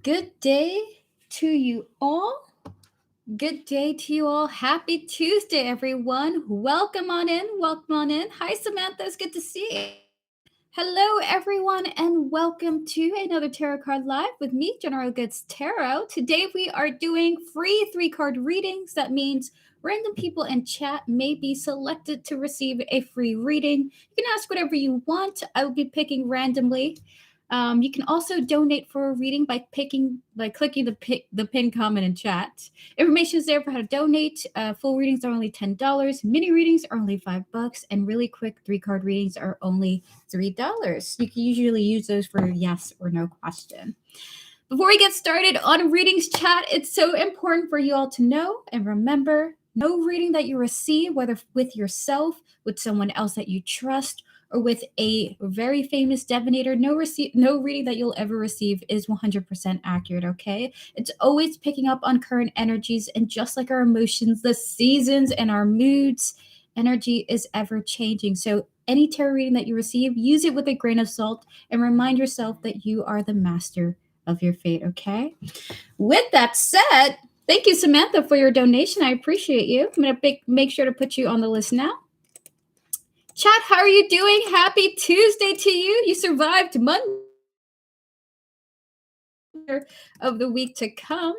Good day to you all. Good day to you all. Happy Tuesday, everyone. Welcome on in. Welcome on in. Hi, Samantha. It's good to see you. Hello, everyone, and welcome to another Tarot Card Live with me, General Goods Tarot. Today we are doing free 3-card readings. That means random people in chat may be selected to receive a free reading. You can ask whatever you want. I will be picking randomly. You can also donate for a reading by clicking the pin comment in chat. Information is there for how to donate. Full readings are only $10. Mini readings are only $5, and really quick 3-card readings are only $3. You can usually use those for yes or no question. Before we get started on readings chat, it's so important for you all to know and remember, no reading that you receive, whether with yourself, with someone else that you trust, or with a very famous divinator, no reading that you'll ever receive is 100% accurate, okay? It's always picking up on current energies, and just like our emotions, the seasons, and our moods, energy is ever changing. So any tarot reading that you receive, use it with a grain of salt and remind yourself that you are the master of your fate, okay? With that said, thank you, Samantha, for your donation. I appreciate you. I'm going to make sure to put you on the list now. Chat, how are you doing? Happy Tuesday to you. You survived Monday of the week to come.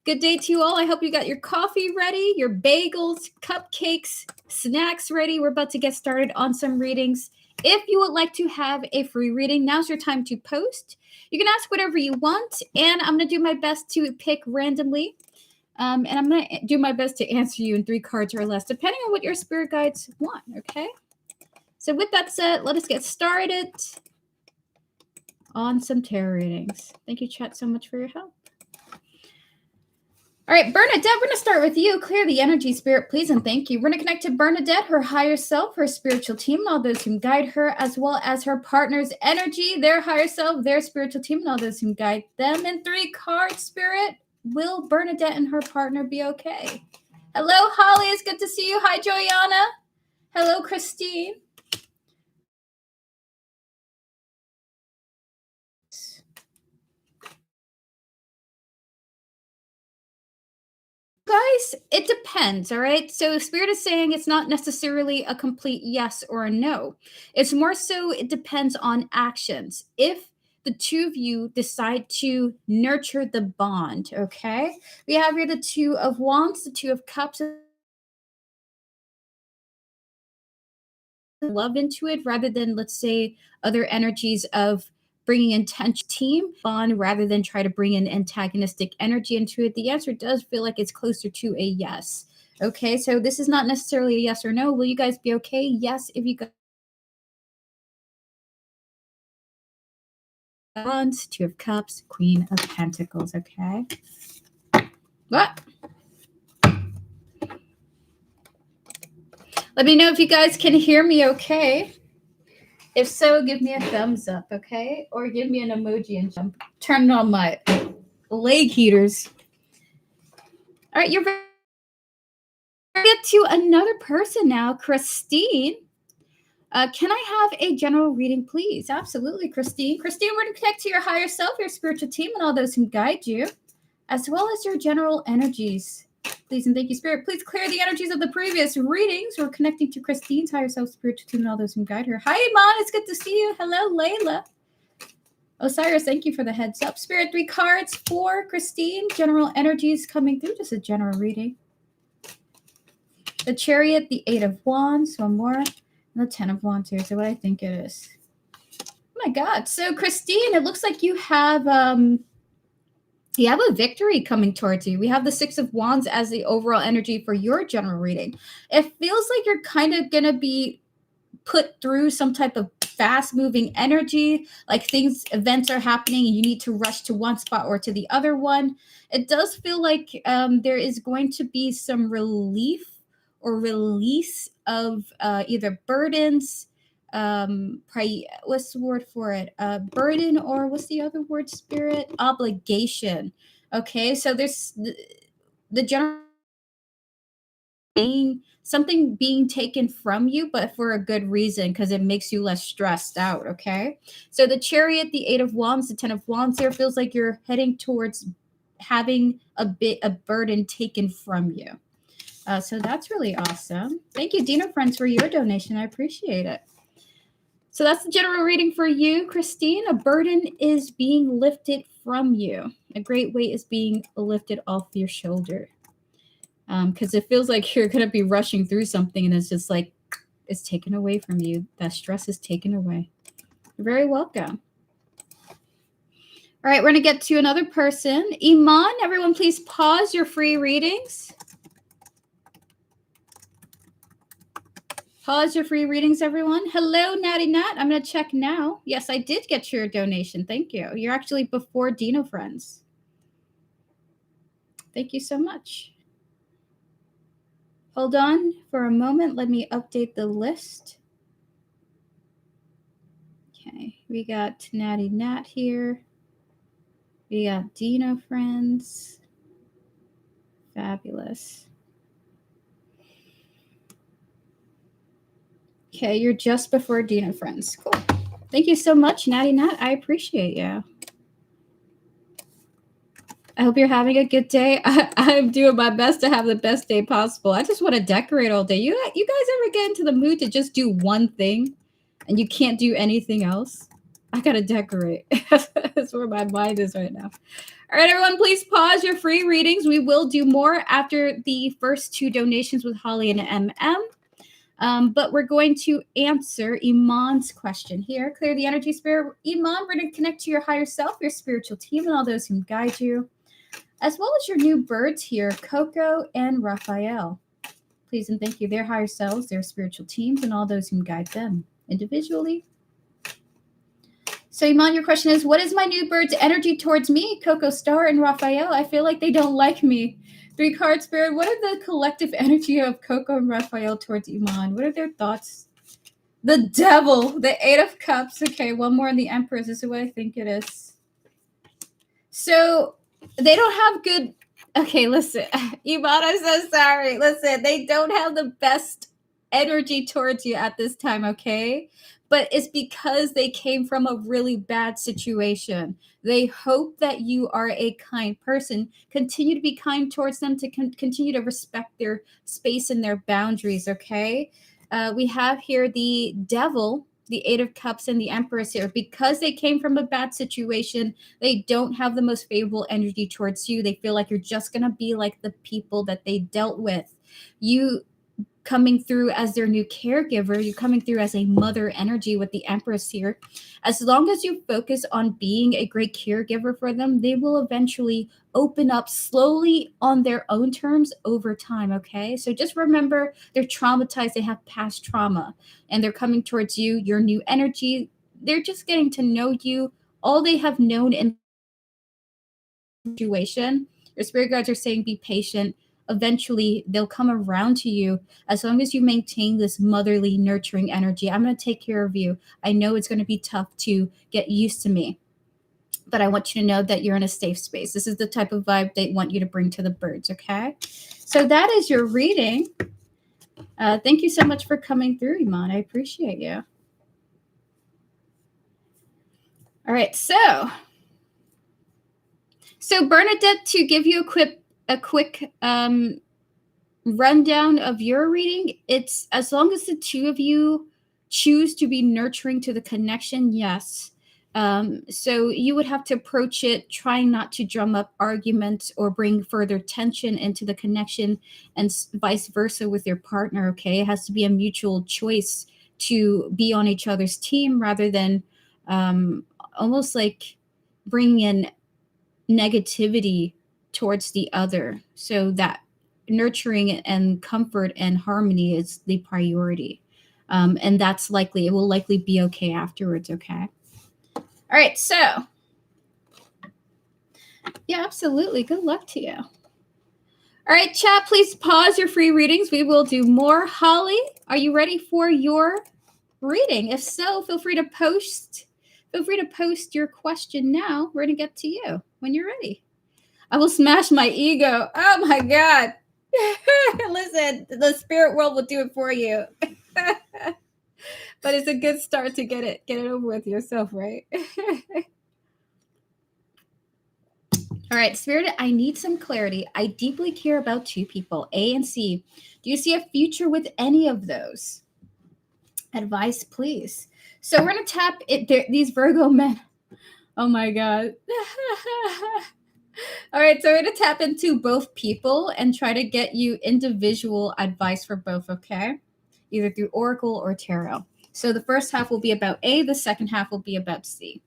Good day to you all. I hope you got your coffee ready, your bagels, cupcakes, snacks ready. We're about to get started on some readings. If you would like to have a free reading, now's your time to post. You can ask whatever you want, and I'm going to do my best to pick randomly. And I'm going to do my best to answer you in 3 cards or less, depending on what your spirit guides want, okay? So with that said, let us get started on some tarot readings. Thank you, chat, so much for your help. All right, Bernadette, we're going to start with you. Clear the energy, spirit, please, and thank you. We're going to connect to Bernadette, her higher self, her spiritual team, and all those who guide her, as well as her partner's energy, their higher self, their spiritual team, and all those who guide them. In 3 cards, spirit, will Bernadette and her partner be okay? Hello, Holly. It's good to see you. Hi, Joanna. Hello, Christine. Guys, it depends, all right? So Spirit is saying it's not necessarily a complete yes or a no. It's more so it depends on actions. If the two of you decide to nurture the bond, okay? We have here the 2 of Wands, the 2 of Cups, love into it rather than, let's say, other energies of bringing intention team bond rather than try to bring in antagonistic energy into it. The answer does feel like it's closer to a yes. Okay, so this is not necessarily a yes or no. Will you guys be okay? Yes, if you guys Wands, 2 of Cups, Queen of Pentacles. Okay. What? Let me know if you guys can hear me okay. If so, give me a thumbs up, okay? Or give me an emoji and jump. Turn on my leg heaters. All right, you're ready to get to another person now, Christine. Can I have a general reading, please? Absolutely, Christine. Christine, we're going to connect to your higher self, your spiritual team, and all those who guide you, as well as your general energies. Please and thank you, Spirit. Please clear the energies of the previous readings. We're connecting to Christine's higher self, spiritual team, and all those who guide her. Hi, Iman. It's good to see you. Hello, Layla. Osiris, thank you for the heads up. Spirit, 3 cards for Christine. General energies coming through. Just a general reading. The Chariot, the 8 of Wands. One more. And the 10 of Wands here. So what I think it is. Oh my God. So Christine, it looks like you have a victory coming towards you. We have the 6 of Wands as the overall energy for your general reading. It feels like you're kind of going to be put through some type of fast moving energy, like events are happening and you need to rush to one spot or to the other one. It does feel like there is going to be some relief or release of either burdens, what's the word for it? Burden, or what's the other word, Spirit? Obligation. Okay, so there's the general something being taken from you, but for a good reason, because it makes you less stressed out. Okay. So the Chariot, the Eight of Wands, the Ten of Wands here feels like you're heading towards having a burden taken from you. So that's really awesome. Thank you, Dino Friends, for your donation. I appreciate it. So that's the general reading for you, Christine. A burden is being lifted from you. A great weight is being lifted off your shoulder. Because it feels like you're going to be rushing through something and it's just like, it's taken away from you. That stress is taken away. You're very welcome. All right, we're going to get to another person. Iman, everyone please pause your free readings. Pause your free readings, everyone. Hello, Natty Nat. I'm going to check now. Yes, I did get your donation. Thank you. You're actually before Dino Friends. Thank you so much. Hold on for a moment. Let me update the list. Okay, we got Natty Nat here. We got Dino Friends. Fabulous. Okay, you're just before Dino Friends. Cool. Thank you so much, Natty Nat. I appreciate you. I hope you're having a good day. I'm doing my best to have the best day possible. I just want to decorate all day. You guys ever get into the mood to just do one thing and you can't do anything else? I got to decorate. That's where my mind is right now. All right, everyone, please pause your free readings. We will do more after the first two donations with Holly and MM. But we're going to answer Iman's question here. Clear the energy, spirit. Iman, we're going to connect to your higher self, your spiritual team, and all those who guide you, as well as your new birds here, Coco and Raphael. Please and thank you. Their higher selves, their spiritual teams, and all those who guide them individually. So, Iman, your question is, what is my new bird's energy towards me, Coco Star and Raphael? I feel like they don't like me. 3 card spirit, what are the collective energy of Coco and Raphael towards Iman? What are their thoughts? The Devil, the 8 of Cups. Okay, one more in the Empress. This is what I think it is. So, they don't have good... Okay, listen. Iman, I'm so sorry. Listen, they don't have the best energy towards you at this time, okay? But it's because they came from a really bad situation. They hope that you are a kind person. Continue to be kind towards them, to continue to respect their space and their boundaries, okay? We have here the Devil, the 8 of Cups, and the Empress here. Because they came from a bad situation, they don't have the most favorable energy towards you. They feel like you're just going to be like the people that they dealt with. You coming through as their new caregiver, you're coming through as a mother energy with the Empress here. As long as you focus on being a great caregiver for them, they will eventually open up slowly on their own terms over time, okay? So just remember, they're traumatized, they have past trauma, and they're coming towards you, your new energy. They're just getting to know you. All they have known in the situation, your spirit guides are saying be patient. Eventually they'll come around to you as long as you maintain this motherly, nurturing energy. I'm going to take care of you. I know it's going to be tough to get used to me, but I want you to know that you're in a safe space. This is the type of vibe they want you to bring to the birds, okay? So that is your reading. Thank you so much for coming through, Iman. I appreciate you. All right, so Bernadette, to give you a quick rundown of your reading, it's as long as the two of you choose to be nurturing to the connection, yes. So you would have to approach it trying not to drum up arguments or bring further tension into the connection, and vice versa with your partner, okay? It has to be a mutual choice to be on each other's team rather than almost like bringing in negativity towards the other. So that nurturing and comfort and harmony is the priority. And that's likely, it will likely be okay afterwards, okay? All right, so. Yeah, absolutely. Good luck to you. All right, chat, please pause your free readings. We will do more. Holly, are you ready for your reading? If so, feel free to post your question now. We're going to get to you when you're ready. I will smash my ego. Oh my God. Listen, the spirit world will do it for you. But it's a good start to get it over with yourself, right? All right, Spirit, I need some clarity. I deeply care about two people, A and C. Do you see a future with any of those? Advice, please. So we're going to tap it. These Virgo men. Oh my God. All right, so we're going to tap into both people and try to get you individual advice for both, okay? Either through Oracle or Tarot. So the first half will be about A, the second half will be about C.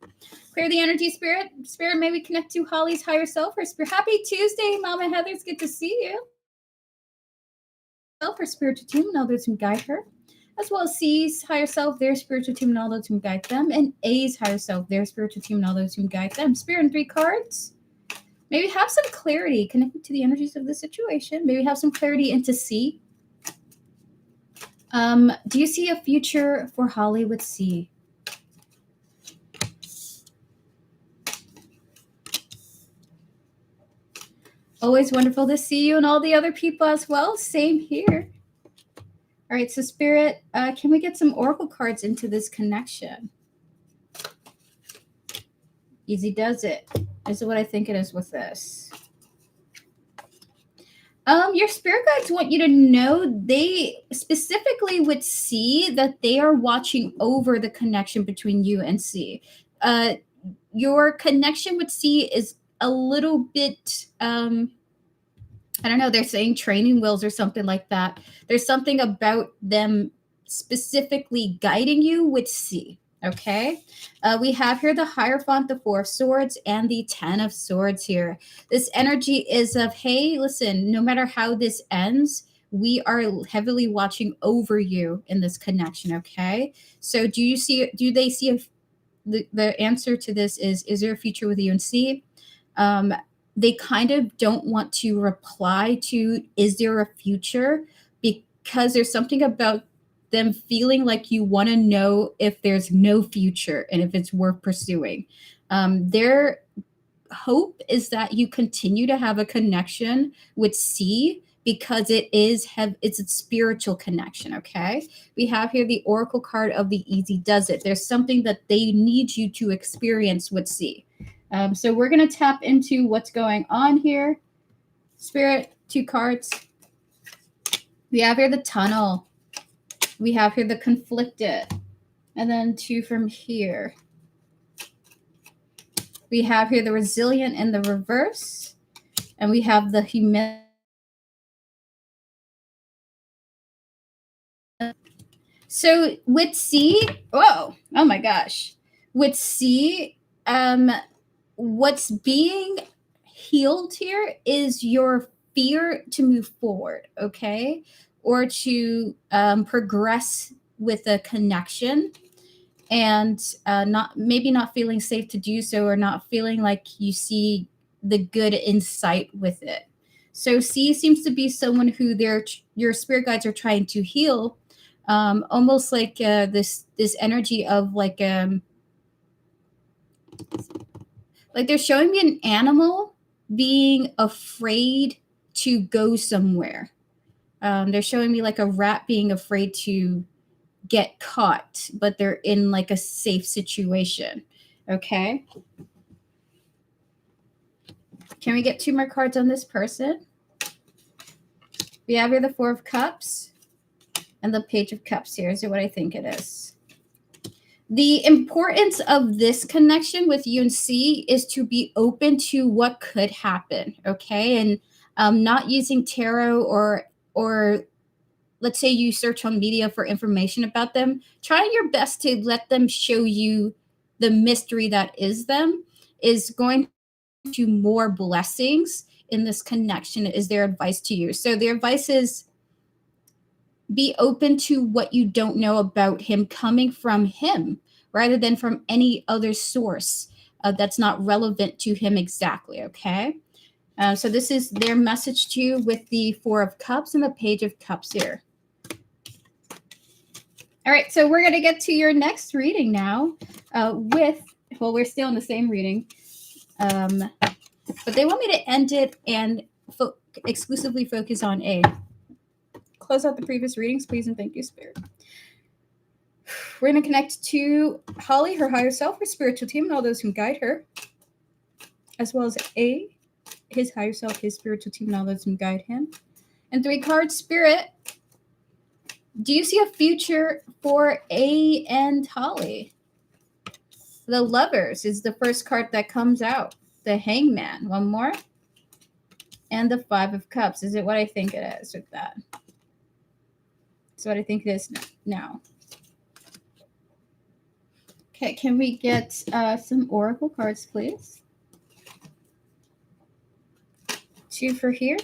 Clear the energy, Spirit. Spirit, may we connect to Holly's higher self. Her spirit. Happy Tuesday, Mama Heather. It's good to see you. Her spiritual team and all those who guide her, as well as C's higher self, their spiritual team and all those who guide them, and A's higher self, their spiritual team and all those who guide them. Spirit and 3 cards. Maybe have some clarity connected to the energies of the situation. Maybe have some clarity into C. Do you see a future for Holly with C? Always wonderful to see you and all the other people as well. Same here. All right, so Spirit, can we get some Oracle cards into this connection? Easy does it. This is what I think it is with this. Your spirit guides want you to know they specifically would see that they are watching over the connection between you and C. Your connection with C is a little bit, I don't know, they're saying training wheels or something like that. There's something about them specifically guiding you with C. Okay, we have here the Hierophant, the 4 of Swords, and the 10 of Swords here. This energy is of, hey, listen, no matter how this ends, we are heavily watching over you in this connection, okay? So do they see the answer to this is there a future with you and C? They kind of don't want to reply to, is there a future? Because there's something about them feeling like you want to know if there's no future and if it's worth pursuing. Their hope is that you continue to have a connection with C because it's a spiritual connection, okay? We have here the Oracle card of the Easy Does It. There's something that they need you to experience with C. So we're going to tap into what's going on here. Spirit, 2 cards. We have here the Tunnel. We have here the Conflicted. And then 2 from here. We have here the Resilient in the reverse. And we have the Humility. So with C, oh my gosh. With C, what's being healed here is your fear to move forward, okay? Or to progress with a connection and not feeling safe to do so, or not feeling like you see the good insight with it. So C seems to be someone who your spirit guides are trying to heal, almost like this energy of like they're showing me an animal being afraid to go somewhere. They're showing me like a rat being afraid to get caught, but they're in like a safe situation. Okay. Can we get 2 more cards on this person? We have here the 4 of Cups and the Page of Cups here. Is it what I think it is? The importance of this connection with you and C is to be open to what could happen, okay? And not using tarot or let's say you search on media for information about them. Try your best to let them show you the mystery that is them is going to more blessings in this connection is their advice to you. So their advice is be open to what you don't know about him coming from him rather than from any other source that's not relevant to him exactly, okay? So this is their message to you with the 4 of Cups and the Page of Cups here. All right, so we're going to get to your next reading now we're still in the same reading, but they want me to end it and exclusively focus on A. Close out the previous readings, please, and thank you, Spirit. We're going to connect to Holly, her higher self, her spiritual team, and all those who guide her, as well as A, his higher self, his spiritual team, and all those who guide him. And 3 cards, Spirit. Do you see a future for A and Holly? The Lovers is the first card that comes out. The Hangman. One more. And the 5 of Cups. Is it what I think it is with that? It's what I think it is now. Okay, can we get some oracle cards, please? 2 for here.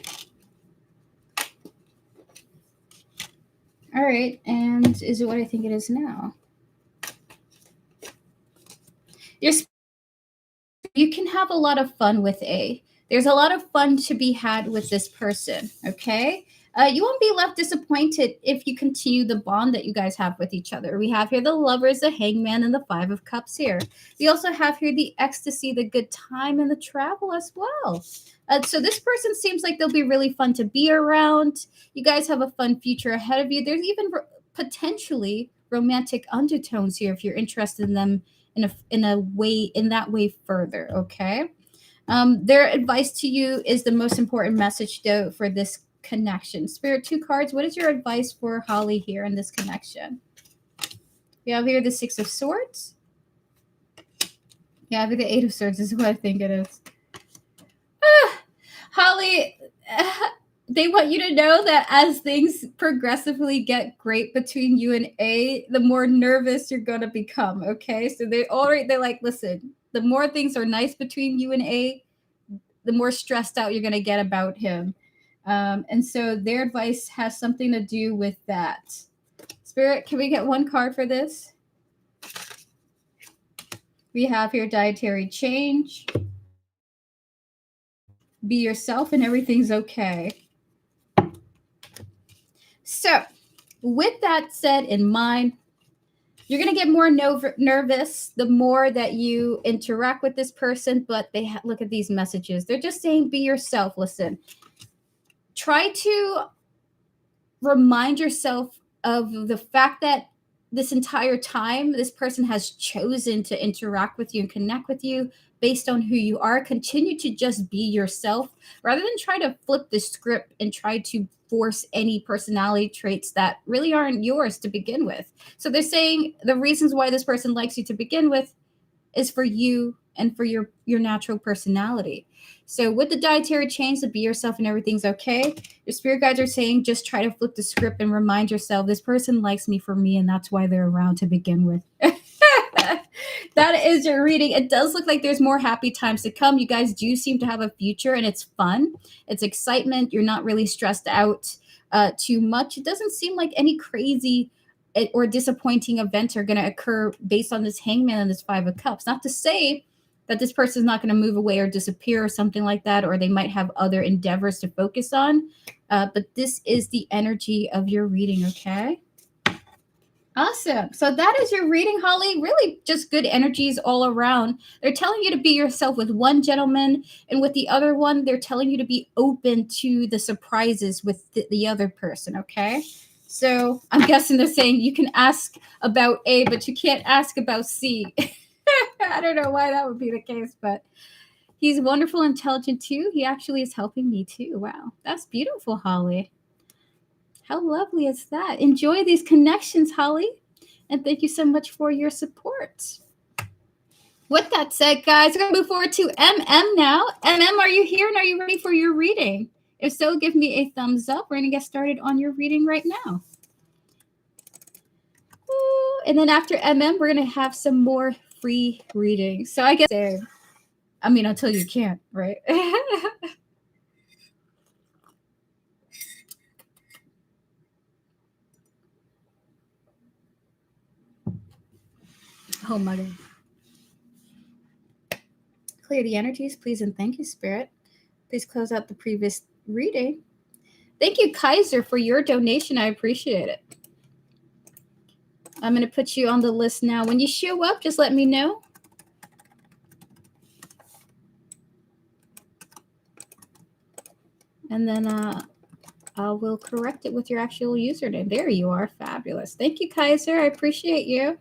All right, and is it what I think it is now? You can have a lot of fun with A. There's a lot of fun to be had with this person, okay? You won't be left disappointed if you continue the bond that you guys have with each other. We have here the Lovers, the Hangman, and the 5 of Cups here. We also have here the ecstasy, the good time, and the travel as well. So this person seems like they'll be really fun to be around. You guys have a fun future ahead of you. There's even potentially romantic undertones here if you're interested in them in that way further, okay? Their advice to you is the most important message, though, for this connection. Spirit, 2 cards. What is your advice for Holly here in this connection? We have here the 6 of Swords. Yeah, the 8 of Swords is what I think it is. Holly, they want you to know that as things progressively get great between you and A, the more nervous you're going to become, okay? So they're like, listen, the more things are nice between you and A, the more stressed out you're going to get about him. And so their advice has something to do with that. Spirit, can we get 1 card for this? We have here dietary change. Be yourself and everything's okay. So, with that said in mind, you're going to get more nervous the more that you interact with this person, but look at these messages. They're just saying, be yourself. Listen, try to remind yourself of the fact that this entire time, this person has chosen to interact with you and connect with you based on who you are. Continue to just be yourself rather than try to flip the script and try to force any personality traits that really aren't yours to begin with. So they're saying the reasons why this person likes you to begin with is for you and for your natural personality. So with the dietary change, to be yourself and everything's okay, your spirit guides are saying just try to flip the script and remind yourself this person likes me for me, and that's why they're around to begin with. That is your reading. It does look like there's more happy times to come. You guys do seem to have a future, and it's fun. It's excitement. You're not really stressed out too much. It doesn't seem like any crazy or disappointing events are going to occur based on this Hangman and this 5 of Cups. Not to say that this person is not going to move away or disappear or something like that, or they might have other endeavors to focus on. But this is the energy of your reading, okay? Awesome. So that is your reading, Holly. Really just good energies all around. They're telling you to be yourself with one gentleman, and with the other one, they're telling you to be open to the surprises with the other person, okay? So I'm guessing they're saying you can ask about A, but you can't ask about C. I don't know why that would be the case, but he's wonderful, intelligent too. He actually is helping me too. Wow. That's beautiful, Holly. How lovely is that? Enjoy these connections, Holly. And thank you so much for your support. With that said, guys, we're going to move forward to MM now. MM, are you here and are you ready for your reading? If so, give me a thumbs up. We're going to get started on your reading right now. Ooh, and then after MM, we're going to have some more free readings. So I guess, until you can't, right? Oh my God. Clear the energies, please, and thank you, Spirit. Please close out the previous reading. Thank you, Kaiser, for your donation. I appreciate it. I'm going to put you on the list now. When you show up, just let me know. And then I will correct it with your actual username. There you are. Fabulous. Thank you, Kaiser. I appreciate you.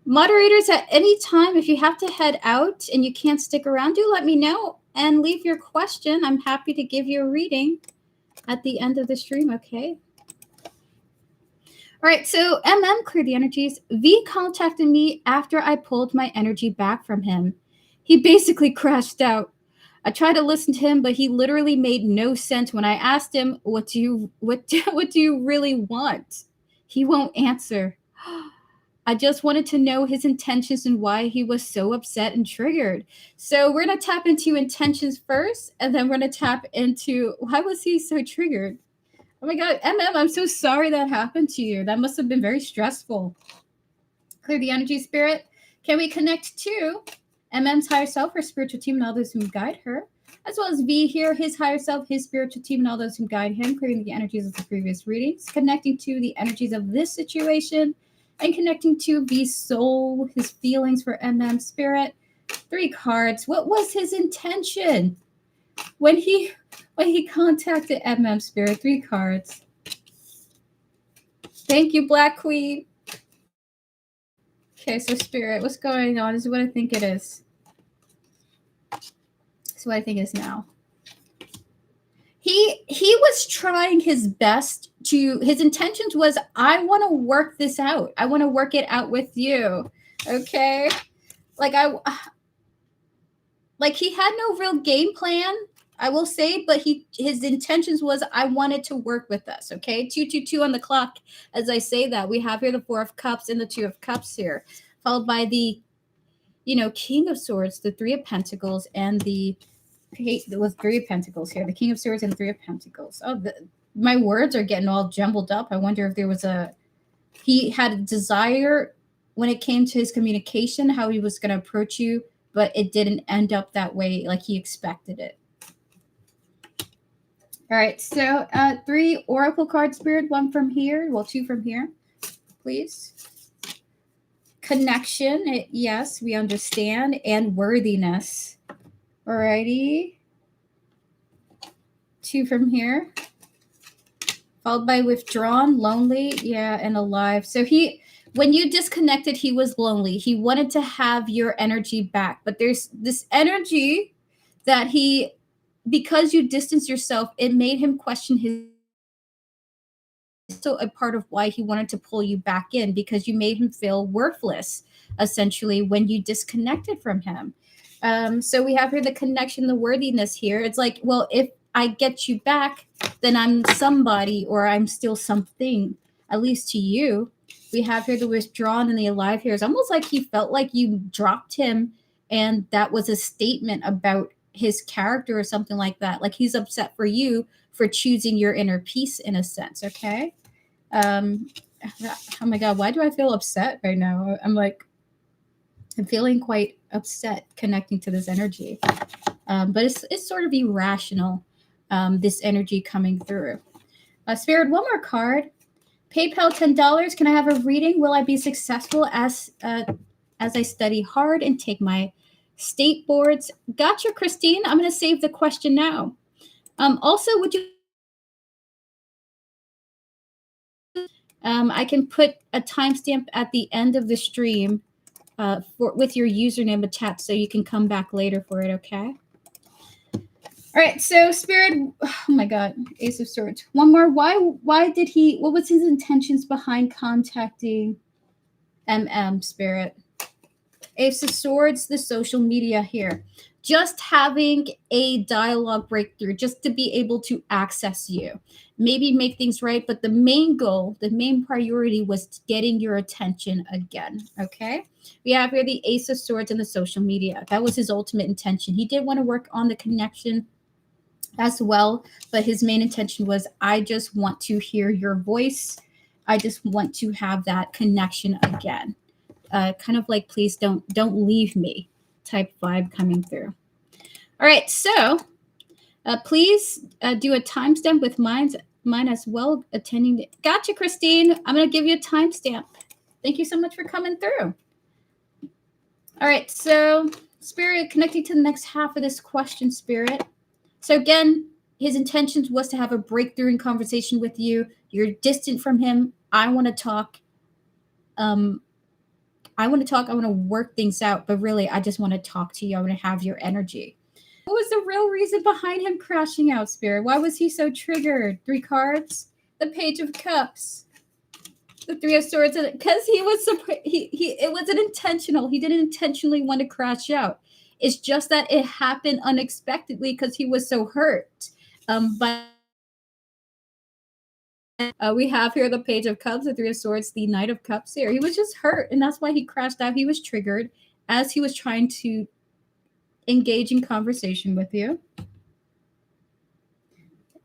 Moderators, at any time, if you have to head out and you can't stick around, do let me know and leave your question. I'm happy to give you a reading at the end of the stream, okay? All right, so clear the energies. V contacted me after I pulled my energy back from him. He basically crashed out. I tried to listen to him, but he literally made no sense when I asked him, what do you really want? He won't answer. I just wanted to know his intentions and why he was so upset and triggered. So we're going to tap into intentions first, and then we're going to tap into why was he so triggered? Oh my God, I'm so sorry that happened to you. That must have been very stressful. Clear the energy, spirit. Can we connect to MM's higher self, her spiritual team, and all those who guide her, as well as V here, his higher self, his spiritual team, and all those who guide him, clearing the energies of the previous readings, connecting to the energies of this situation, and connecting to V's soul, his feelings for spirit. 3 cards. What was his intention when he contacted spirit? 3 cards. Thank you, Black Queen. Okay, so spirit, what's going on? This is what I think it is. This is what I think it is now. He was trying his best to, his intentions was, I want to work this out. I want to work it out with you. Okay? Like he had no real game plan, I will say, but his intentions was, I wanted to work with us. Okay? 222 on the clock. As I say that, we have here the 4 of Cups and the 2 of Cups here, followed by the, King of Swords, the 3 of Pentacles, and the with 3 of Pentacles here, the King of Swords and 3 of Pentacles. Oh, my words are getting all jumbled up. I wonder if there was he had a desire when it came to his communication, how he was going to approach you, but it didn't end up that way like he expected it. All right, so 3 Oracle card, spirit, 1 from here, well, 2 from here, please. Connection, yes, we understand, and worthiness. Alrighty. 2 from here. Followed by withdrawn, lonely, yeah, and alive. So when you disconnected, he was lonely. He wanted to have your energy back. But there's this energy that because you distanced yourself, it made him question his, so a part of why he wanted to pull you back in, because you made him feel worthless, essentially, when you disconnected from him. So we have here the connection, the worthiness here. It's like, well, if I get you back, then I'm somebody, or I'm still something, at least to you. We have here the withdrawn and the alive here. It's almost like he felt like you dropped him, and that was a statement about his character or something like that. Like he's upset for you for choosing your inner peace, in a sense. Okay. Oh my God, why do I feel upset right now? I'm feeling quite upset connecting to this energy. But it's sort of irrational, this energy coming through. Spirit, one more card. PayPal, $10. Can I have a reading? Will I be successful as I study hard and take my state boards? Gotcha, Christine. I'm going to save the question now. Also, would you... I can put a timestamp at the end of the stream with your username attached, so you can come back later for it, okay? All right, so Spirit, oh my God, Ace of Swords. One more. Why did he, what was his intentions behind contacting Spirit? Ace of Swords, the social media here. Just having a dialogue breakthrough, just to be able to access you. Maybe make things right, but the main goal, the main priority was getting your attention again, okay? We have here the Ace of Swords and the social media. That was his ultimate intention. He did want to work on the connection as well, but his main intention was, I just want to hear your voice. I just want to have that connection again. Kind of like, please don't leave me type vibe coming through. All right, so please do a timestamp with mine as well. Attending. Gotcha, Christine. I'm going to give you a timestamp. Thank you so much for coming through. All right, so Spirit, connecting to the next half of this question, Spirit. So again, his intentions was to have a breakthrough in conversation with you. You're distant from him. I want to talk. Um, I want to talk. I want to work things out. But really, I just want to talk to you. I want to have your energy. What was the real reason behind him crashing out, Spirit? Why was he so triggered? 3 cards. The Page of Cups. The 3 of Swords. Because he was it wasn't intentional. He didn't intentionally want to crash out. It's just that it happened unexpectedly because he was so hurt. But we have here the Page of Cups, the 3 of Swords, the Knight of Cups here. He was just hurt, and that's why he crashed out. He was triggered as he was trying to engage in conversation with you.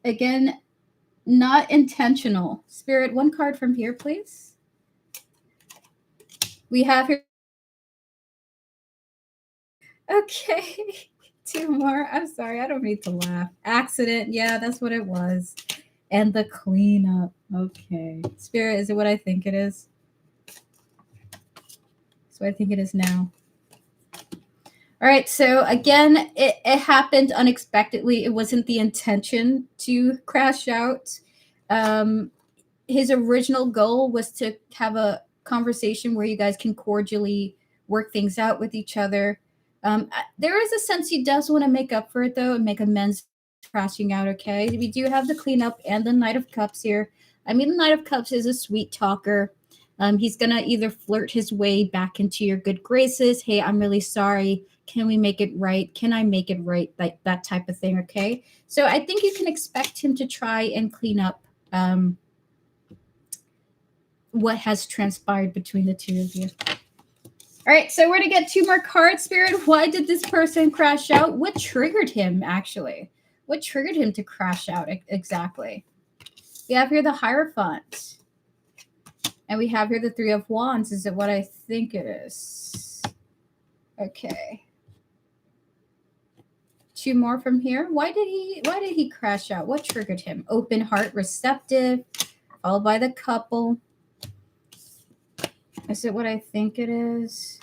Again, not intentional. Spirit, 1 card from here, please. We have here. Okay. 2 more. I'm sorry. I don't need to laugh. Accident. Yeah, that's what it was. And the cleanup. Okay. Spirit, is it what I think it is? That's what I think it is now. All right. So again, it happened unexpectedly. It wasn't the intention to crash out. His original goal was to have a conversation where you guys can cordially work things out with each other. There is a sense he does want to make up for it, though, and make amends crashing out, okay? We do have the cleanup and the Knight of Cups here. I mean, the Knight of Cups is a sweet talker. He's going to either flirt his way back into your good graces. Hey, I'm really sorry. Can we make it right? Can I make it right? Like that type of thing, okay? So I think you can expect him to try and clean up what has transpired between the two of you. All right, so we're going to get 2 more cards, Spirit. Why did this person crash out? What triggered him, actually? What triggered him to crash out exactly? We have here the Hierophant. And we have here the 3 of Wands. Is it what I think it is? Okay. 2 more from here. Why did he crash out? What triggered him? Open heart, receptive, followed by the Couple. Is it what I think it is?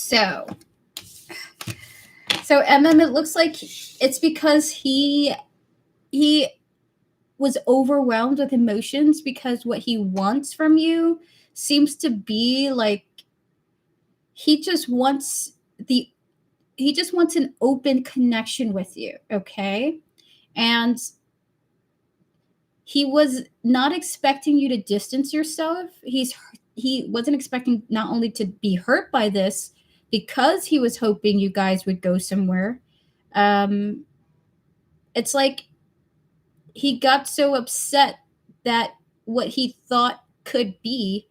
So it looks like it's because he was overwhelmed with emotions because what he wants from you seems to be like he just wants an open connection with you, okay? And he was not expecting you to distance yourself. He wasn't expecting not only to be hurt by this because he was hoping you guys would go somewhere. It's like he got so upset that what he thought could be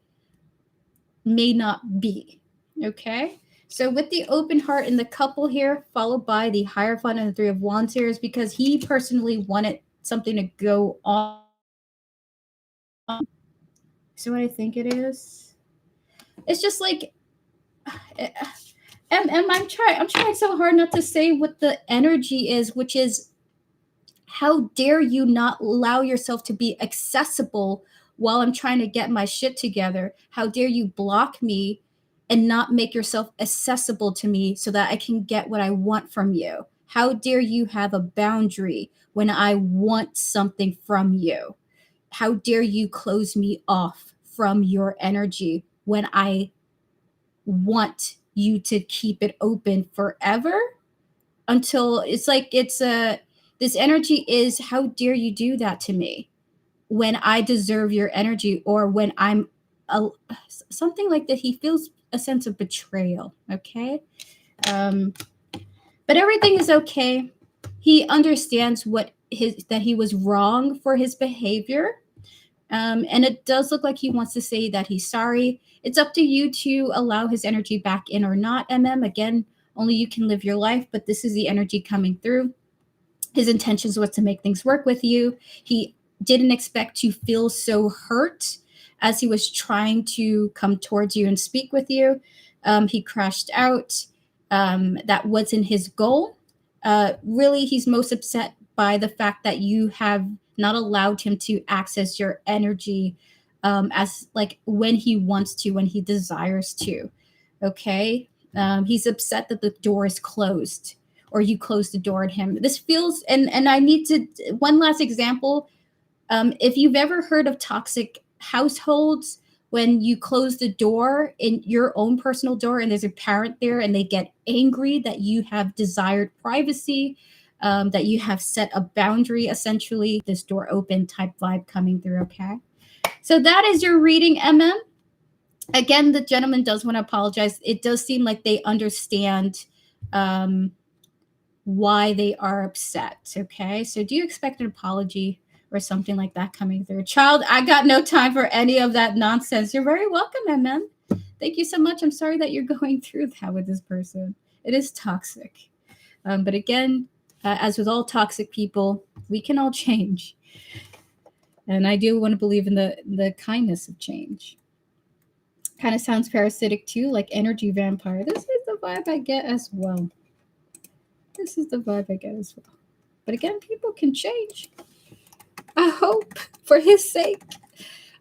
may not be. Okay? So with the open heart and the Couple here, followed by the Hierophant and the 3 of Wands here, is because he personally wanted something to go on. So what I think it is? It's just like I'm trying so hard not to say what the energy is, which is how dare you not allow yourself to be accessible while I'm trying to get my shit together? How dare you block me and not make yourself accessible to me so that I can get what I want from you? How dare you have a boundary when I want something from you? How dare you close me off from your energy when I want you to keep it open forever? Until it's like this energy is, how dare you do that to me when I deserve your energy, or when I'm something like that. He feels a sense of betrayal, okay? But everything is okay. He understands that he was wrong for his behavior. And it does look like he wants to say that he's sorry. It's up to you to allow his energy back in or not, Again, only you can live your life, but this is the energy coming through. His intentions was to make things work with you. He didn't expect to feel so hurt as he was trying to come towards you and speak with you. He crashed out. That wasn't his goal. Really, he's most upset by the fact that you have not allowed him to access your energy as like when he wants to, when he desires to. Okay. He's upset that the door is closed or you close the door at him. This feels, and I need to, one last example. If you've ever heard of toxic households, when you close the door in your own personal door and there's a parent there and they get angry that you have desired privacy, that you have set a boundary, essentially, this door open type vibe coming through, okay? So that is your reading, MM. Again, the gentleman does want to apologize. It does seem like they understand why they are upset, okay? So do you expect an apology or something like that coming through? Child, I got no time for any of that nonsense. You're very welcome, MM. Thank you so much. I'm sorry that you're going through that with this person. It is toxic. But again, as with all toxic people, we can all change. And I do want to believe in the kindness of change. Kind of sounds parasitic too, like energy vampire. This is the vibe I get as well. This is the vibe I get as well. But again, people can change. I hope, for his sake.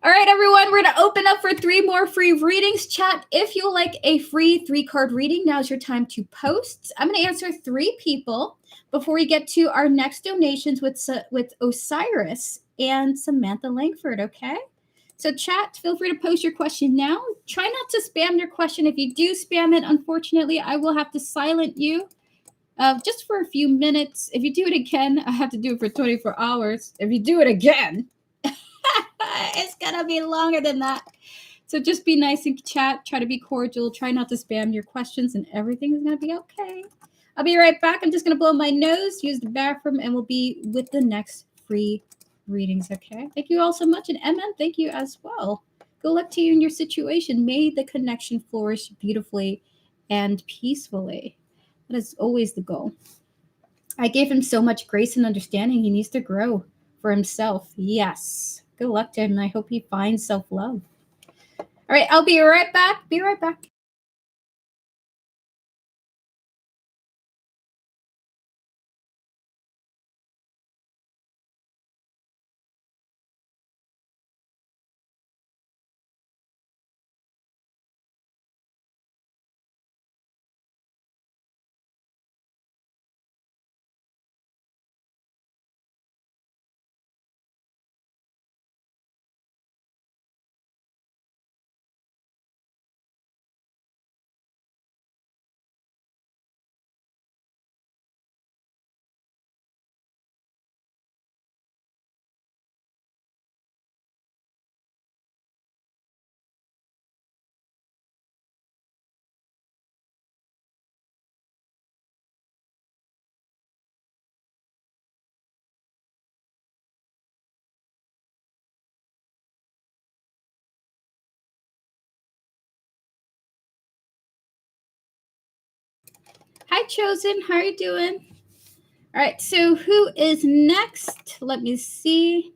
All right, everyone, we're going to open up for 3 more free readings. Chat, if you like a free 3-card reading, now's your time to post. I'm going to answer 3 people before we get to our next donations with Osiris and Samantha Langford, okay? So chat, feel free to post your question now. Try not to spam your question. If you do spam it, unfortunately, I will have to silent you just for a few minutes. If you do it again, I have to do it for 24 hours. If you do it again, it's going to be longer than that. So just be nice in chat. Try to be cordial. Try not to spam your questions, and everything is going to be okay. I'll be right back. I'm just going to blow my nose, use the bathroom, and we'll be with the next free readings, okay? Thank you all so much. And MN, thank you as well. Good luck to you in your situation. May the connection flourish beautifully and peacefully. That is always the goal. I gave him so much grace and understanding. He needs to grow for himself. Yes. Good luck to him, and I hope he finds self-love. All right, I'll be right back. Be right back. Hi, Chosen. How are you doing? All right, so who is next? Let me see.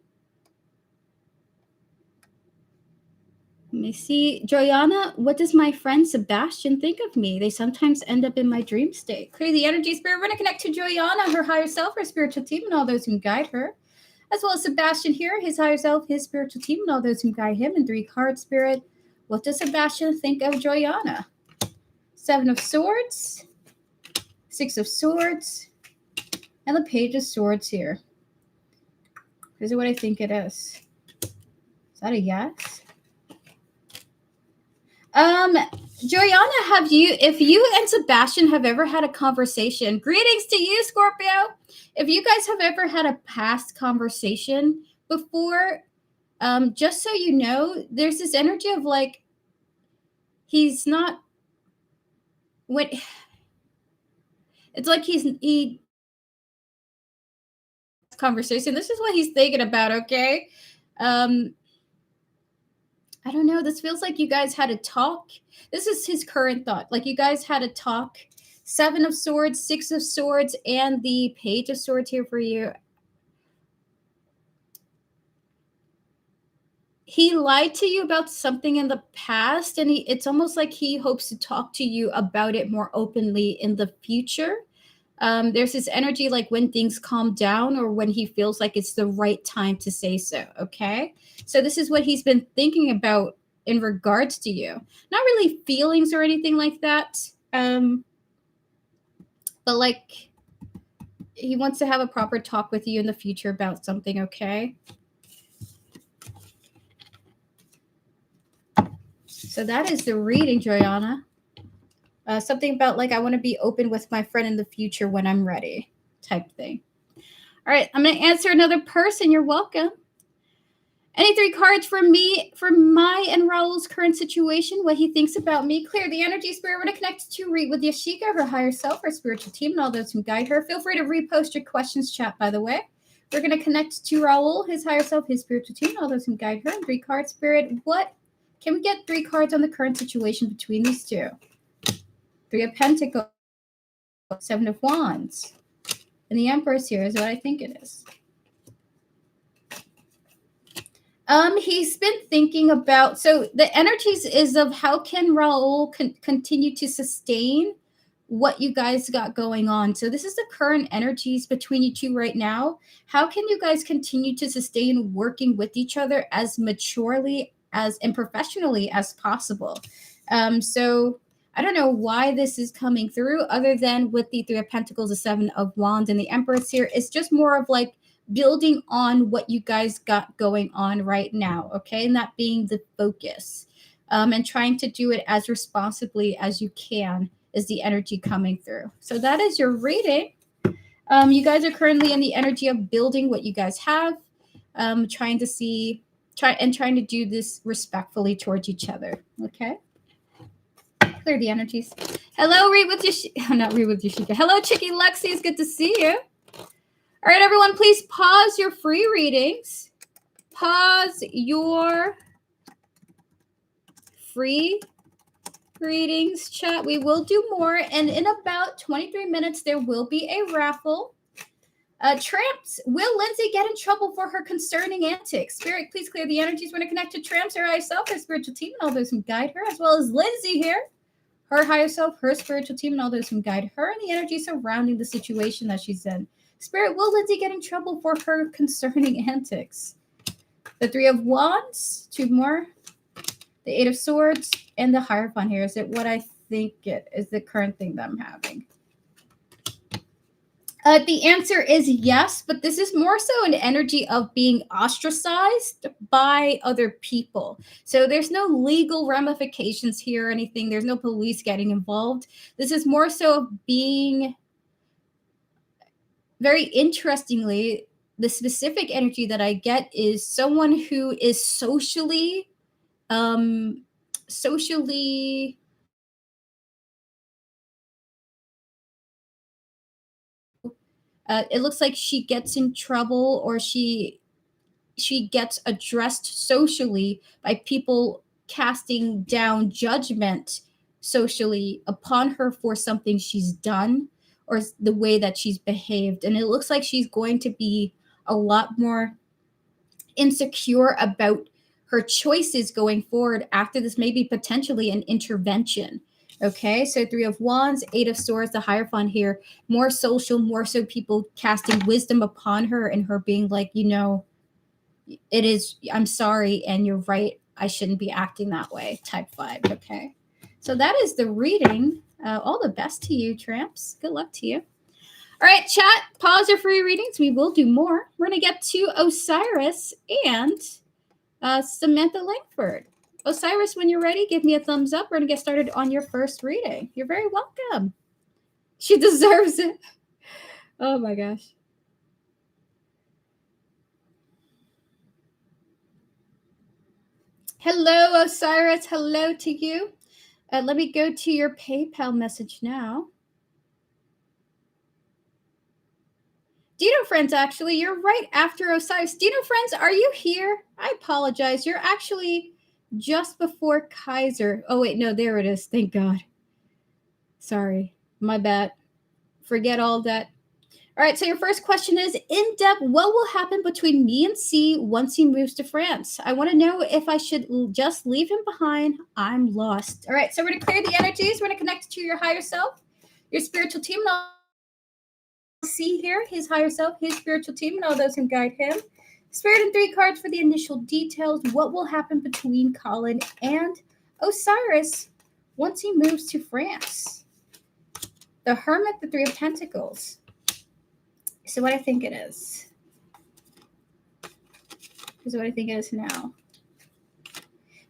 Let me see. Joyanna, what does my friend Sebastian think of me? They sometimes end up in my dream state. Clear the energy, spirit. We're going to connect to Joyanna, her higher self, her spiritual team, and all those who guide her. As well as Sebastian here, his higher self, his spiritual team, and all those who guide him in 3-card spirit. What does Sebastian think of Joyanna? 7 of Swords, 6 of Swords, and the Page of Swords here. This is what I think it is. Is that a yes? Joyanna, if you and Sebastian have ever had a conversation, greetings to you, Scorpio. If you guys have ever had a past conversation before, just so you know, there's this energy of like, he's not, when, it's like he conversation. This is what he's thinking about, okay? I don't know. This feels like you guys had a talk. This is his current thought. Like you guys had a talk. 7 of Swords, 6 of Swords, and the Page of Swords here for you. He lied to you about something in the past, and it's almost like he hopes to talk to you about it more openly in the future. There's this energy like when things calm down or when he feels like it's the right time to say so. Okay. So this is what he's been thinking about in regards to you. Not really feelings or anything like that. But like he wants to have a proper talk with you in the future about something. Okay. So that is the reading, Joyanna. Something about like I want to be open with my friend in the future when I'm ready, type thing. All right, I'm going to answer another person. You're welcome. Any 3 cards for me, for my and Raul's current situation, what he thinks about me. Clear the energy. Spirit, we're going to connect to read with Yashika, her higher self, her spiritual team, and all those who guide her. Feel free to repost your questions chat, by the way. We're going to connect to Raul, his higher self, his spiritual team, and all those who guide her. 3 cards. Spirit, what? Can we get 3 cards on the current situation between these two? 3 of Pentacles, 7 of Wands. And the Empress here is what I think it is. He's been thinking about, so the energies is of how can Raul continue to sustain what you guys got going on. So this is the current energies between you two right now. How can you guys continue to sustain working with each other as maturely as and professionally as possible? So I don't know why this is coming through other than with the 3 of Pentacles, the 7 of Wands, and the Empress here. It's just more of like building on what you guys got going on right now, okay? And that being the focus. And trying to do it as responsibly as you can is the energy coming through. So that is your reading. You guys are currently in the energy of building what you guys have, trying to do this respectfully towards each other, okay? Clear the energies. Hello, Read with Yashika. Not Read with Yashika. Hello, Chicky Lexi. It's good to see you. All right, everyone, please pause your free readings. Pause your free readings, chat. We will do more. And in about 23 minutes, there will be a raffle. Tramps, will Lindsay get in trouble for her concerning antics? Spirit, please clear the energies. We're going to connect to Tramps, her higher self, her spiritual team, and all those who guide her, as well as Lindsay here, her higher self, her spiritual team, and all those who guide her, and the energy surrounding the situation that she's in. Spirit, will Lindsay get in trouble for her concerning antics? The 3 of Wands, 2 more. The 8 of Swords, and the Hierophant here. Is it what I think it is the current thing that I'm having? The answer is yes, but this is more so an energy of being ostracized by other people. So there's no legal ramifications here or anything. There's no police getting involved. This is more so of being... Very interestingly, the specific energy that I get is someone who is socially it looks like she gets in trouble or she gets addressed socially by people casting down judgment socially upon her for something she's done or the way that she's behaved. And it looks like she's going to be a lot more insecure about her choices going forward after this, maybe potentially an intervention. Okay, so 3 of Wands, 8 of Swords, the Hierophant here, more social, more so people casting wisdom upon her and her being like, you know, it is, I'm sorry, and you're right, I shouldn't be acting that way, type 5, okay? So that is the reading. All the best to you, Tramps. Good luck to you. All right, chat, pause your free readings. We will do more. We're going to get to Osiris and Samantha Langford. Osiris, when you're ready, give me a thumbs up. We're going to get started on your first reading. You're very welcome. She deserves it. Oh, my gosh. Hello, Osiris. Hello to you. Let me go to your PayPal message now. Dino Friends, actually, you're right after Osiris. Dino Friends, are you here? I apologize. You're actually just before Kaiser. Oh, wait, no, there it is. Thank God. Sorry, my bad. Forget all that. All right, so your first question is, in depth, what will happen between me and C once he moves to France? I want to know if I should just leave him behind. I'm lost. All right, so we're going to clear the energies. We're going to connect to your higher self, your spiritual team, and all C here, his higher self, his spiritual team, and all those who guide him. Spirit and 3 cards for the initial details. What will happen between Colin and Osiris once he moves to France? The Hermit, the 3 of Pentacles. So what I think it is. This is what I think it is now.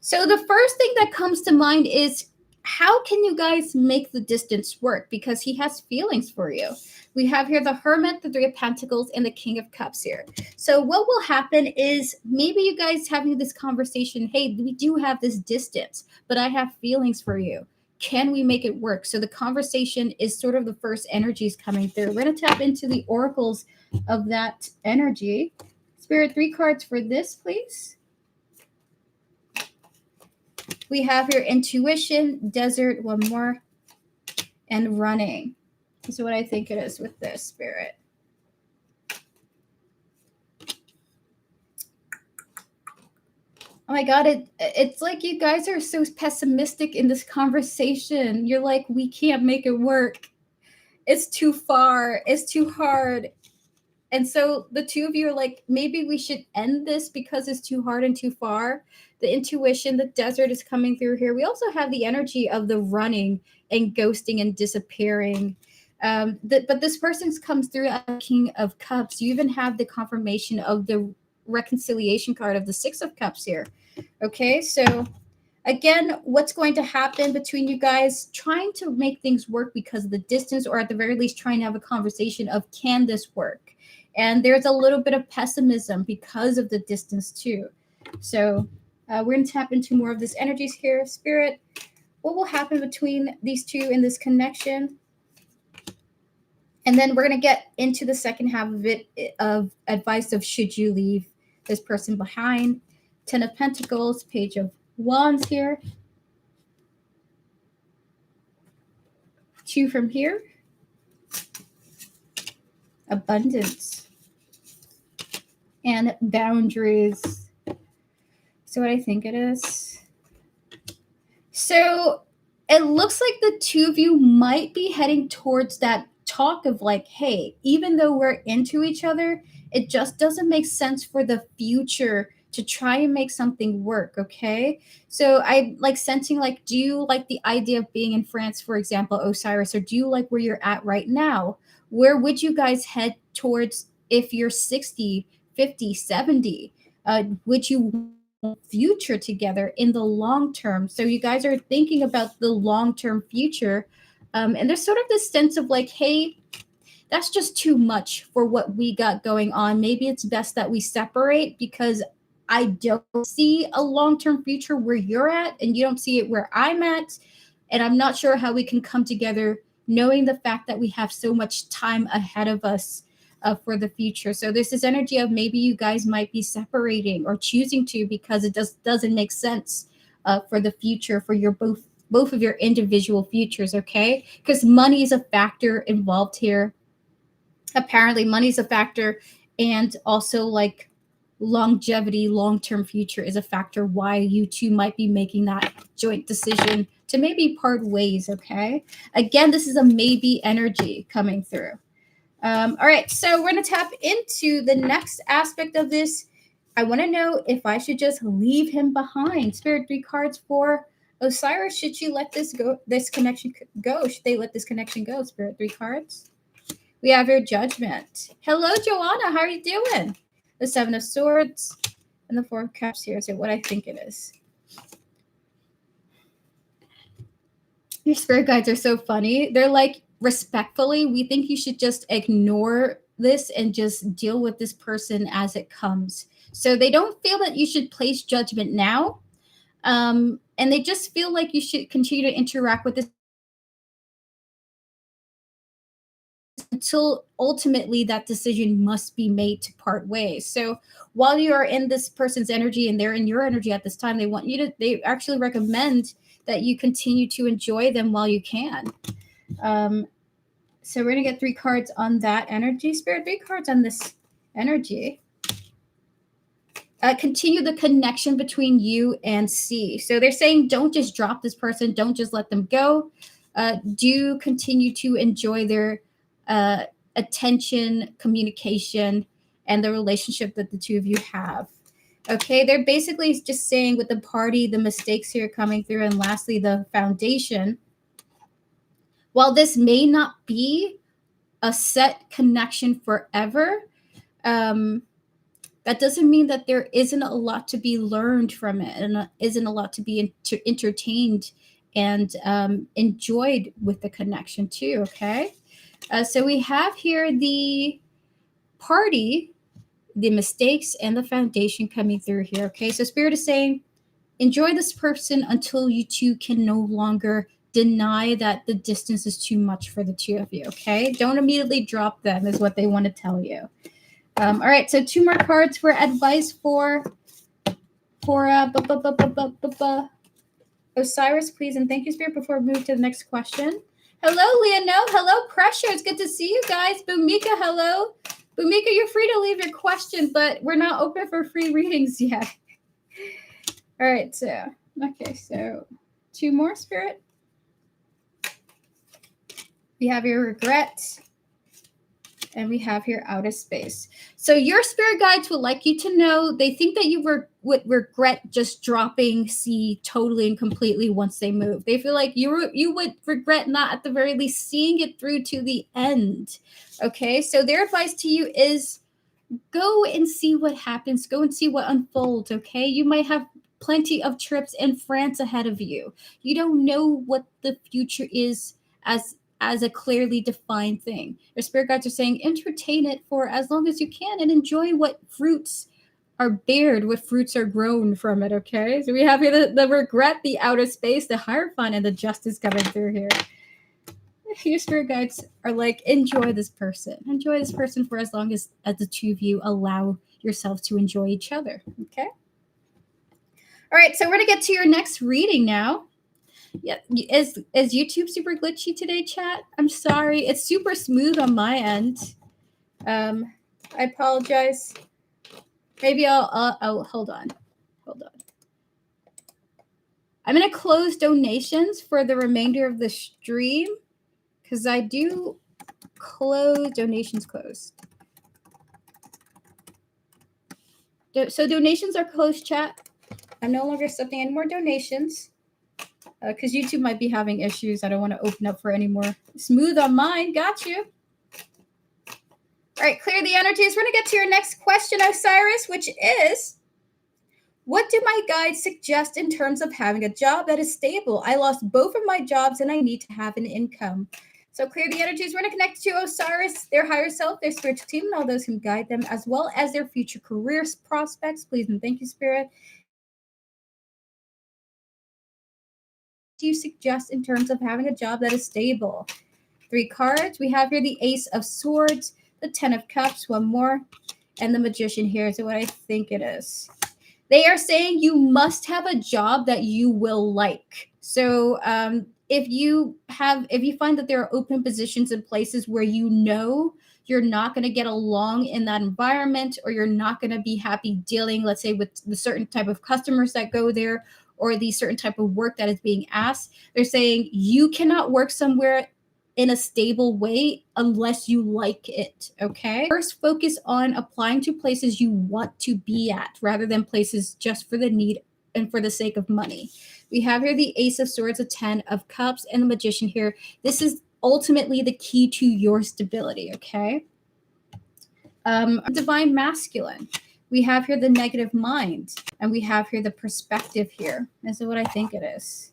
So the first thing that comes to mind is, how can you guys make the distance work? Because he has feelings for you. We have here the Hermit, the 3 of Pentacles, and the King of Cups here. So what will happen is, maybe you guys having this conversation, hey, we do have this distance, but I have feelings for you. Can we make it work? So the conversation is sort of the first energies coming through. We're going to tap into the oracles of that energy. Spirit, 3 cards for this, please. We have here intuition, desert, one more, and running. This is what I think it is with this, Spirit. Oh my God, it's like you guys are so pessimistic in this conversation. You're like, we can't make it work. It's too far. It's too hard. And so the two of you are like, maybe we should end this because it's too hard and too far. The intuition, the desert is coming through here. We also have the energy of the running and ghosting and disappearing. But this person comes through as King of Cups. You even have the confirmation of the reconciliation card of the 6 of Cups here. Okay, so again, what's going to happen between you guys? Trying to make things work because of the distance, or at the very least trying to have a conversation of, can this work? And there's a little bit of pessimism because of the distance too. So we're going to tap into more of this energies here. Spirit, what will happen between these two in this connection? And then we're going to get into the second half of it, of advice of, should you leave this person behind? 10 of Pentacles, Page of Wands here. 2 from here. Abundance. And boundaries. So what I think it is. So it looks like the two of you might be heading towards that talk of like, hey, even though we're into each other, it just doesn't make sense for the future to try and make something work, okay? So I like sensing like, do you like the idea of being in France, for example, Osiris, or do you like where you're at right now? Where would you guys head towards if you're 60, 50, 70? Would you future together in the long term? So you guys are thinking about the long-term future, and there's sort of this sense of like, hey, that's just too much for what we got going on. Maybe it's best that we separate, because I don't see a long-term future where you're at, and you don't see it where I'm at, and I'm not sure how we can come together knowing the fact that we have so much time ahead of us for the future. So there's this energy of maybe you guys might be separating or choosing to, because it doesn't make sense for the future, for your both of your individual futures, okay? Because money is a factor involved here. Apparently money's a factor, and also like longevity, long-term future is a factor why you two might be making that joint decision to maybe part ways, okay? Again, this is a maybe energy coming through. All right, so we're going to tap into the next aspect of this. I want to know if I should just leave him behind. Spirit, 3 cards for Osiris. Should you let this go? This connection go? Should they let this connection go? Spirit, 3 cards. We have your Judgment. Hello, Joanna. How are you doing? The 7 of Swords and the 4 of Cups here. So what I think it is. Your spirit guides are so funny. They're like, respectfully, we think you should just ignore this and just deal with this person as it comes. So they don't feel that you should place judgment now. And they just feel like you should continue to interact with this until ultimately that decision must be made to part ways. So while you are in this person's energy and they're in your energy at this time, they actually recommend that you continue to enjoy them while you can. So we're going to get 3 cards on that energy. Spirit, 3 cards on this energy. Continue the connection between you and C. So they're saying don't just drop this person. Don't just let them go. Do continue to enjoy their attention, communication, and the relationship that the two of you have. Okay, they're basically just saying with the party, the mistakes here coming through, and lastly, the foundation. While this may not be a set connection forever, that doesn't mean that there isn't a lot to be learned from it and isn't a lot to be entertained and enjoyed with the connection too. Okay, so we have here the party, the mistakes, and the foundation coming through here. Okay, so Spirit is saying enjoy this person until you two can no longer deny that the distance is too much for the two of you. Okay, don't immediately drop them is what they want to tell you. All right, so 2 more cards for advice for Osiris, please, and thank you, Spirit, before we move to the next question. Hello, Leono. Hello, Pressure. It's good to see you guys. Bumika, hello. Bumika, you're free to leave your question, but we're not open for free readings yet. All right, so, okay, so 2 more, Spirit. We have your regret, and we have here outer space. So your spirit guides would like you to know they think that you would regret just dropping C totally and completely once they move. They feel like you would regret not at the very least seeing it through to the end. Okay, so their advice to you is go and see what happens. Go and see what unfolds. Okay, you might have plenty of trips in France ahead of you. You don't know what the future is as a clearly defined thing. Your spirit guides are saying entertain it for as long as you can and enjoy what fruits are bared, what fruits are grown from it, okay? So we have here the regret, the outer space, the Hierophant, and the justice coming through here. Your spirit guides are like, enjoy this person. Enjoy this person for as long as the two of you allow yourselves to enjoy each other, okay? All right, so we're going to get to your next reading now. Yeah, is YouTube super glitchy today, chat? I'm sorry. It's super smooth on my end. I apologize. Maybe I'll hold on. I'm gonna close donations for the remainder of the stream because I do close donations closed. So donations are closed, chat. I'm no longer accepting any more donations. Because YouTube might be having issues. I don't want to open up for any more. Smooth on mine. Got you. All right, clear the energies. We're going to get to your next question, Osiris, which is, what do my guides suggest in terms of having a job that is stable? I lost both of my jobs and I need to have an income. So clear the energies. We're going to connect to Osiris, their higher self, their spiritual team, and all those who guide them, as well as their future career prospects. Please and thank you, Spirit. Do you suggest in terms of having a job that is stable? 3 cards. We have here the Ace of Swords, the 10 of Cups, 1 more, and the Magician here is what I think it is. They are saying you must have a job that you will like. So if you find that there are open positions in places where you know you're not going to get along in that environment, or you're not going to be happy dealing, let's say, with the certain type of customers that go there, or the certain type of work that is being asked, they're saying you cannot work somewhere in a stable way unless you like it, okay? First, focus on applying to places you want to be at rather than places just for the need and for the sake of money. We have here the Ace of Swords, a 10 of Cups, and the Magician here. This is ultimately the key to your stability, okay? Divine Masculine. We have here the negative mind, and we have here the perspective here. This is what I think it is.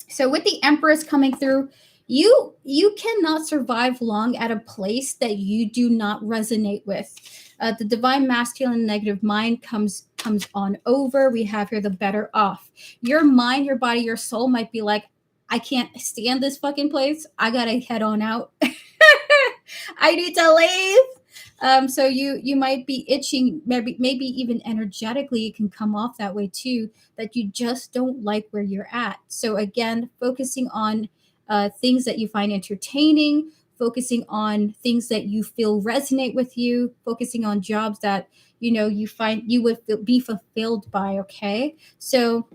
So with the Empress coming through, you cannot survive long at a place that you do not resonate with. The Divine Masculine and negative mind comes on over. We have here the better off. Your mind, your body, your soul might be like, I can't stand this fucking place. I gotta head on out. I need to leave. So you might be itching, maybe even energetically it can come off that way too, that you just don't like where you're at. So again, focusing on things that you find entertaining, focusing on things that you feel resonate with you, focusing on jobs that you find you would be fulfilled by. Okay, so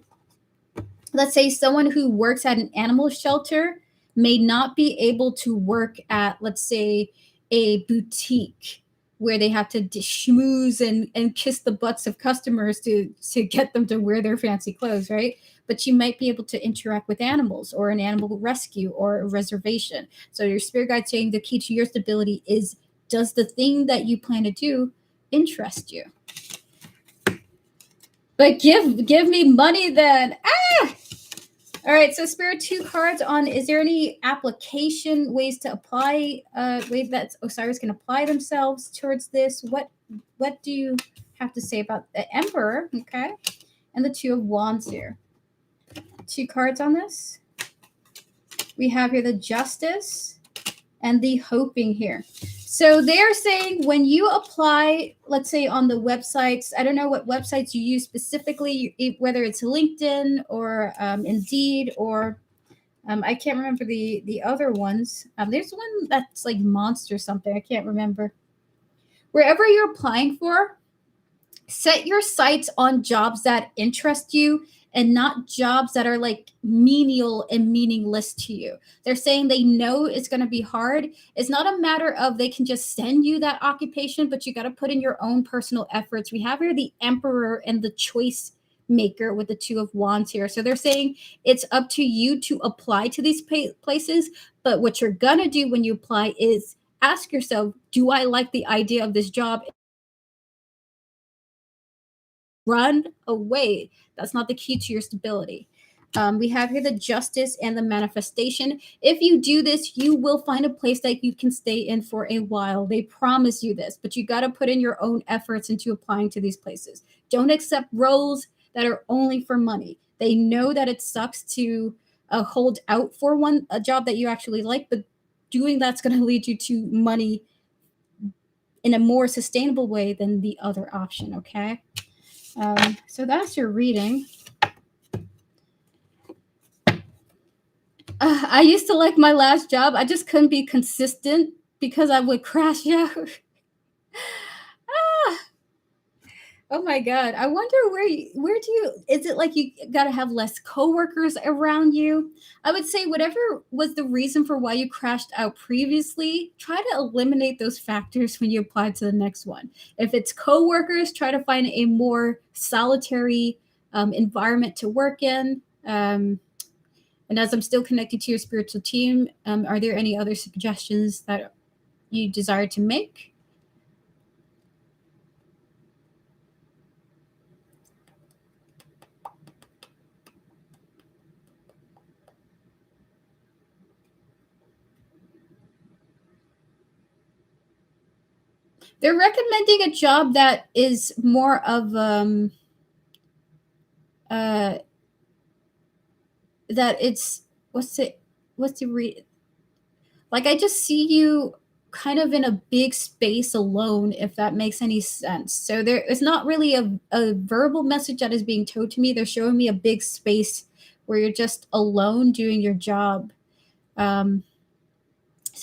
let's say someone who works at an animal shelter may not be able to work at, let's say, a boutique where they have to schmooze and kiss the butts of customers to get them to wear their fancy clothes, right? But you might be able to interact with animals or an animal rescue or a reservation. So your spirit guide saying the key to your stability is, does the thing that you plan to do interest you? But give me money then. Ah! All right, so Spirit, 2 cards on, is there any application, ways to apply, way that Osiris can apply themselves towards this? What do you have to say about the Emperor, okay? And the 2 of Wands here. 2 cards on this. We have here the Justice and the Hoping here. So they're saying when you apply, let's say on the websites, I don't know what websites you use specifically, whether it's LinkedIn or Indeed or I can't remember the other ones. There's one that's like Monster something. I can't remember. Wherever you're applying for, set your sights on jobs that interest you and not jobs that are like menial and meaningless to you. They're saying they know it's going to be hard. It's not a matter of they can just send you that occupation, but you got to put in your own personal efforts. We have here the Emperor and the Choice Maker with the 2 of Wands here. So they're saying it's up to you to apply to these places, but what you're going to do when you apply is ask yourself, do I like the idea of this job? Run away. That's not the key to your stability. We have here the Justice and the Manifestation. If you do this, you will find a place that you can stay in for a while. They promise you this, but you got to put in your own efforts into applying to these places. Don't accept roles that are only for money. They know that it sucks to hold out for a job that you actually like, but doing that's going to lead you to money in a more sustainable way than the other option, okay? So that's your reading. I used to like my last job. I just couldn't be consistent because I would crash out. Oh my God. I wonder where do you, is it like you got to have less coworkers around you? I would say whatever was the reason for why you crashed out previously, try to eliminate those factors when you apply to the next one. If it's coworkers, try to find a more solitary environment to work in. And as I'm still connected to your spiritual team, are there any other suggestions that you desire to make? They're recommending a job that is more of that it's what's the like I just see you kind of in a big space alone, if that makes any sense. So there is not really a verbal message that is being told to me. They're showing me a big space where you're just alone doing your job. So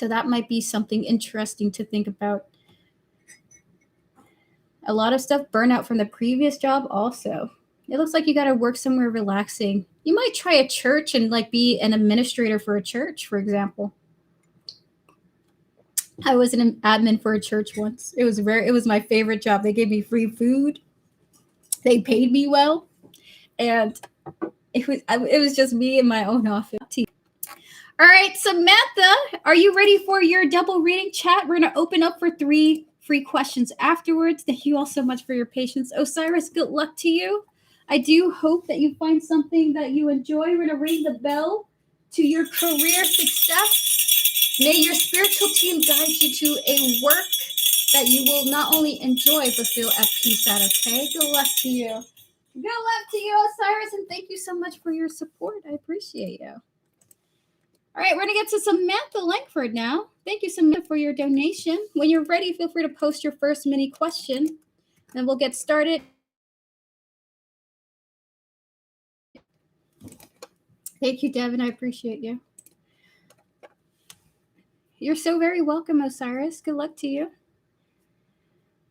that might be something interesting to think about. A lot of stuff burnout from the previous job also. It looks like you got to work somewhere relaxing. You might try a church and like be an administrator for a church, for example. I was an admin for a church once. It was my favorite job. They gave me free food. They paid me well, and it was just me in my own office. All right, Samantha, are you ready for your double reading chat? We're going to open up for 3 free questions afterwards. Thank you all so much for your patience. Osiris, good luck to you. I do hope that you find something that you enjoy. We're going to ring the bell to your career success. May your spiritual team guide you to a work that you will not only enjoy, but feel at peace at, okay? Good luck to you. Good luck to you, Osiris, and thank you so much for your support. I appreciate you. All right, we're going to get to Samantha Langford now. Thank you, Samantha, for your donation. When you're ready, feel free to post your first mini question, and we'll get started. Thank you, Devin. I appreciate you. You're so very welcome, Osiris. Good luck to you.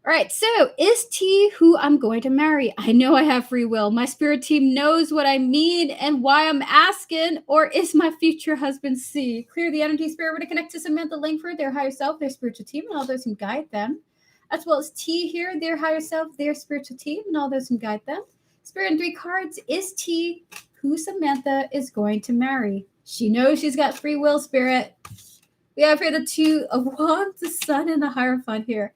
All right, so is T who I'm going to marry? I know I have free will. My spirit team knows what I mean and why I'm asking. Or is my future husband C? Clear the energy spirit to connect to Samantha Langford, their higher self, their spiritual team, and all those who guide them. As well as T here, their higher self, their spiritual team, and all those who guide them. Spirit in 3 cards, is T who Samantha is going to marry? She knows she's got free will, spirit. We have here the 2 of Wands, the Sun, and the Hierophant here.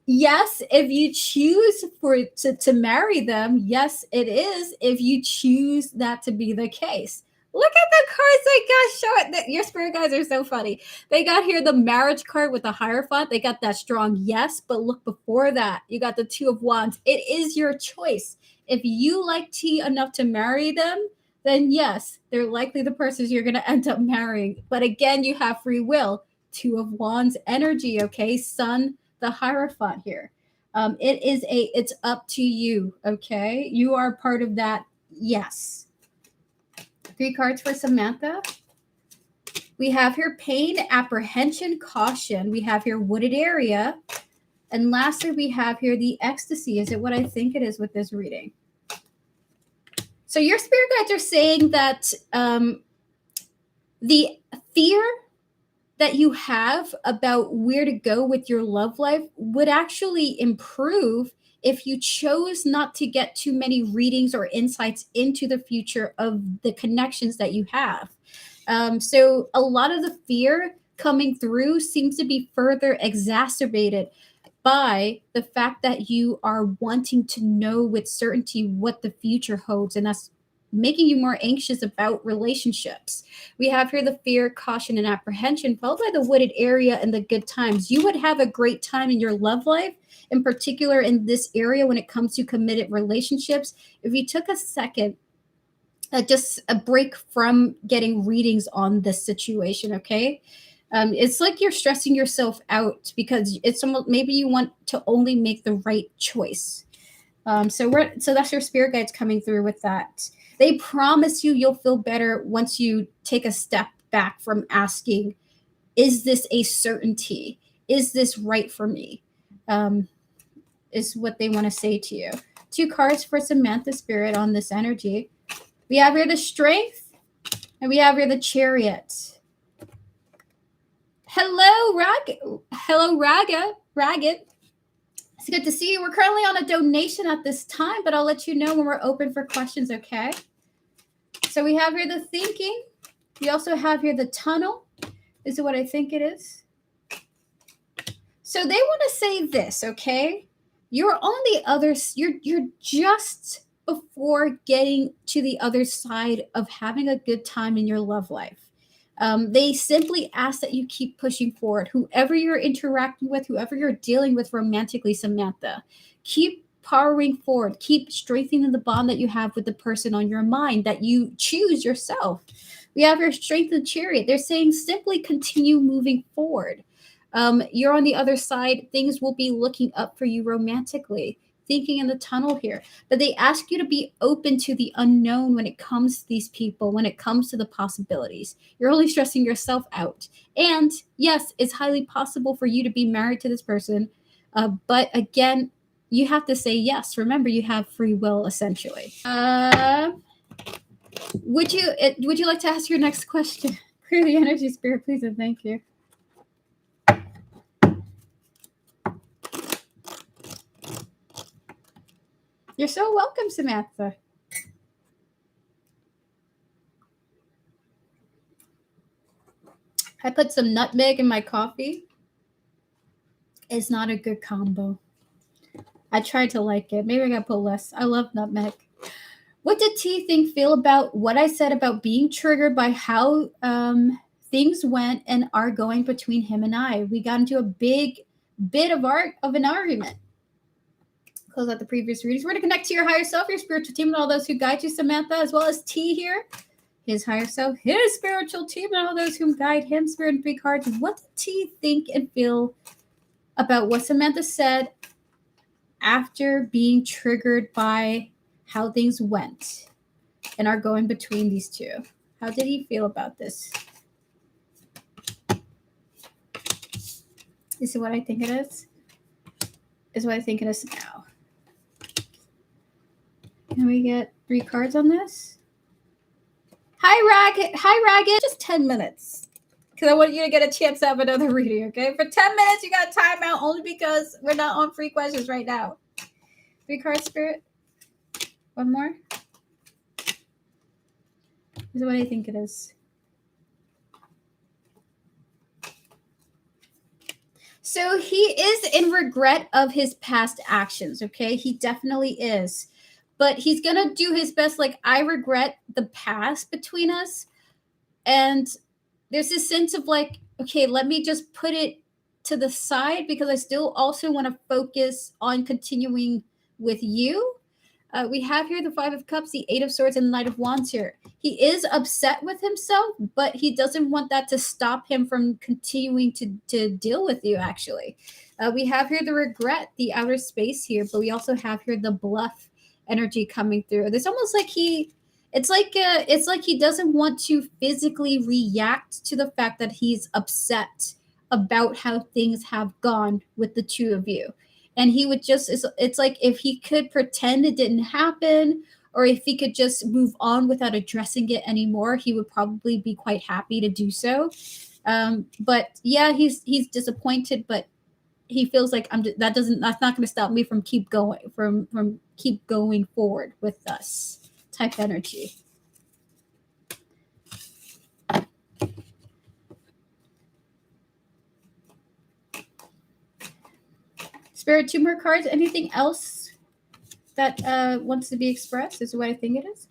Yes, if you choose to marry them, yes, it is. If you choose that to be the case, look at the cards they got. Show it. Your spirit guys are so funny. They got here the marriage card with the Hierophant. They got that strong yes, but look before that, you got the 2 of Wands. It is your choice. If you like T enough to marry them, then yes, they're likely the persons you're going to end up marrying. But again, you have free will. 2 of Wands energy. Okay, Sun, the Hierophant here. It's up to you, okay? You are part of that, yes. 3 cards for Samantha. We have here pain, apprehension, caution. We have here wooded area. And lastly, we have here the ecstasy. Is it what I think it is with this reading? So your spirit guides are saying that the fear that you have about where to go with your love life would actually improve if you chose not to get too many readings or insights into the future of the connections that you have. So a lot of the fear coming through seems to be further exacerbated by the fact that you are wanting to know with certainty what the future holds, and that's making you more anxious about relationships. We have here the fear, caution, and apprehension, followed by the wooded area and the good times. You would have a great time in your love life, in particular in this area when it comes to committed relationships. If you took a second, just a break from getting readings on this situation, okay? It's like you're stressing yourself out because it's almost, maybe you want to only make the right choice. So that's your spirit guides coming through with that. They promise you'll feel better once you take a step back from asking, is this a certainty? Is this right for me? Is what they want to say to you. 2 cards for Samantha spirit on this energy. We have here the strength, and we have here the chariot. Hello, Ragged. It's good to see you. We're currently on a donation at this time, but I'll let you know when we're open for questions, okay? So we have here the thinking. We also have here the tunnel. Is it what I think it is? So they want to say this, okay? You're on the other, you're just before getting to the other side of having a good time in your love life. They simply ask that you keep pushing forward. Whoever you're interacting with, whoever you're dealing with romantically, Samantha, keep powering forward. Keep strengthening the bond that you have with the person on your mind that you choose yourself. We have your strength and chariot. They're saying simply continue moving forward. You're on the other side. Things will be looking up for you romantically. Thinking in the tunnel here, but they ask you to be open to the unknown when it comes to these people, when it comes to the possibilities. You're only stressing yourself out. And yes, it's highly possible for you to be married to this person. But again, you have to say yes. Remember, you have free will, essentially. Would you like to ask your next question? Clear the energy, spirit, please, and thank you. You're so welcome, Samantha. I put some nutmeg in my coffee. It's not a good combo. I tried to like it. Maybe I gotta put less. I love nutmeg. What did T feel about what I said about being triggered by how things went and are going between him and I? We got into a big bit of an argument. Close out the previous readings. We're going to connect to your higher self, your spiritual team, and all those who guide you, Samantha, as well as T here, his higher self, his spiritual team, and all those who guide him. Spirit and 3 cards. What did T think and feel about what Samantha said after being triggered by how things went and are going between these two? How did he feel about this? Is it what I think it is? is what I think it is now. Can we get 3 cards on this? Hi, Ragged. Just 10 minutes. Because I want you to get a chance to have another reading, okay? For 10 minutes, you got a timeout only because we're not on free questions right now. 3 cards, Spirit. One more. This is what I think it is. So he is in regret of his past actions, okay? He definitely is. But he's going to do his best. Like, I regret the past between us. And there's this sense of like, okay, let me just put it to the side because I still also want to focus on continuing with you. We have here the 5 of Cups, the 8 of Swords, and the Knight of Wands here. He is upset with himself, but he doesn't want that to stop him from continuing to deal with you, actually. We have here the regret, the outer space here, but we also have here the bluff energy coming through. There's almost like it's like he doesn't want to physically react to the fact that he's upset about how things have gone with the two of you. And he would just, it's like if he could pretend it didn't happen, or if he could just move on without addressing it anymore, he would probably be quite happy to do so. But yeah, he's disappointed, but he feels like that's not going to stop me from keep going forward with us type energy. Spirit, 2 more cards. Anything else that wants to be expressed is what I think it is.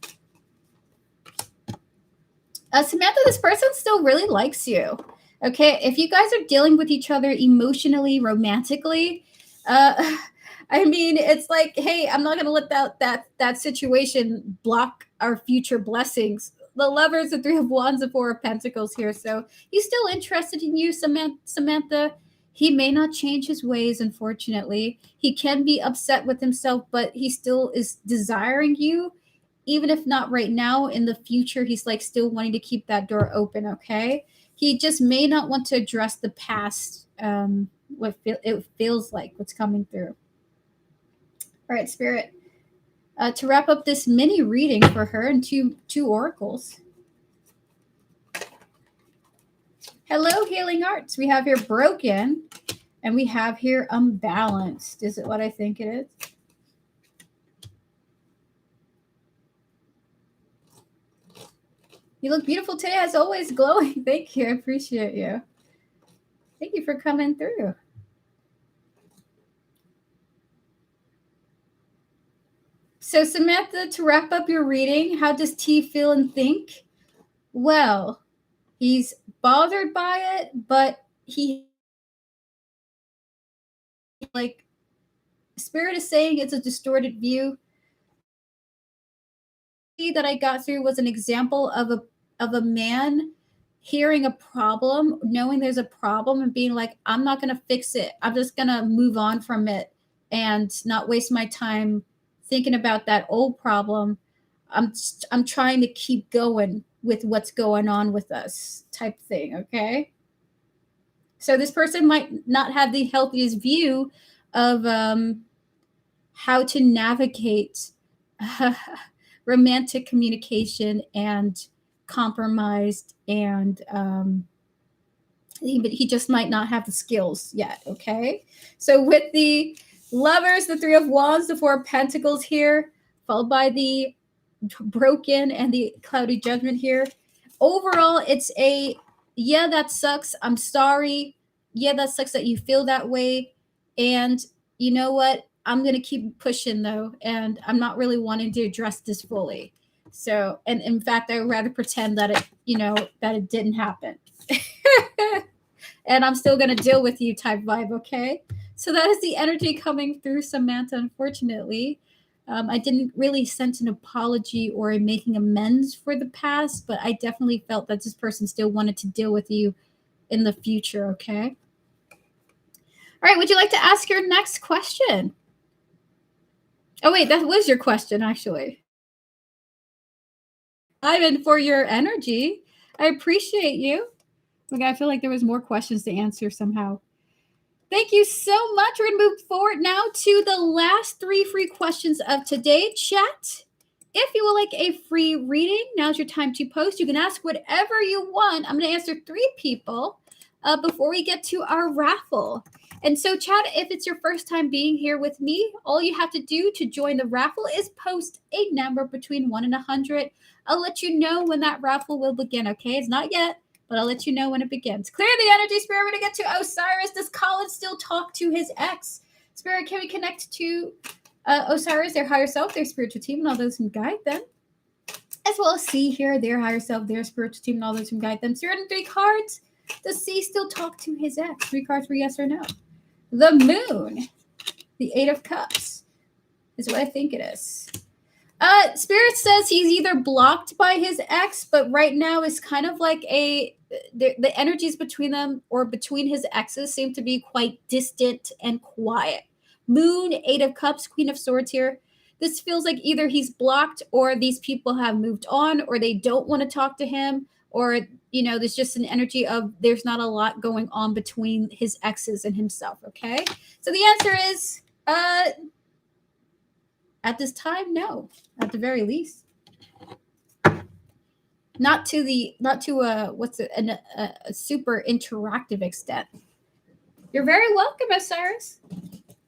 Samantha, this person still really likes you. Okay, if you guys are dealing with each other emotionally, romantically, I mean, it's like, hey, I'm not going to let that situation block our future blessings. The Lovers, the 3 of Wands, the 4 of Pentacles here. So he's still interested in you, Samantha. He may not change his ways, unfortunately. He can be upset with himself, but he still is desiring you. Even if not right now, in the future, he's like still wanting to keep that door open, okay? He just may not want to address the past, it feels like what's coming through. All right, Spirit. To wrap up this mini reading for her and two oracles. Hello, Healing Arts. We have here broken, and we have here unbalanced. Is it what I think it is? You look beautiful today, as always, glowing. Thank you. I appreciate you. Thank you for coming through. So, Samantha, to wrap up your reading, how does T feel and think? Well, he's bothered by it, but he, like, Spirit is saying it's a distorted view. That I got through was an example of a man hearing a problem, knowing there's a problem, and being like, I'm not going to fix it. I'm just going to move on from it and not waste my time thinking about that old problem. I'm trying to keep going with what's going on with us type thing, okay? So this person might not have the healthiest view of how to navigate romantic communication and compromised, and he just might not have the skills yet, okay? So with the Lovers, the 3 of Wands, the 4 of Pentacles here, followed by the broken and the Cloudy Judgment here. Overall, it's a, yeah, that sucks. I'm sorry. Yeah, that sucks that you feel that way. And you know what? I'm going to keep pushing, though. And I'm not really wanting to address this fully. So, and in fact, I would rather pretend that that it didn't happen. And I'm still going to deal with you type vibe, okay? So that is the energy coming through, Samantha, unfortunately. I didn't really sense an apology or a making amends for the past, but I definitely felt that this person still wanted to deal with you in the future, okay? All right, would you like to ask your next question? Oh, wait, that was your question, actually. I'm in for your energy. I appreciate you. Like, I feel like there was more questions to answer somehow. Thank you so much. We're going to move forward now to the last 3 free questions of today. Chat, if you would like a free reading, now's your time to post. You can ask whatever you want. I'm going to answer 3 people before we get to our raffle. And so, chat, if it's your first time being here with me, all you have to do to join the raffle is post a number between 1 and 100. I'll let you know when that raffle will begin, okay? It's not yet, but I'll let you know when it begins. Clear the energy, Spirit. We're going to get to Osiris. Does Colin still talk to his ex? Spirit, can we connect to Osiris, their higher self, their spiritual team, and all those who guide them? As well as C here, their higher self, their spiritual team, and all those who guide them. Spirit, and 3 cards. Does C still talk to his ex? 3 cards for yes or no. The Moon, the 8 of Cups, is what I think it is. Spirit says he's either blocked by his ex, but right now is kind of like the energies between them or between his exes seem to be quite distant and quiet. Moon, 8 of Cups, Queen of Swords here. This feels like either he's blocked or these people have moved on or they don't want to talk to him or, there's just an energy of there's not a lot going on between his exes and himself, okay? So the answer is at this time, no, at the very least. Not to a super interactive extent. You're very welcome, Osiris.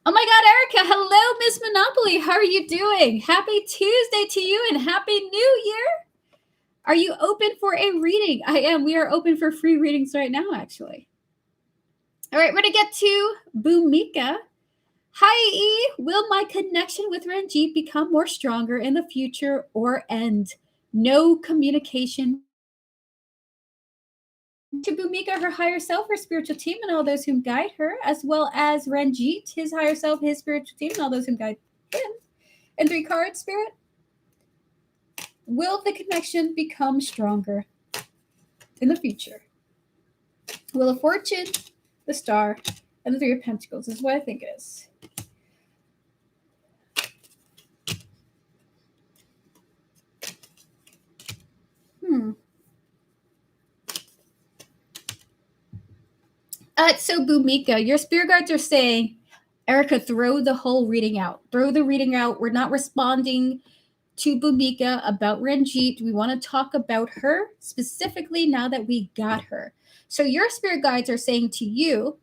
Oh my God, Erica. Hello, Miss Monopoly. How are you doing? Happy Tuesday to you and Happy New Year. Are you open for a reading? I am. We are open for free readings right now, actually. All right, we're going to get to Bhumika. Hi, E. Will my connection with Ranjit become more stronger in the future or end? No communication. To Bhumika, her higher self, her spiritual team, and all those whom guide her, as well as Ranjit, his higher self, his spiritual team, and all those whom guide him. And 3 cards, Spirit. Will the connection become stronger in the future? Wheel of Fortune, the Star, and the 3 of Pentacles is what I think it is. So Bhumika, your spirit guides are saying, Erica, throw the whole reading out. Throw the reading out. We're not responding to Bhumika about Ranjit. We want to talk about her specifically now that we got her. So your spirit guides are saying to you,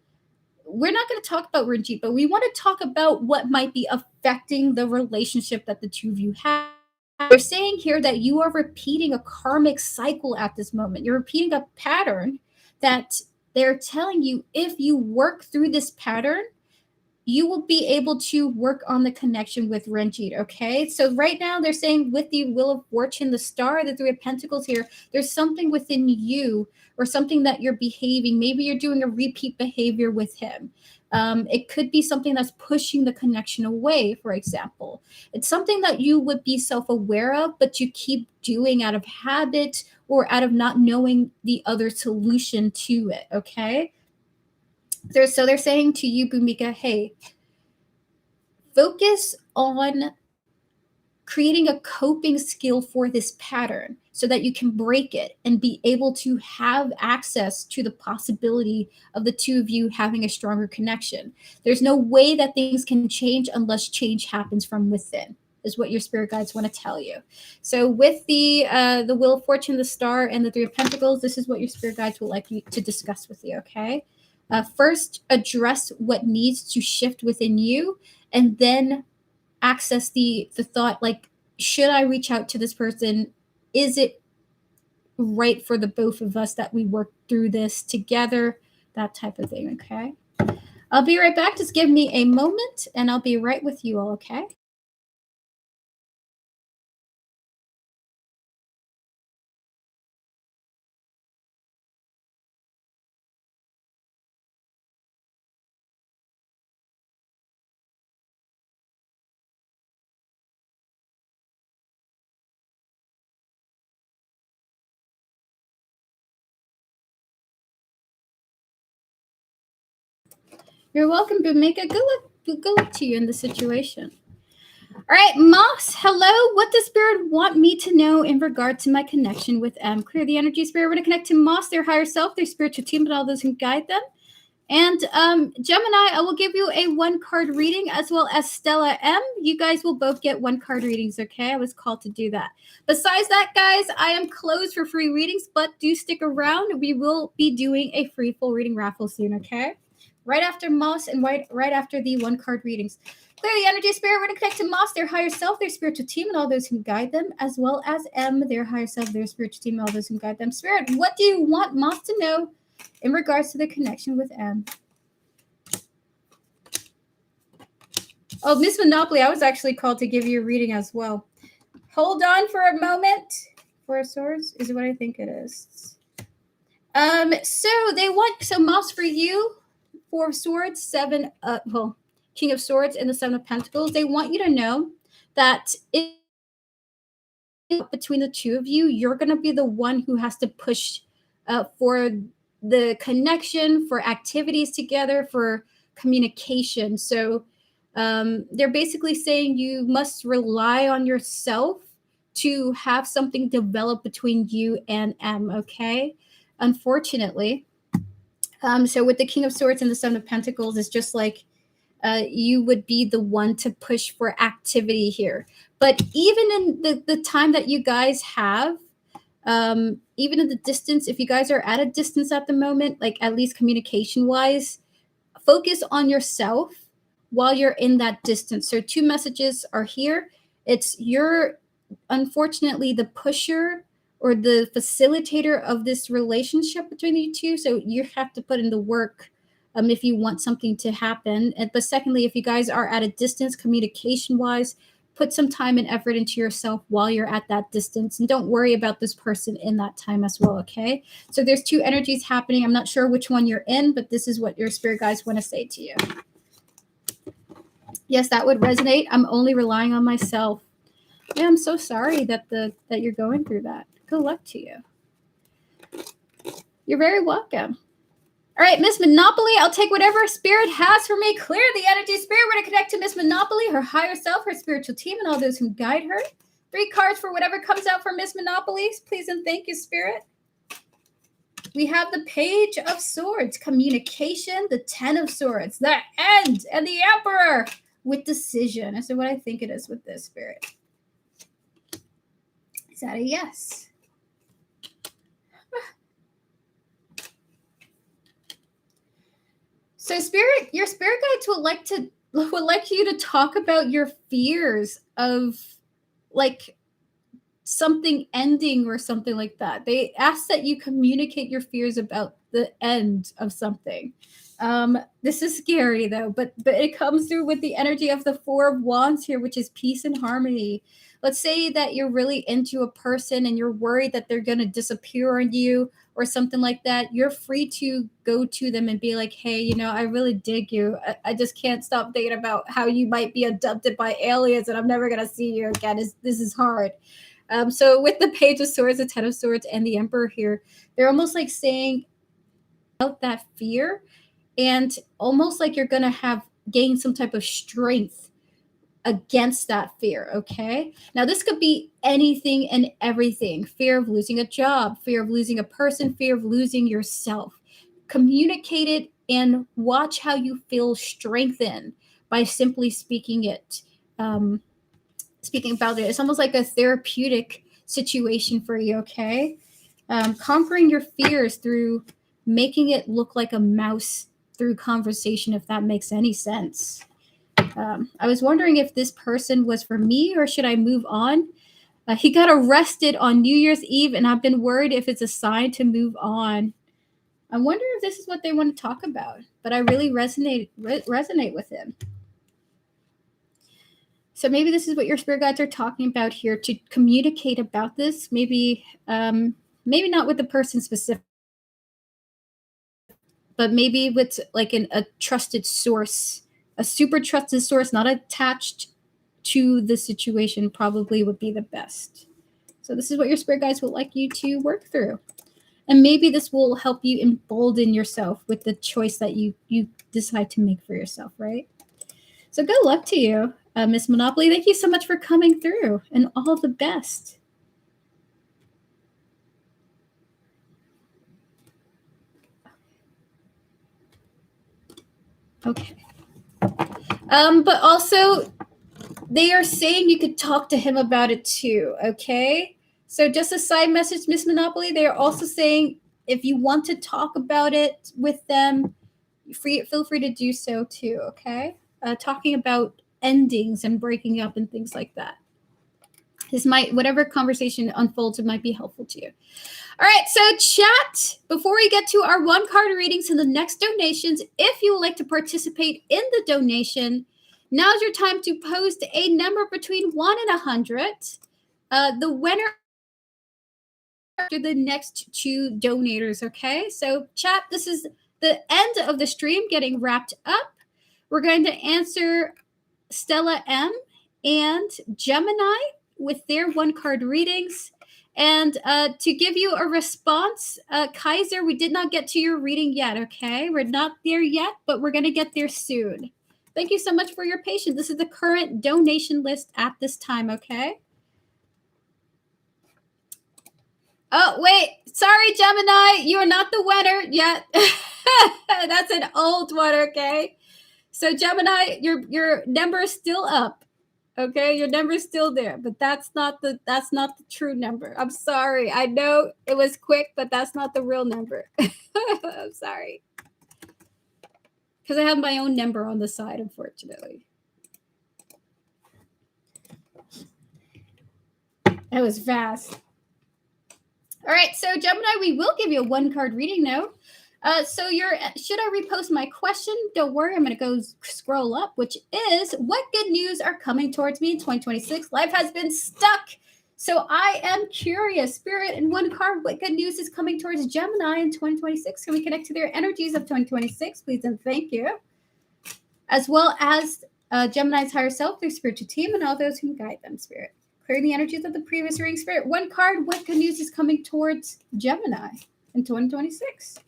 we're not going to talk about Ranjit, but we want to talk about what might be affecting the relationship that the two of you have. They're saying here that you are repeating a karmic cycle at this moment. You're repeating a pattern that they're telling you if you work through this pattern, you will be able to work on the connection with Ranjit, okay? So right now they're saying with the Wheel of Fortune, the Star, the 3 of Pentacles here, there's something within you or something that you're behaving. Maybe you're doing a repeat behavior with him. It could be something that's pushing the connection away, for example. It's something that you would be self-aware of, but you keep doing out of habit or out of not knowing the other solution to it, okay? So they're saying to you, Bhumika, hey, focus on creating a coping skill for this pattern so that you can break it and be able to have access to the possibility of the two of you having a stronger connection. There's no way that things can change unless change happens from within, is what your spirit guides want to tell you. So with the Wheel of Fortune, the Star, and the 3 of Pentacles, this is what your spirit guides would like you to discuss with you, okay? First, address what needs to shift within you, and then access the thought, like, should I reach out to this person? Is it right for the both of us that we work through this together? That type of thing, okay? I'll be right back. Just give me a moment, and I'll be right with you all, okay? You're welcome, Bhumika. Good luck to you in the situation. All right, Moss, hello. What does Spirit want me to know in regard to my connection with M? Clear the energy, Spirit. We're going to connect to Moss, their higher self, their spiritual team, and all those who guide them. And Gemini, I will give you a 1-card reading, as well as Stella M. You guys will both get 1-card readings, okay? I was called to do that. Besides that, guys, I am closed for free readings, but do stick around. We will be doing a free full reading raffle soon, okay? Right after Moss and right after the 1-card readings. Clear the energy, spirit. We're going to connect to Moss, their higher self, their spiritual team, and all those who guide them, as well as M, their higher self, their spiritual team, and all those who guide them. Spirit, what do you want Moss to know in regards to the connection with M? Oh, Miss Monopoly, I was actually called to give you a reading as well. Hold on for a moment. 4 of Swords is what I think it is. So they want, so Moss, for you, 4 of Swords, 7, King of Swords and the 7 of Pentacles. They want you to know that between the two of you, you're going to be the one who has to push for the connection, for activities together, for communication. So they're basically saying you must rely on yourself to have something develop between you and M, okay? Unfortunately. So with the King of Swords and the 7 of Pentacles, it's just like you would be the one to push for activity here. But even in the time that you guys have, even in the distance, if you guys are at a distance at the moment, like at least communication wise, focus on yourself while you're in that distance. So 2 messages are here. It's you're unfortunately the pusher or the facilitator of this relationship between you two. So you have to put in the work if you want something to happen. But secondly, if you guys are at a distance communication wise, put some time and effort into yourself while you're at that distance, and don't worry about this person in that time as well, okay? So there's 2 energies happening. I'm not sure which one you're in, but this is what your spirit guides want to say to you. Yes, that would resonate. I'm only relying on myself. Yeah, I'm so sorry that you're going through that. Good luck to you. You're very welcome. All right, Miss Monopoly, I'll take whatever spirit has for me. Clear the energy, spirit. We're going to connect to Miss Monopoly, her higher self, her spiritual team, and all those who guide her. 3 cards for whatever comes out for Miss Monopoly. Please and thank you, spirit. We have the Page of Swords, communication, the 10 of Swords, the End, and the Emperor with decision. That's what I think it is with this, spirit. Is that a yes? So spirit, your spirit guides would like you to talk about your fears of like something ending or something like that. They ask that you communicate your fears about the end of something. This is scary though, but it comes through with the energy of the 4 of Wands here, which is peace and harmony. Let's say that you're really into a person and you're worried that they're going to disappear on you or something like that. You're free to go to them and be like, hey, you know, I really dig you. I just can't stop thinking about how you might be abducted by aliens and I'm never going to see you again. This is hard. So with the Page of Swords, the 10 of Swords, and the Emperor here, they're almost like saying about that fear, and almost like you're going to have gained some type of strength against that fear, okay? Now, this could be anything and everything. Fear of losing a job, fear of losing a person, fear of losing yourself. Communicate it and watch how you feel strengthened by simply speaking it. Speaking about it, it's almost like a therapeutic situation for you, okay? Conquering your fears through making it look like a mouse through conversation, if that makes any sense. I was wondering if this person was for me or should I move on? He got arrested on New Year's Eve, and I've been worried if it's a sign to move on. I wonder if this is what they want to talk about, but I really resonate with him. So maybe this is what your spirit guides are talking about here, to communicate about this. Maybe not with the person specific, but maybe with like a trusted source, a super trusted source, not attached to the situation, probably would be the best. So this is what your spirit guides would like you to work through. And maybe this will help you embolden yourself with the choice that you decide to make for yourself, right? So good luck to you, Miss Monopoly. Thank you so much for coming through, and all the best. Okay. But also, they are saying you could talk to him about it too, okay? So just a side message, Miss Monopoly, they are also saying if you want to talk about it with them, feel free to do so too, okay? Talking about endings and breaking up and things like that. This might, whatever conversation unfolds, it might be helpful to you. All right, so chat, before we get to our one card readings and the next donations, if you would like to participate in the donation, now's your time to post a number between 1 and 100. The winner after the next two donators, okay? So chat, this is the end of the stream getting wrapped up. We're going to answer Stella M and Gemini with their one card readings. And to give you a response, Kaiser, we did not get to your reading yet, okay? We're not there yet, but we're going to get there soon. Thank you so much for your patience. This is the current donation list at this time, okay? Oh, wait. Sorry, Gemini. You are not the winner yet. That's an old one, okay? So Gemini, your number is still up. Okay, your number is still there, but that's not the true number. I'm sorry. I know it was quick, but that's not the real number. I'm sorry. Because I have my own number on the side, unfortunately. That was fast. All right, so Gemini, we will give you a one card reading now. So should I repost my question? Don't worry, I'm going to go scroll up, which is, what good news are coming towards me in 2026? Life has been stuck. So I am curious, Spirit, in one card, what good news is coming towards Gemini in 2026? Can we connect to their energies of 2026, please and thank you? As well as Gemini's higher self, their spiritual team, and all those who guide them, Spirit. Clearing the energies of the previous reading, Spirit. One card, what good news is coming towards Gemini in 2026?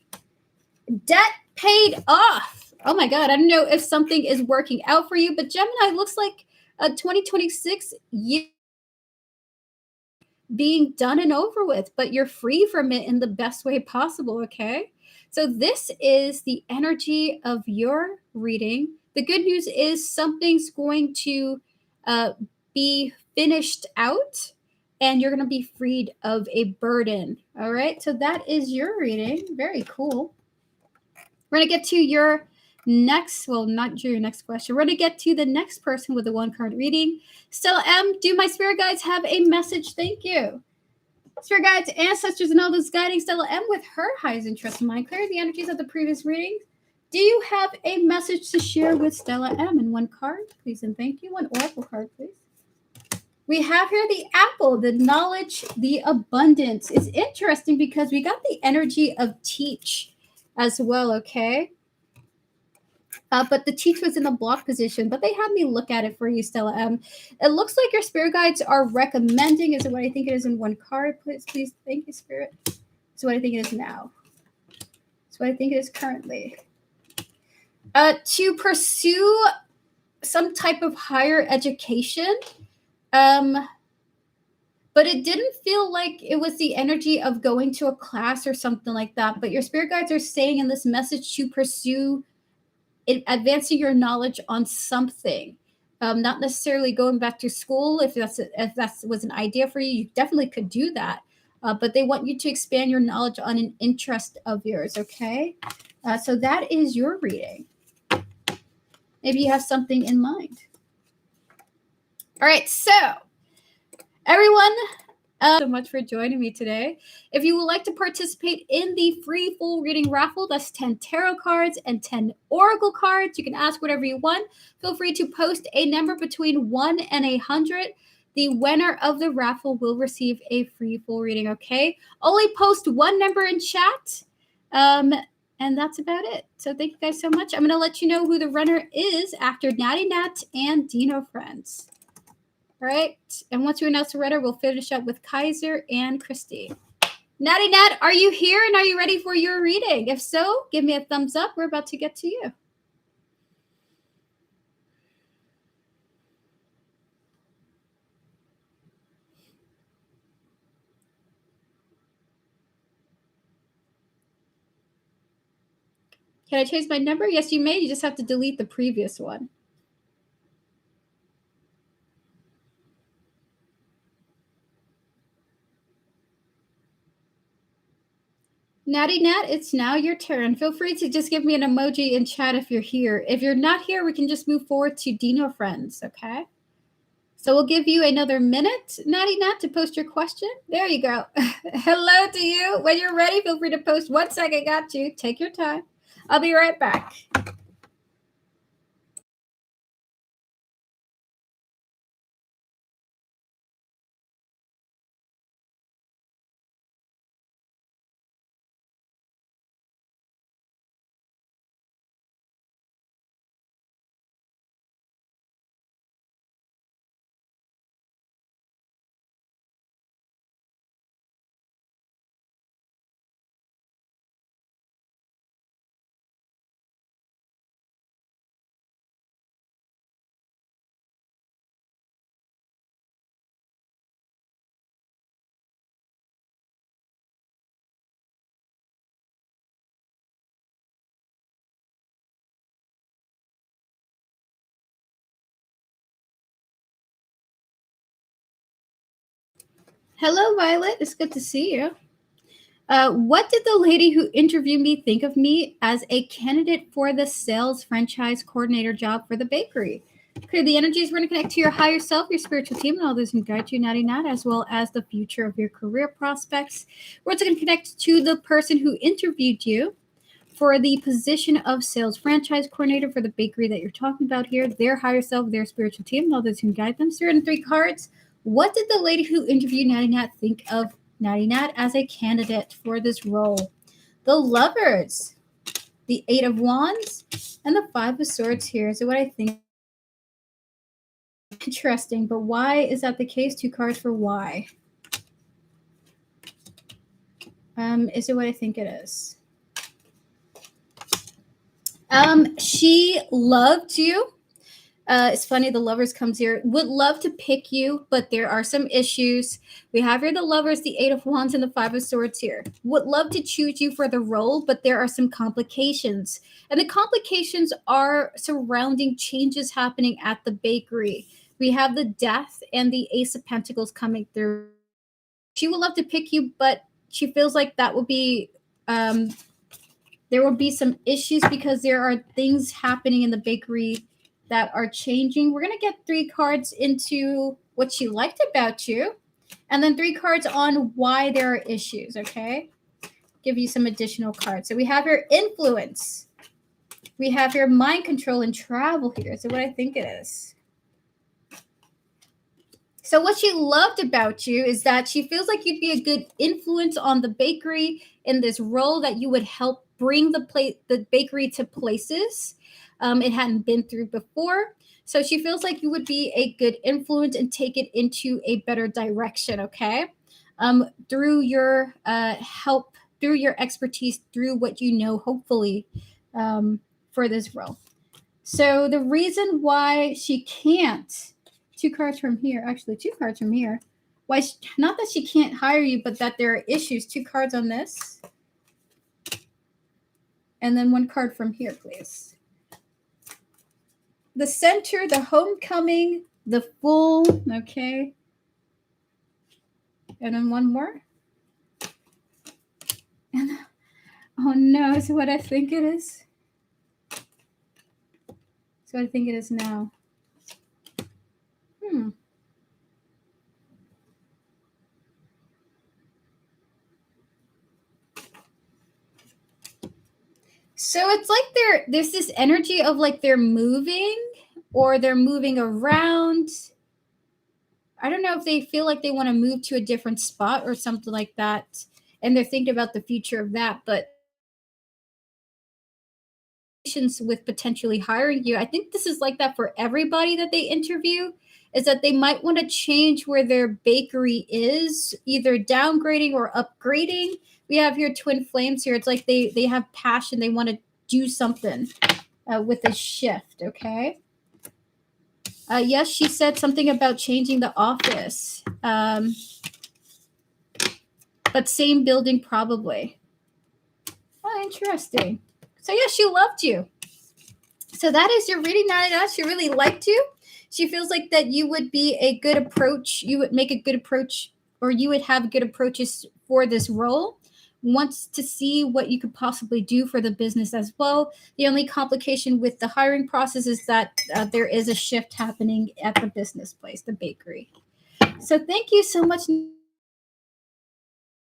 Debt paid off. Oh my God, I don't know if something is working out for you, but Gemini looks like a 2026 year being done and over with, but you're free from it in the best way possible, okay? So this is the energy of your reading. The good news is something's going to be finished out and you're going to be freed of a burden, all right? So that is your reading. Very cool. We're going to get to your next, well, not your next question. We're going to get to the next person with a one card reading. Stella M, do my spirit guides have a message? Thank you. Spirit guides, ancestors, and all those guiding Stella M with her highest interest in mind. Clear the energies of the previous reading. Do you have a message to share with Stella M in one card, please and thank you? One oracle card, please. We have here the apple, the knowledge, the abundance. It's interesting because we got the energy of teach as well, okay? But the teach was in the block position, but they had me look at it for you, Stella M. It looks like your spirit guides are recommending, is it what I think it is in one card? Please, thank you, Spirit. It's what I think it is now. It's what I think it is currently. To pursue some type of higher education, but it didn't feel like it was the energy of going to a class or something like that. But your spirit guides are saying in this message to pursue advancing your knowledge on something, not necessarily going back to school. If that was an idea for you, you definitely could do that. But they want you to expand your knowledge on an interest of yours. Okay, so that is your reading. Maybe you have something in mind. All right, so everyone, so much for joining me today. If you would like to participate in the free full reading raffle, that's 10 tarot cards and 10 oracle cards. You can ask whatever you want. Feel free to post a number between 1 and 100. The winner of the raffle will receive a free full reading, okay? Only post one number in chat. And that's about it. So thank you guys so much. I'm going to let you know who the runner is after Natty Nat and Dino Friends. All right. And once we announce the runner, we'll finish up with Kaiser and Christy. Natty Nat, are you here and are you ready for your reading? If so, give me a thumbs up. We're about to get to you. Can I change my number? Yes, you may. You just have to delete the previous one. Natty Nat, it's now your turn. Feel free to just give me an emoji in chat if you're here. If you're not here, we can just move forward to Dino Friends, okay? So we'll give you another minute, Natty Nat, to post your question. There you go. Hello to you. When you're ready, feel free to post. 1 second, got you. Take your time. I'll be right back. Hello, Violet. It's good to see you. What did the lady who interviewed me think of me as a candidate for the sales franchise coordinator job for the bakery? Okay, the energies we're going to connect to your higher self, your spiritual team, and all those who guide you, Natty Nat, as well as the future of your career prospects. We're also going to connect to the person who interviewed you for the position of sales franchise coordinator for the bakery that you're talking about here, their higher self, their spiritual team, and all those who guide them. So you're in 3 cards. What did the lady who interviewed Natty Nat think of Natty Nat as a candidate for this role? The Lovers, the 8 of Wands, and the 5 of Swords here. So what I think interesting, but why is that the case? 2 cards for why. Is it what I think it is? She loved you. It's funny, the Lovers comes here. Would love to pick you, but there are some issues. We have here the Lovers, the 8 of Wands, and the 5 of Swords here. Would love to choose you for the role, but there are some complications. And the complications are surrounding changes happening at the bakery. We have the Death and the Ace of Pentacles coming through. She would love to pick you, but she feels like that would be there will be some issues because there are things happening in the bakery that are changing. We're going to get 3 cards into what she liked about you, and then 3 cards on why there are issues, okay? Give you some additional cards. So we have your influence. We have your mind control and travel here. So what I think it is. So what she loved about you is that she feels like you'd be a good influence on the bakery in this role, that you would help bring the bakery to places it hadn't been through before. So she feels like you would be a good influence and take it into a better direction, okay? Through your help, through your expertise, through what you know, hopefully, for this role. So the reason why she can't, 2 cards from here, actually 2 cards from here, why not that she can't hire you, but that there are issues. 2 cards on this, and then 1 card from here, please. The Center, the Homecoming, the Fool, okay, and then 1 more. And oh no, is what I think it is. It's what I think it is now. So it's like there's this energy of like they're moving or they're moving around. I don't know if they feel like they want to move to a different spot or something like that, and they're thinking about the future of that, but with potentially hiring you. I think this is like that for everybody that they interview, is that they might want to change where their bakery is, either downgrading or upgrading. We have here twin flames here. It's like they have passion. They want to do something with a shift, okay? Yes, she said something about changing the office. But same building probably. Oh, interesting. So yeah, she loved you. So that is your reading, Nana. She really liked you. She feels like that you would be a good approach. You would make a good approach, or you would have good approaches for this role. Wants to see what you could possibly do for the business as well. The only complication with the hiring process is that there is a shift happening at the business place, the bakery. So thank you so much. To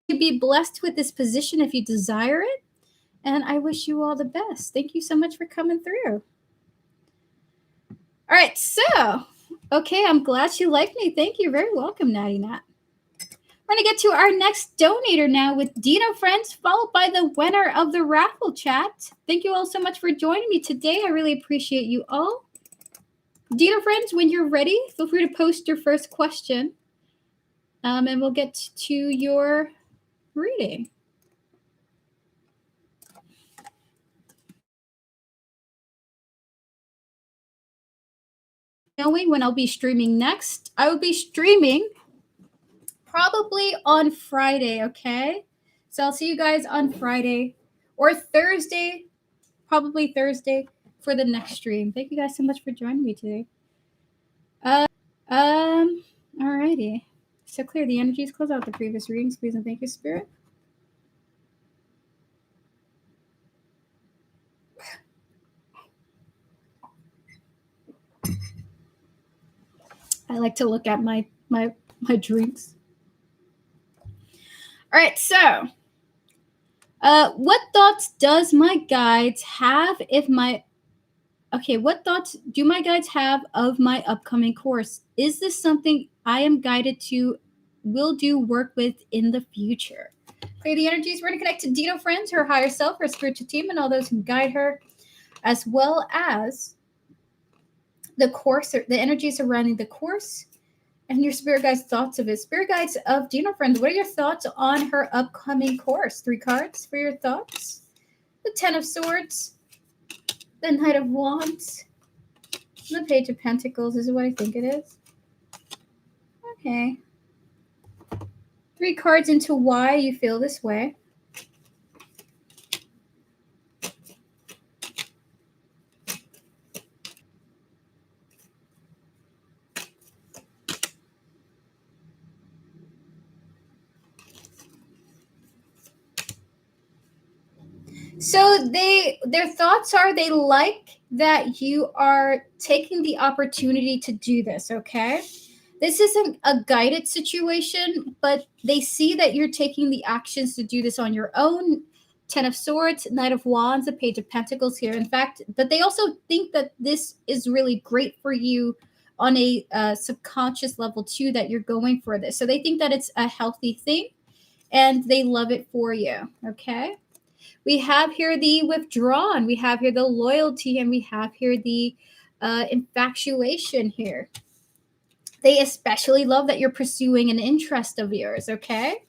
be blessed with this position if you desire it. And I wish you all the best. Thank you so much for coming through. All right, so, okay, I'm glad you liked me. Thank you. Very welcome, Natty Nat. We're going to get to our next donator now with Dino Friends, followed by the winner of the raffle chat. Thank you all so much for joining me today. I really appreciate you all. Dino Friends, when you're ready, feel free to post your first question, and we'll get to your reading. Knowing when I'll be streaming next, I will be streaming probably on Friday, okay? So I'll see you guys on Friday or Thursday, probably Thursday for the next stream. Thank you guys so much for joining me today. Alrighty. So clear the energies, close out the previous readings, please, and thank you, Spirit. I like to look at my drinks. All right, so what thoughts does my guides have if my what thoughts do my guides have of my upcoming course? Is this something I am guided to will do work with in the future? Okay, the energies, we're going to connect to Dino Friends, her higher self, her spiritual team, and all those who guide her, as well as the course, the energy surrounding the course, and your spirit guides' thoughts of it. Spirit guides of Dino Friends, what are your thoughts on her upcoming course? 3 cards for your thoughts. The 10 of Swords, the Knight of Wands, the Page of Pentacles. Is what I think it is. Okay. 3 cards into why you feel this way. So their thoughts are they like that you are taking the opportunity to do this, okay? This isn't a guided situation, but they see that you're taking the actions to do this on your own. 10 of Swords, Knight of Wands, the Page of Pentacles here. In fact, but they also think that this is really great for you on a subconscious level too, that you're going for this. So they think that it's a healthy thing and they love it for you, okay? We have here the withdrawn, we have here the loyalty, and we have here the infatuation here. They especially love that you're pursuing an interest of yours, okay?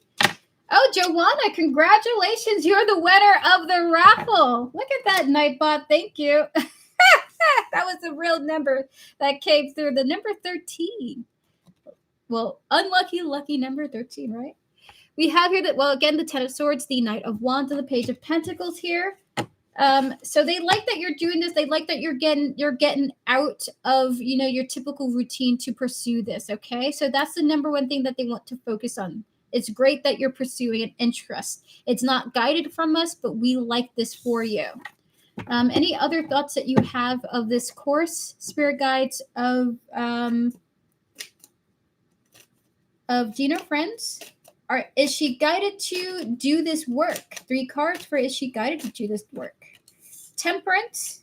Oh, Joanna, congratulations. You're the winner of the raffle. Look at that, Nightbot. Thank you. That was a real number that came through. The number 13. Well, unlucky, lucky number 13, right? We have here that, well, again, the 10 of Swords, the Knight of Wands, and the Page of Pentacles here. So they like that you're doing this. They like that you're getting out of, your typical routine to pursue this, okay? So that's the number one thing that they want to focus on. It's great that you're pursuing an interest. It's not guided from us, but we like this for you. Any other thoughts that you have of this course, spirit guides of Dino Friends? Is she guided to do this work? 3 cards for is she guided to do this work? Temperance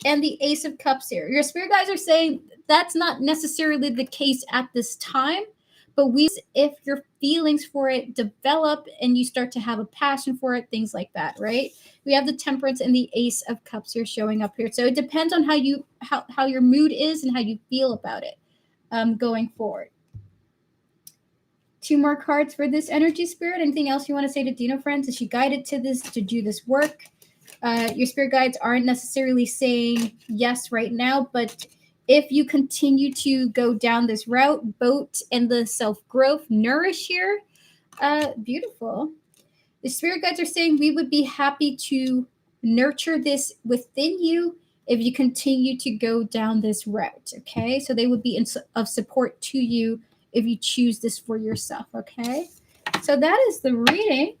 and the Ace of Cups here. Your spirit guides are saying that's not necessarily the case at this time, but if your feelings for it develop and you start to have a passion for it, things like that, right? We have the Temperance and the Ace of Cups here showing up here. So it depends on how your mood is and how you feel about it going forward. 2 more cards for this energy, spirit. Anything else you want to say to Dino Friends? Is she guided to do this work? Your spirit guides aren't necessarily saying yes right now, but if you continue to go down this route, boat and the self-growth, nourish here, beautiful. The spirit guides are saying we would be happy to nurture this within you if you continue to go down this route. Okay, so they would be of support to you if you choose this for yourself. Okay, so that is the reading.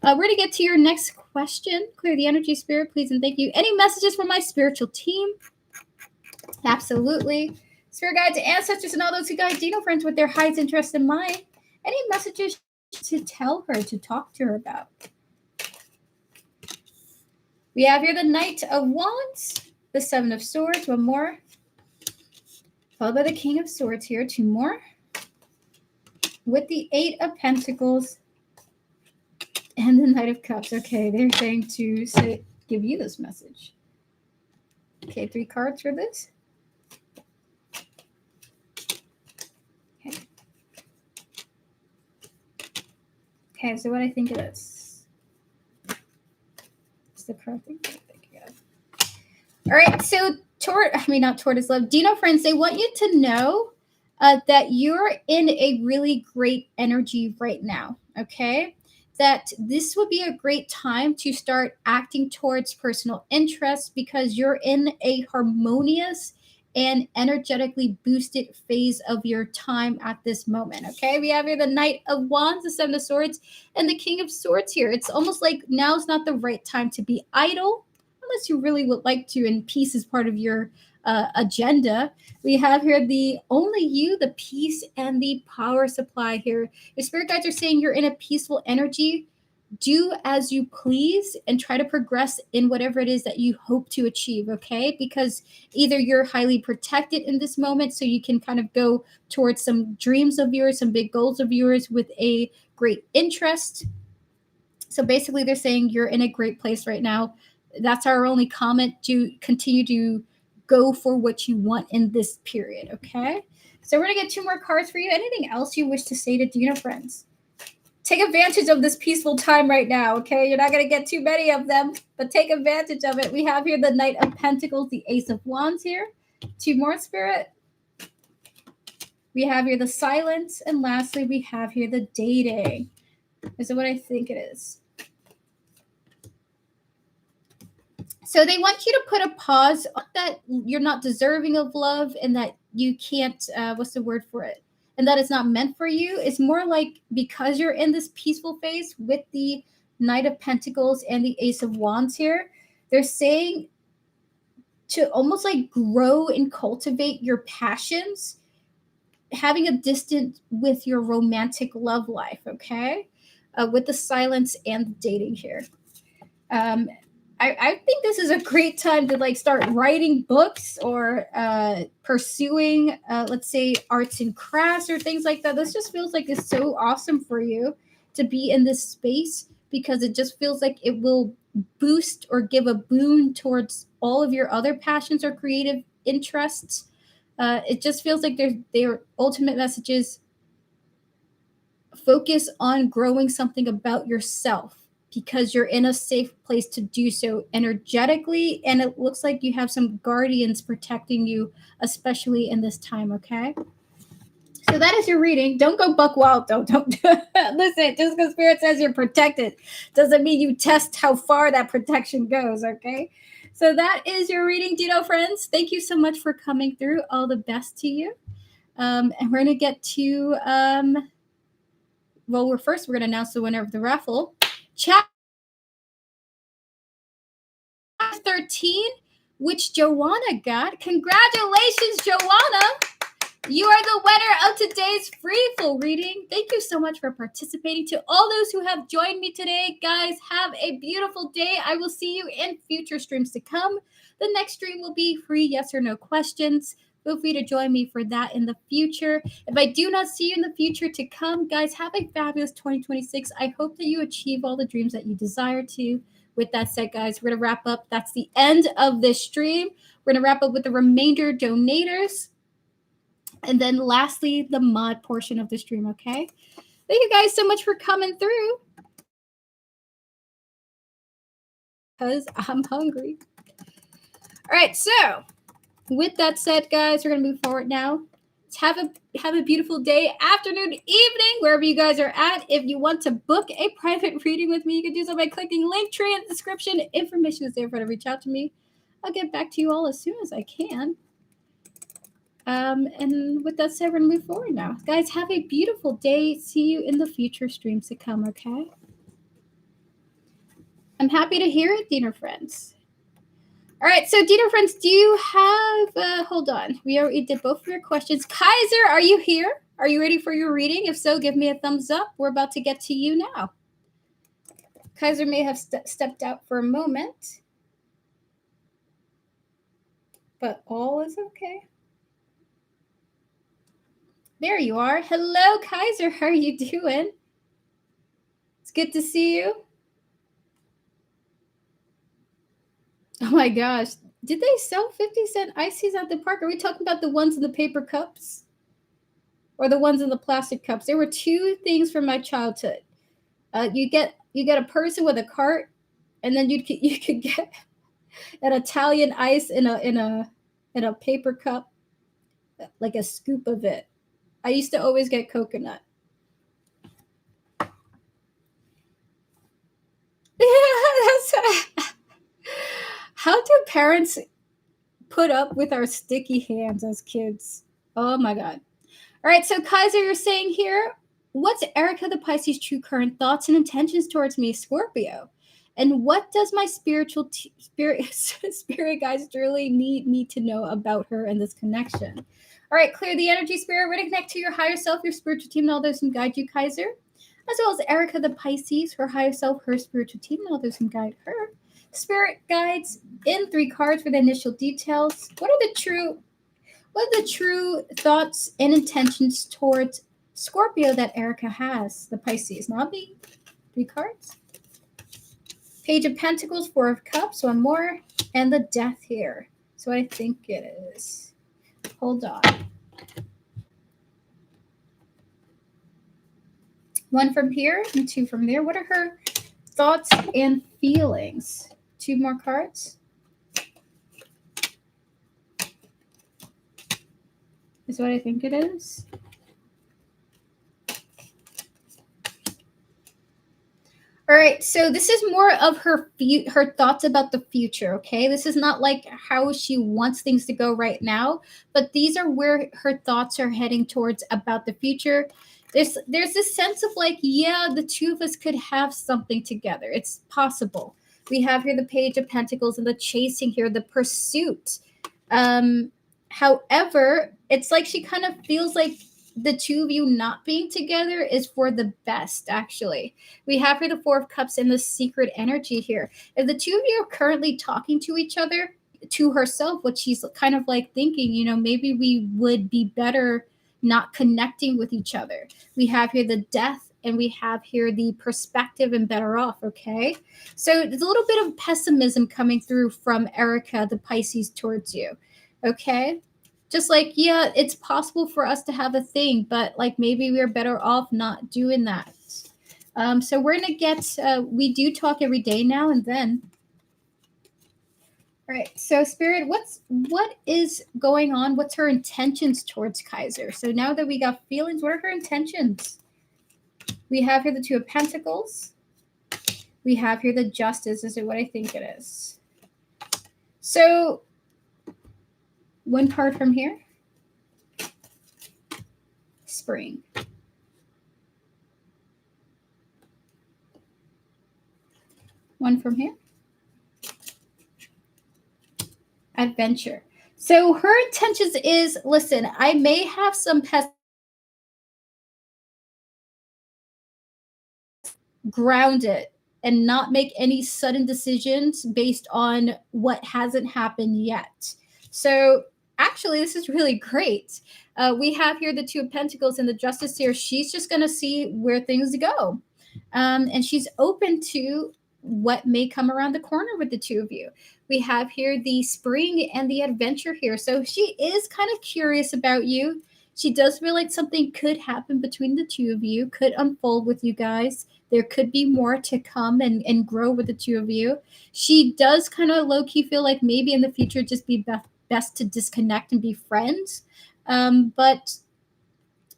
We're going to get to your next question. Clear the energy, spirit, please, and thank you. Any messages from my spiritual team? Absolutely. Spirit guides, ancestors, and all those who guide Dino friends with their highest interest in mind. Any messages to tell her, to talk to her about? We have here the Knight of Wands, the Seven of Swords, one more. Followed by the King of Swords here, two more. With the Eight of Pentacles and the Knight of Cups. Okay, they're saying to give you this message. Okay, 3 cards for this. Okay, so what I think it is. It's the card thing. All right, so not tortoise love. Dino friends, they want you to know that you're in a really great energy right now. Okay, that this would be a great time to start acting towards personal interests because you're in a harmonious and energetically boosted phase of your time at this moment. Okay, we have here the Knight of Wands, the Seven of Swords, and the King of Swords here. It's almost like now's not the right time to be idle unless you really would like to, and peace is part of your agenda. We have here the only you, the peace, and the power supply here. Your spirit guides are saying you're in a peaceful energy. Do as you please and try to progress in whatever it is that you hope to achieve, okay? Because either you're highly protected in this moment, so you can kind of go towards some dreams of yours, some big goals of yours with a great interest. So basically, they're saying you're in a great place right now. That's our only comment, to continue to go for what you want in this period, okay? So we're going to get 2 more cards for you. Anything else you wish to say to Dino friends? Take advantage of this peaceful time right now, okay? You're not going to get too many of them, but take advantage of it. We have here the Knight of Pentacles, the Ace of Wands here. 2 more, spirit. We have here the silence, and lastly, we have here the dating. Is it what I think it is? So they want you to put a pause on that you're not deserving of love and that you can't, what's the word for it? And that it's not meant for you. It's more like because you're in this peaceful phase with the Knight of Pentacles and the Ace of Wands here, they're saying to almost like grow and cultivate your passions, having a distance with your romantic love life, okay? With the silence and the dating here. I think this is a great time to like start writing books or pursuing, let's say, arts and crafts or things like that. This just feels like it's so awesome for you to be in this space because it just feels like it will boost or give a boon towards all of your other passions or creative interests. It just feels like their ultimate messages focus on growing something about yourself because you're in a safe place to do so energetically, and it looks like you have some guardians protecting you, especially in this time, okay? So that is your reading. Don't go buck wild, though. Don't listen, just because Spirit says you're protected doesn't mean you test how far that protection goes, okay? So that is your reading, Dino friends. Thank you so much for coming through. All the best to you. And we're going to get to, we're going to announce the winner of the raffle. Chapter 13, which Joanna got. Congratulations, Joanna! You are the winner of today's free full reading. Thank you so much for participating. To all those who have joined me today, guys, have a beautiful day. I will see you in future streams to come. The next stream will be free yes or no questions. Feel free to join me for that in the future. If I do not see you in the future to come, guys, have a fabulous 2026. I hope that you achieve all the dreams that you desire to. With that said, guys, we're going to wrap up. That's the end of this stream. We're going to wrap up with the remainder donators. And then lastly, the mod portion of the stream, okay? Thank you guys so much for coming through. Because I'm hungry. All right, so with that said, guys, we're going to move forward now Have a beautiful day, afternoon, evening, wherever you guys are at. If you want to book a private reading with me, you can do so by clicking link tree in the description. Information is there for you to reach out to me. I'll get back to you all as soon as I can. And with that said, we're gonna move forward now. Guys, have a beautiful day. See you in the future streams to come, okay? I'm happy to hear it, Diener friends. All right, so Diener friends, do you have, hold on. We already did both of your questions. Kaiser, are you here? Are you ready for your reading? If so, give me a thumbs up. We're about to get to you now. Kaiser may have stepped out for a moment, but all is okay. There you are. Hello, Kaiser. How are you doing? It's good to see you. Oh my gosh. Did they sell 50-cent ices at the park? Are we talking about the ones in the paper cups? Or the ones in the plastic cups? There were two things from my childhood. You get a person with a cart, and then you could get an Italian ice in a paper cup, like a scoop of it. I used to always get coconut. How do parents put up with our sticky hands as kids? Oh my god. All right, so Kaiser, you're saying here, what's Erica the Pisces' true current thoughts and intentions towards me, Scorpio? And what does my spirit guides really need me to know about her and this connection? All right, clear the energy, spirit. We're going to connect to your higher self, your spiritual team, and all those who guide you, Kaiser, as well as Erica the Pisces, her higher self, her spiritual team, and all those who guide her. Spirit guides in 3 cards for the initial details. What are the true thoughts and intentions towards Scorpio that Erica has, the Pisces? Not me. 3 cards. Page of Pentacles, 4 of Cups, 1 more, and the Death here. So I think it is. Hold on. 1 from here and 2 from there. What are her thoughts and feelings? 2 more cards. Is what I think it is. All right, so this is more of her thoughts about the future, okay? This is not like how she wants things to go right now, but these are where her thoughts are heading towards about the future. There's this sense of like, yeah, the two of us could have something together. It's possible. We have here the Page of Pentacles and the chasing here, the pursuit. However, it's like she kind of feels like the two of you not being together is for the best, actually. We have here the 4 of Cups and the secret energy here. If the two of you are currently talking to each other, to herself, what she's kind of like thinking, maybe we would be better not connecting with each other. We have here the Death, and we have here the perspective and better off, okay? So there's a little bit of pessimism coming through from Erica, the Pisces, towards you, okay? Just like, yeah, it's possible for us to have a thing, but like maybe we're better off not doing that. So we're going to get, we do talk every day now and then. All right, so Spirit, what is going on? What's her intentions towards Kaiser? So now that we got feelings, what are her intentions? We have here the 2 of Pentacles. We have here the Justice. Is it what I think it is? So 1 card from here. Spring. 1 from here. Adventure. So her intentions is, listen, I may have some grounded and not make any sudden decisions based on what hasn't happened yet. So actually, this is really great. We have here the 2 of Pentacles and the Justice here. She's just going to see where things go. And she's open to what may come around the corner with the two of you. We have here the spring and the adventure here. So she is kind of curious about you. She does feel like something could happen between the two of you, could unfold with you guys. There could be more to come and grow with the two of you. She does kind of low-key feel like maybe in the future just be best to disconnect and be friends. But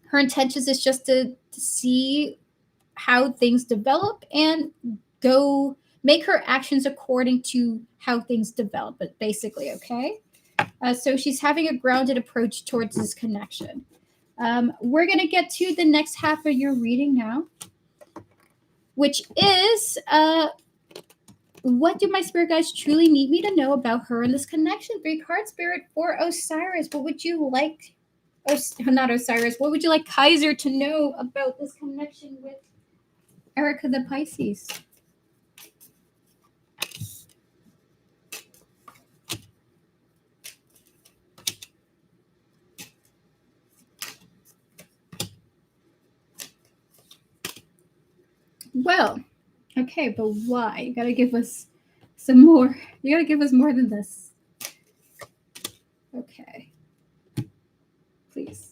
her intentions is just to see how things develop and go make her actions according to how things develop, but basically, okay? So she's having a grounded approach towards this connection. We're going to get to the next half of your reading now, which is what do my spirit guides truly need me to know about her and this connection? 3 card spirit for Osiris. What would you like, not Osiris, what would you like Kaiser to know about this connection with Erica the Pisces? Well, okay, but why? You gotta give us some more. You gotta give us more than this. Okay. Please.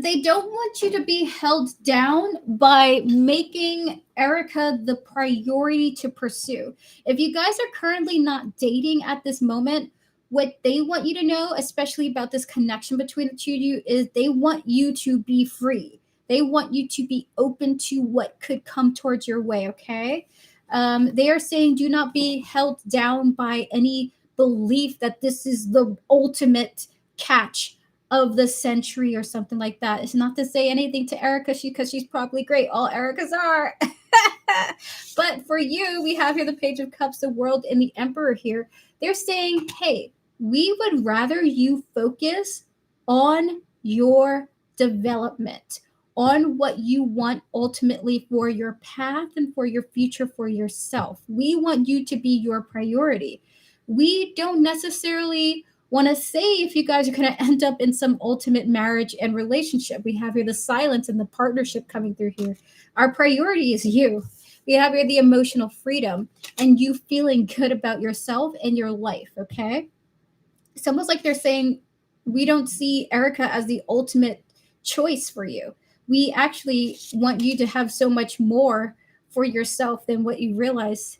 They don't want you to be held down by making Erica the priority to pursue. If you guys are currently not dating at this moment, what they want you to know, especially about this connection between the two of you, is they want you to be free. They want you to be open to what could come towards your way, okay? They are saying do not be held down by any belief that this is the ultimate catch of the century or something like that. It's not to say anything to Erica because she's probably great. All Ericas are. But for you, we have here the Page of Cups, the World, and the Emperor here. They're saying, hey, we would rather you focus on your development, on what you want ultimately for your path and for your future for yourself. We want you to be your priority. We don't necessarily want to say if you guys are going to end up in some ultimate marriage and relationship. We have here the silence and the partnership coming through here. Our priority is you. We have here the emotional freedom and you feeling good about yourself and your life, okay? It's almost like they're saying, we don't see Erica as the ultimate choice for you. We actually want you to have so much more for yourself than what you realize.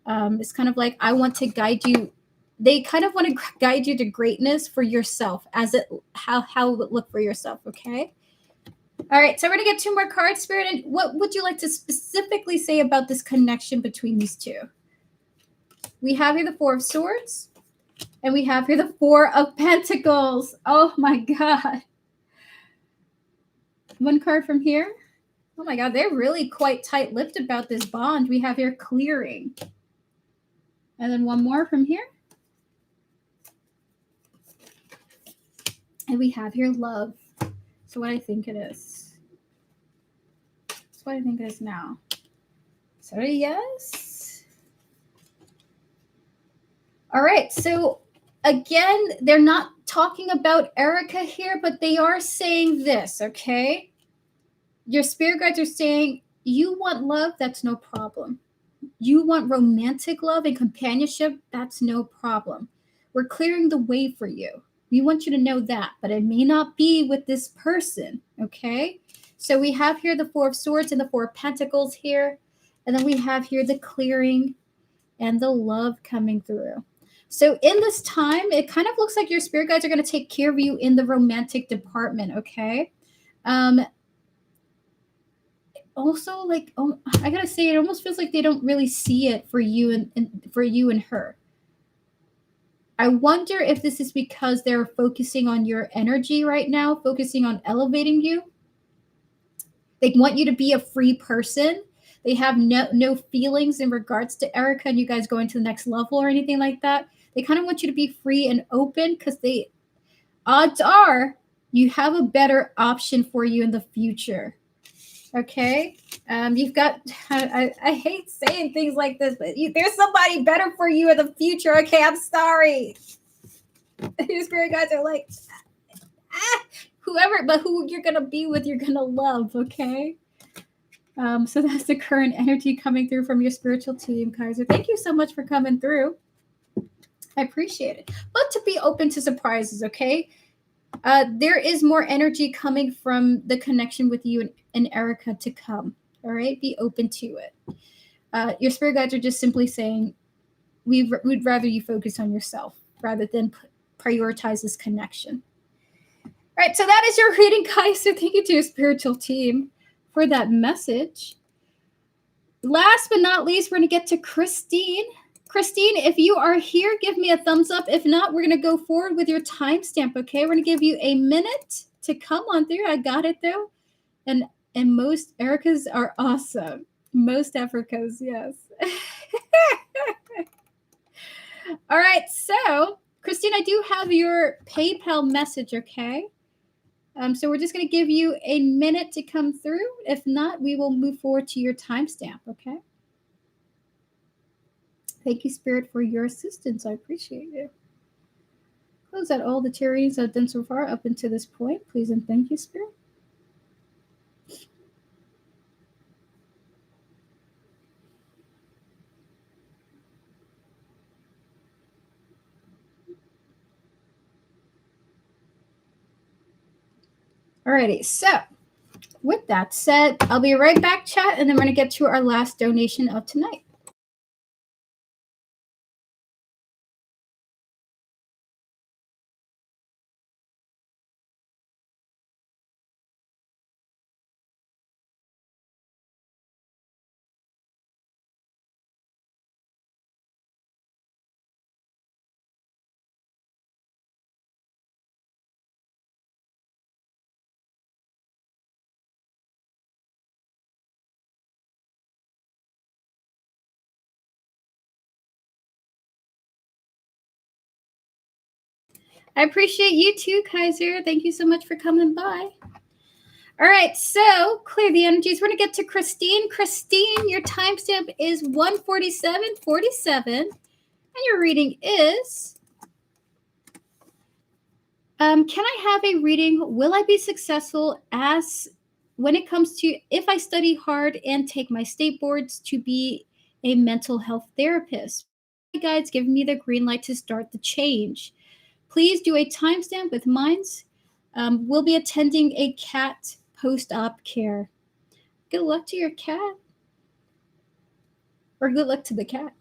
It's kind of like, I want to guide you. They kind of want to guide you to greatness for yourself, as it how it would look for yourself, okay? All right, so we're going to get 2 more cards, Spirit. And what would you like to specifically say about this connection between these two? We have here the 4 of Swords, and we have here the 4 of Pentacles. Oh my God. 1 card from here. Oh my God, they're really quite tight-lipped about this bond. We have here clearing. And then 1 more from here. And we have here love. So what I think it is. That's what I think it is now. So yes. All right. So again, they're not talking about Erica here, but they are saying this, okay? Your spirit guides are saying, you want love, that's no problem. You want romantic love and companionship, that's no problem. We're clearing the way for you. We want you to know that, but it may not be with this person, okay? So we have here the 4 of Swords and the 4 of Pentacles here. And then we have here the clearing and the love coming through. So in this time, it kind of looks like your spirit guides are going to take care of you in the romantic department, okay? Also, like, I gotta say, it almost feels like they don't really see it for you and for you and her. I wonder if this is because they're focusing on your energy right now, focusing on elevating you. They want you to be a free person. They have no feelings in regards to Erica and you guys going to the next level or anything like that. They kind of want you to be free and open because odds are you have a better option for you in the future. Okay? You've got, I hate saying things like this, but there's somebody better for you in the future. Okay, I'm sorry. Your spirit guides are like, whoever, but who you're going to be with, you're going to love, okay? So that's the current energy coming through from your spiritual team, Kaiser. Thank you so much for coming through. I appreciate it. But to be open to surprises, okay? There is more energy coming from the connection with you and Erica to come. All right, be open to it. Your spirit guides are just simply saying, we'd rather you focus on yourself rather than prioritize this connection. All right, so that is your reading, guys. So thank you to your spiritual team for that message. Last but not least, we're going to get to Christine. Christine, if you are here, give me a thumbs up. If not, we're going to go forward with your timestamp, okay? We're going to give you a minute to come on through. I got it, though. And most Ericas are awesome. Most Africas, yes. All right, so Christine, I do have your PayPal message, okay? So we're just going to give you a minute to come through. If not, we will move forward to your timestamp, okay? Thank you, Spirit, for your assistance. I appreciate you. Close out all the tarot readings I've done so far up until this point. Please and thank you, Spirit. Alrighty, so with that said, I'll be right back, chat, and then we're going to get to our last donation of tonight. I appreciate you too, Kaiser. Thank you so much for coming by. All right, so clear the energies. We're going to get to Christine. Christine, your timestamp is 1:47:47, and your reading is, can I have a reading? Will I be successful as when it comes to if I study hard and take my state boards to be a mental health therapist? My guides give me the green light to start the change. Please do a timestamp with mines. We'll be attending a cat post-op care. Good luck to your cat. Or good luck to the cat.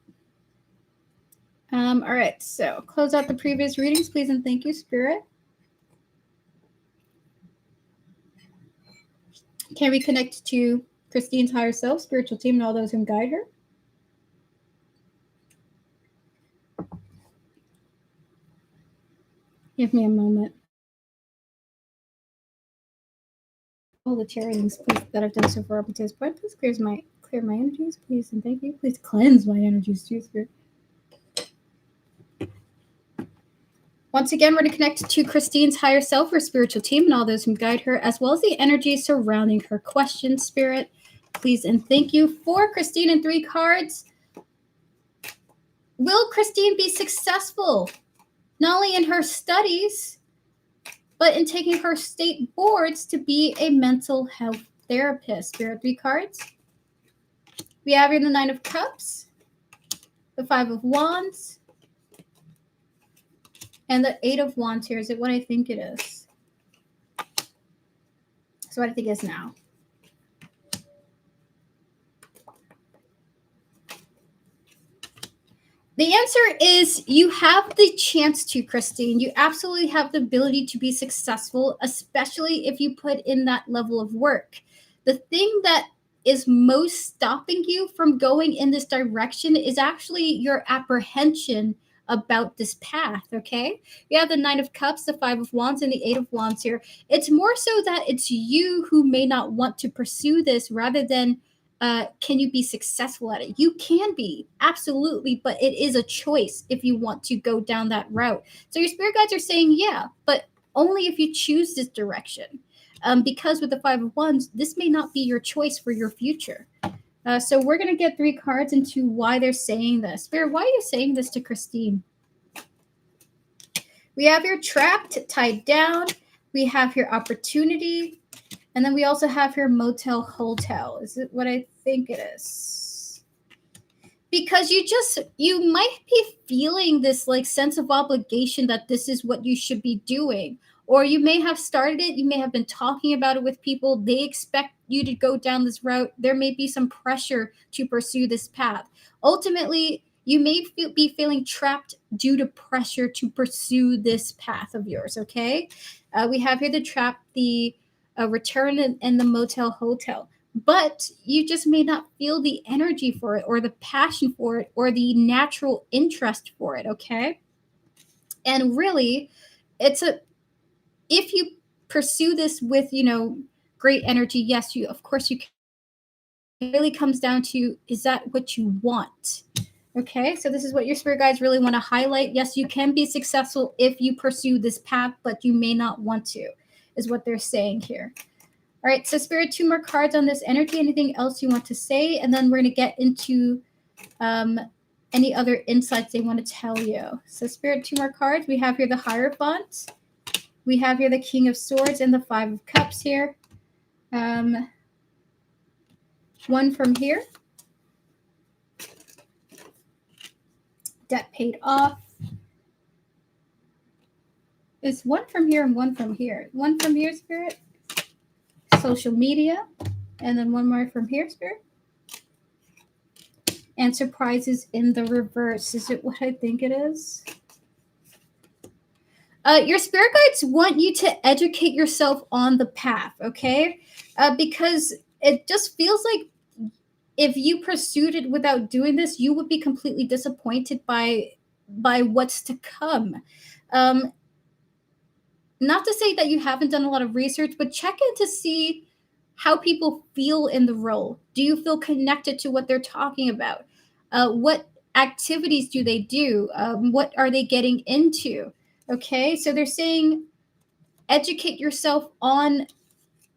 All right, so close out the previous readings, please, and thank you, Spirit. Can we connect to Christine's higher self, spiritual team, and all those who guide her? Give me a moment. All the charities, please, that I've done so far up until this point, please clear my energies, please, and thank you. Please cleanse my energies too, Spirit. Once again, we're going to connect to Christine's higher self, her spiritual team, and all those who guide her, as well as the energy surrounding her question, Spirit. Please and thank you for Christine and 3 cards. Will Christine be successful, not only in her studies, but in taking her state boards to be a mental health therapist? Spirit, 3 cards. We have here the 9 of Cups, the 5 of Wands, and the 8 of Wands here. Is it what I think it is? That's what I think it is now. The answer is you have the chance to, Christine. You absolutely have the ability to be successful, especially if you put in that level of work. The thing that is most stopping you from going in this direction is actually your apprehension about this path, okay? We have the 9 of Cups, the 5 of Wands, and the 8 of Wands here. It's more so that it's you who may not want to pursue this rather than can you be successful at it? You can be, absolutely, but it is a choice if you want to go down that route. So your spirit guides are saying, yeah, but only if you choose this direction. Because with the 5 of Wands, this may not be your choice for your future. So we're going to get 3 cards into why they're saying this. Spirit, why are you saying this to Christine? We have your trapped, tied down. We have your opportunity. And then we also have here motel, hotel. Is it what I think it is? Because you might be feeling this like sense of obligation that this is what you should be doing. Or you may have started it, you may have been talking about it with people, they expect you to go down this route. There may be some pressure to pursue this path. Ultimately, you may be feeling trapped due to pressure to pursue this path of yours, okay? We have here the trap, the return, and the motel hotel. But you just may not feel the energy for it, or the passion for it, or the natural interest for it, okay? And really, it's a if you pursue this with, great energy, yes, you of course you can. It really comes down to, is that what you want? Okay, so this is what your spirit guides really want to highlight. Yes, you can be successful if you pursue this path, but you may not want to, is what they're saying here. All right, so spirit, 2 more cards on this energy. Anything else you want to say? And then we're going to get into any other insights they want to tell you. So spirit, 2 more cards. We have here the Hierophant. We have here the King of Swords and the 5 of Cups here. One from here. Debt paid off. It's one from here and one from here. One from here, spirit. Social media. And then one more from here, spirit. And surprises in the reverse. Is it what I think it is? Your spirit guides want you to educate yourself on the path, okay? Because it just feels like if you pursued it without doing this, you would be completely disappointed by what's to come. Not to say that you haven't done a lot of research, but check in to see how people feel in the role. Do you feel connected to what they're talking about? What activities do they do? What are they getting into? Okay, so they're saying educate yourself on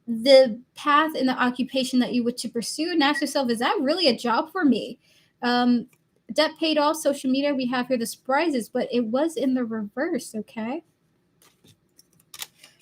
the path and the occupation that you wish to pursue, and ask yourself, is that really a job for me? Debt paid off, social media, we have here the surprises, but it was in the reverse, okay?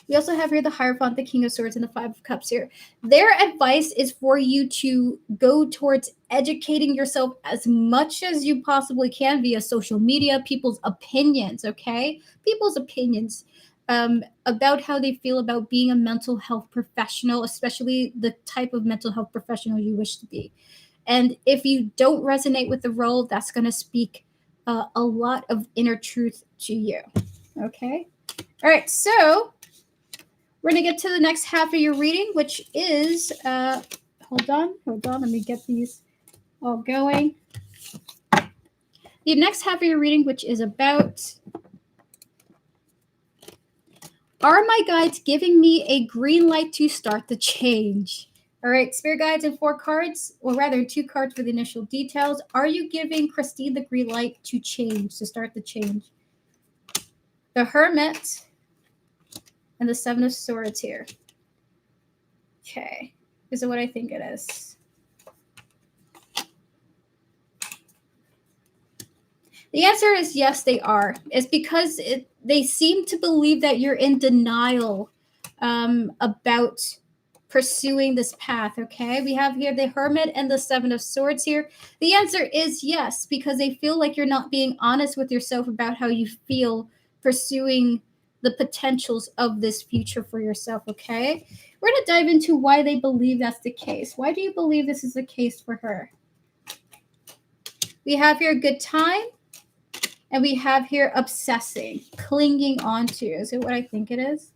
We also have here the Hierophant, the King of Swords, and the 5 of Cups here. Their advice is for you to go towards educating yourself as much as you possibly can via social media, people's opinions, okay? People's opinions about how they feel about being a mental health professional, especially the type of mental health professional you wish to be. And if you don't resonate with the role, that's going to speak a lot of inner truth to you, okay? All right, so we're going to get to the next half of your reading, which is, hold on, let me get these all going. The next half of your reading, which is about, are my guides giving me a green light to start the change? All right, spirit guides and 4 cards, or rather 2 cards for the initial details. Are you giving Christine the green light to change, to start the change? The Hermit and the 7 of Swords here. Okay, this is what I think it is. The answer is yes, they are. It's because they seem to believe that you're in denial about pursuing this path, okay? We have here the Hermit and the 7 of Swords here. The answer is yes, because they feel like you're not being honest with yourself about how you feel pursuing the potentials of this future for yourself, okay? We're going to dive into why they believe that's the case. Why do you believe this is the case for her? We have here good time, and we have here obsessing, clinging onto. Is it what I think it is?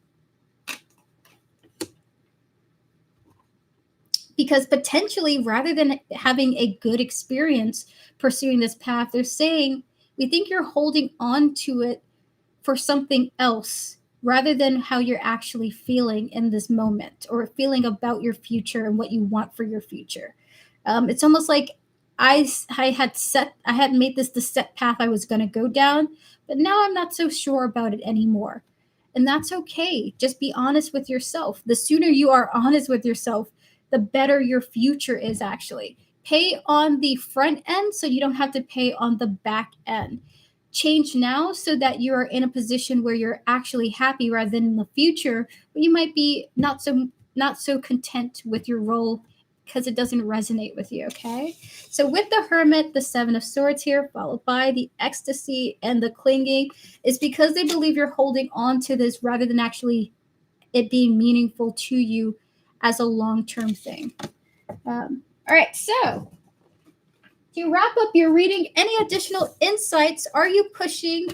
Because potentially, rather than having a good experience pursuing this path, they're saying, we think you're holding on to it for something else rather than how you're actually feeling in this moment, or feeling about your future and what you want for your future. It's almost like I had made this the set path I was going to go down, but now I'm not so sure about it anymore. And that's okay. Just be honest with yourself. The sooner you are honest with yourself, the better your future is actually. Pay on the front end so you don't have to pay on the back end. Change now so that you are in a position where you're actually happy, rather than in the future where you might be not so content with your role because it doesn't resonate with you, okay? So with the Hermit, the Seven of Swords here, followed by the ecstasy and the clinging, is because they believe you're holding on to this rather than actually it being meaningful to you as a long-term thing. All right, so to wrap up your reading, any additional insights? Are you pushing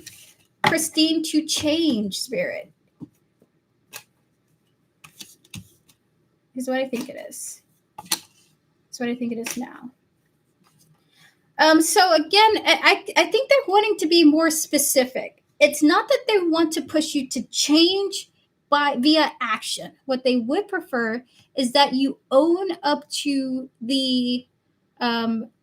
Christine to change, Spirit? Is what I think it is. That's what I think it is now. So again, I think they're wanting to be more specific. It's not that they want to push you to change via action. What they would prefer is that you own up to the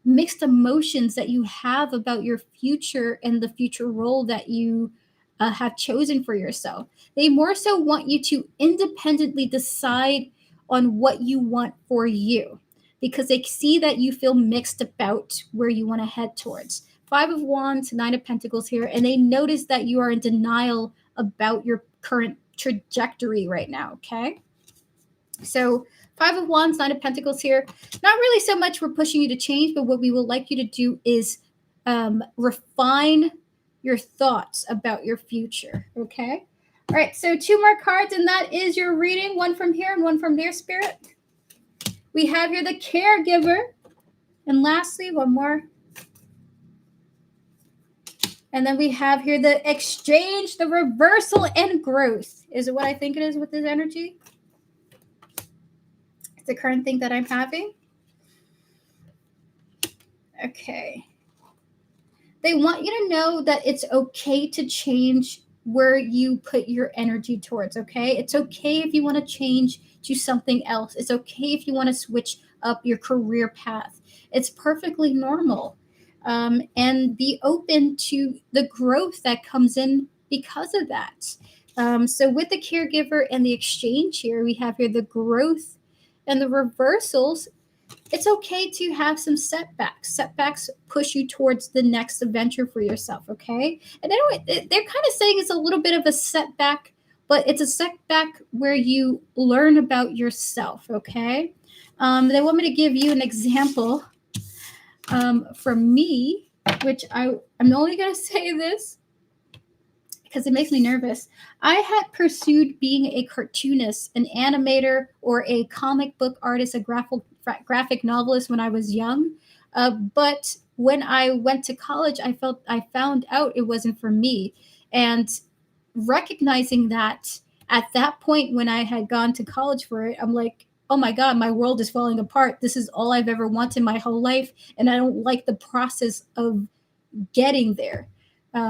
mixed emotions that you have about your future and the future role that you have chosen for yourself. They more so want you to independently decide on what you want for you, because they see that you feel mixed about where you want to head towards. Five of Wands, Nine of Pentacles here, and they notice that you are in denial about your current trajectory right now, okay? So Five of Wands, Nine of Pentacles here. Not really so much we're pushing you to change, but what we would like you to do is refine your thoughts about your future, okay? All right, so two more cards, and that is your reading, one from here and one from there, Spirit. We have here the Caregiver, and lastly, one more. And then we have here the Exchange, the Reversal, and Growth. Is it what I think it is with this energy? It's the current thing that I'm having. Okay. They want you to know that it's okay to change where you put your energy towards, okay? It's okay if you want to change to something else. It's okay if you want to switch up your career path. It's perfectly normal. And be open to the growth that comes in because of that. So with the Caregiver and the Exchange here, we have here the growth and the reversals. It's okay to have some setbacks. Setbacks push you towards the next adventure for yourself, okay? And anyway, they're kind of saying it's a little bit of a setback, but it's a setback where you learn about yourself, okay? They want me to give you an example from me, which I'm only going to say this because it makes me nervous. I had pursued being a cartoonist, an animator, or a comic book artist, a graphic novelist when I was young. But when I went to college, I found out it wasn't for me. And recognizing that at that point when I had gone to college for it, I'm like, oh my God, my world is falling apart. This is all I've ever wanted my whole life. And I don't like the process of getting there.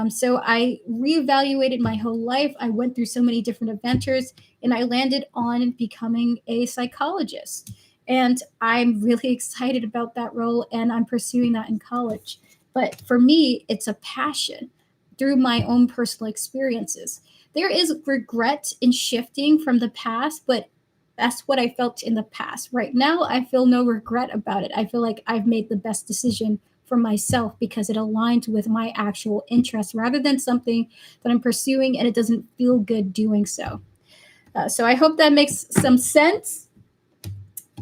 So I reevaluated my whole life. I went through so many different adventures, and I landed on becoming a psychologist. And I'm really excited about that role, and I'm pursuing that in college. But for me, it's a passion through my own personal experiences. There is regret in shifting from the past, but that's what I felt in the past. Right now, I feel no regret about it. I feel like I've made the best decision for myself because it aligns with my actual interests rather than something that I'm pursuing and it doesn't feel good doing so. So I hope that makes some sense.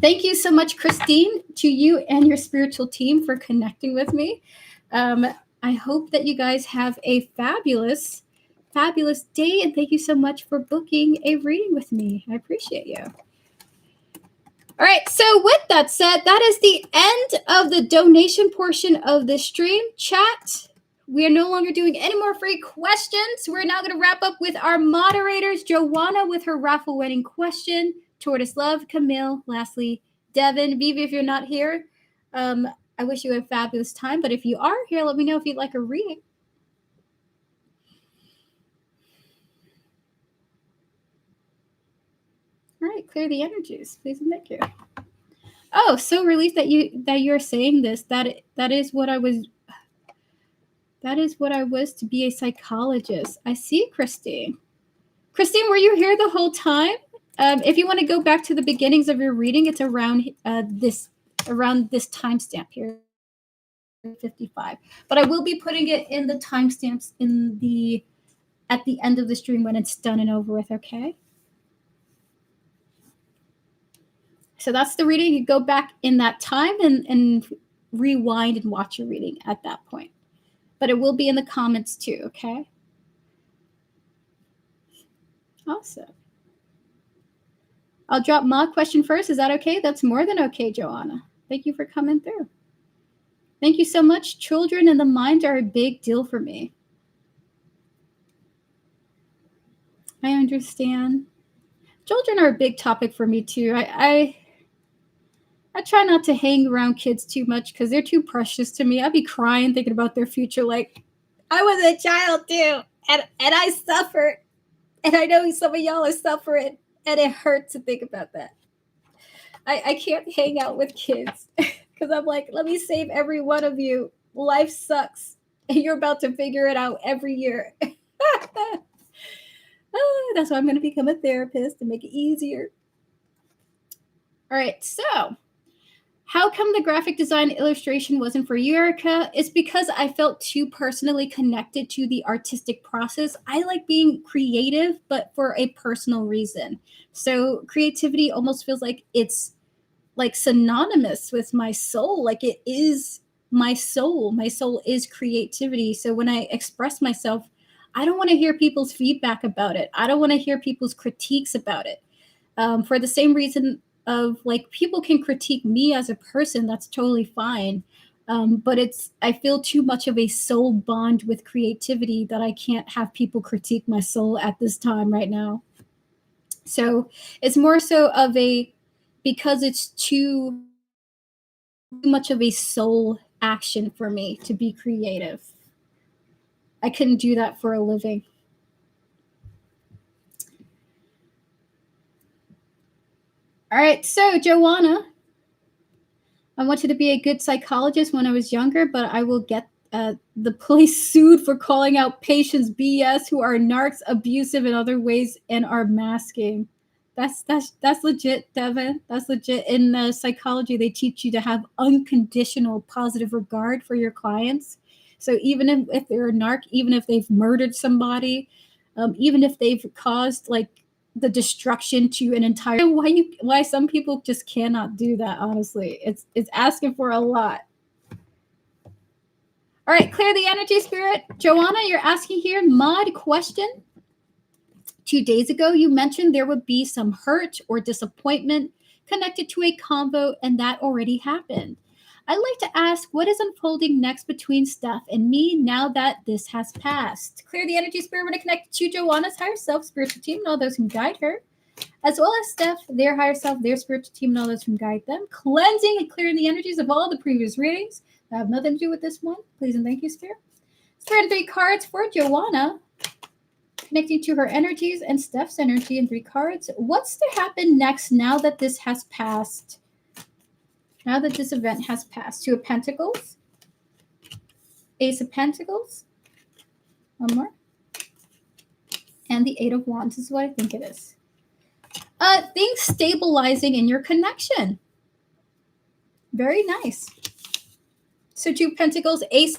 Thank you so much, Christine, to you and your spiritual team for connecting with me. I hope that you guys have a fabulous day, and thank you so much for booking a reading with me. I appreciate you. All right, so with that said, that is the end of the donation portion of the stream. Chat, we are no longer doing any more free questions. We're now going to wrap up with our moderators, Joanna with her raffle winning question, Tortoise Love, Camille, lastly, Devin. Vivi, if you're not here, I wish you a fabulous time, but if you are here, let me know if you'd like a reading. All right, clear the energies, please and thank you. Oh, so relieved that you're saying this. That is what I was. That is what I was to be a psychologist. I see, Christine. Christine, were you here the whole time? If you want to go back to the beginnings of your reading, it's around this timestamp here, 55. But I will be putting it in the timestamps at the end of the stream when it's done and over with. Okay. So that's the reading. You go back in that time and rewind and watch your reading at that point. But it will be in the comments too, okay? Awesome. I'll drop my question first. Is that okay? That's more than okay, Joanna. Thank you for coming through. Thank you so much. Children and the mind are a big deal for me. I understand. Children are a big topic for me too. I try not to hang around kids too much because they're too precious to me. I'd be crying thinking about their future. Like, I was a child too, and I suffered, and I know some of y'all are suffering, and it hurts to think about that. I can't hang out with kids because I'm like, let me save every one of you. Life sucks, and you're about to figure it out every year. That's why I'm going to become a therapist to make it easier. All right, so how come the graphic design illustration wasn't for you, Erica? It's because I felt too personally connected to the artistic process. I like being creative, but for a personal reason. So creativity almost feels like it's like synonymous with my soul. Like it is my soul. My soul is creativity. So when I express myself, I don't want to hear people's feedback about it. I don't want to hear people's critiques about it. For the same reason of like people can critique me as a person, that's totally fine. But I feel too much of a soul bond with creativity that I can't have people critique my soul at this time right now. So it's more so of because it's too much of a soul action for me to be creative. I couldn't do that for a living. All right, so Joanna, I wanted to be a good psychologist when I was younger, but I will get the police sued for calling out patients BS who are narcs, abusive in other ways, and are masking. That's legit, Devin. That's legit. In psychology, they teach you to have unconditional positive regard for your clients. So even if they're a narc, even if they've murdered somebody, even if they've caused like the destruction to an entire why some people just cannot do that, honestly. It's asking for a lot. All right, clear the energy, spirit. Joanna, you're asking here, mod question. 2 days ago, you mentioned there would be some hurt or disappointment connected to a convo, and that already happened. I'd like to ask what is unfolding next between Steph and me now that this has passed. Clear the energy, spirit. We're going to connect to Joanna's higher self, spiritual team, and all those who guide her, as well as Steph, their higher self, their spiritual team, and all those who guide them, cleansing and clearing the energies of all the previous readings that have nothing to do with this one. Please and thank you, Spirit. Spirit, 3 cards for Joanna, connecting to her energies and Steph's energy in 3 cards. What's to happen next now that this has passed? Now that this event has passed. 2 of Pentacles, Ace of Pentacles, one more, and the 8 of Wands is what I think it is. Things stabilizing in your connection. Very nice. So 2 Pentacles, Ace,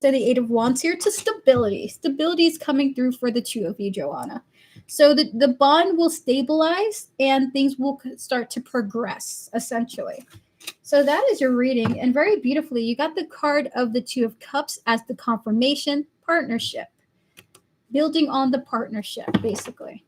and the 8 of Wands here to stability. Stability is coming through for the 2 of you, Joanna. So the bond will stabilize and things will start to progress, essentially. So that is your reading. And very beautifully, you got the card of the 2 of Cups as the confirmation, partnership. Building on the partnership, basically.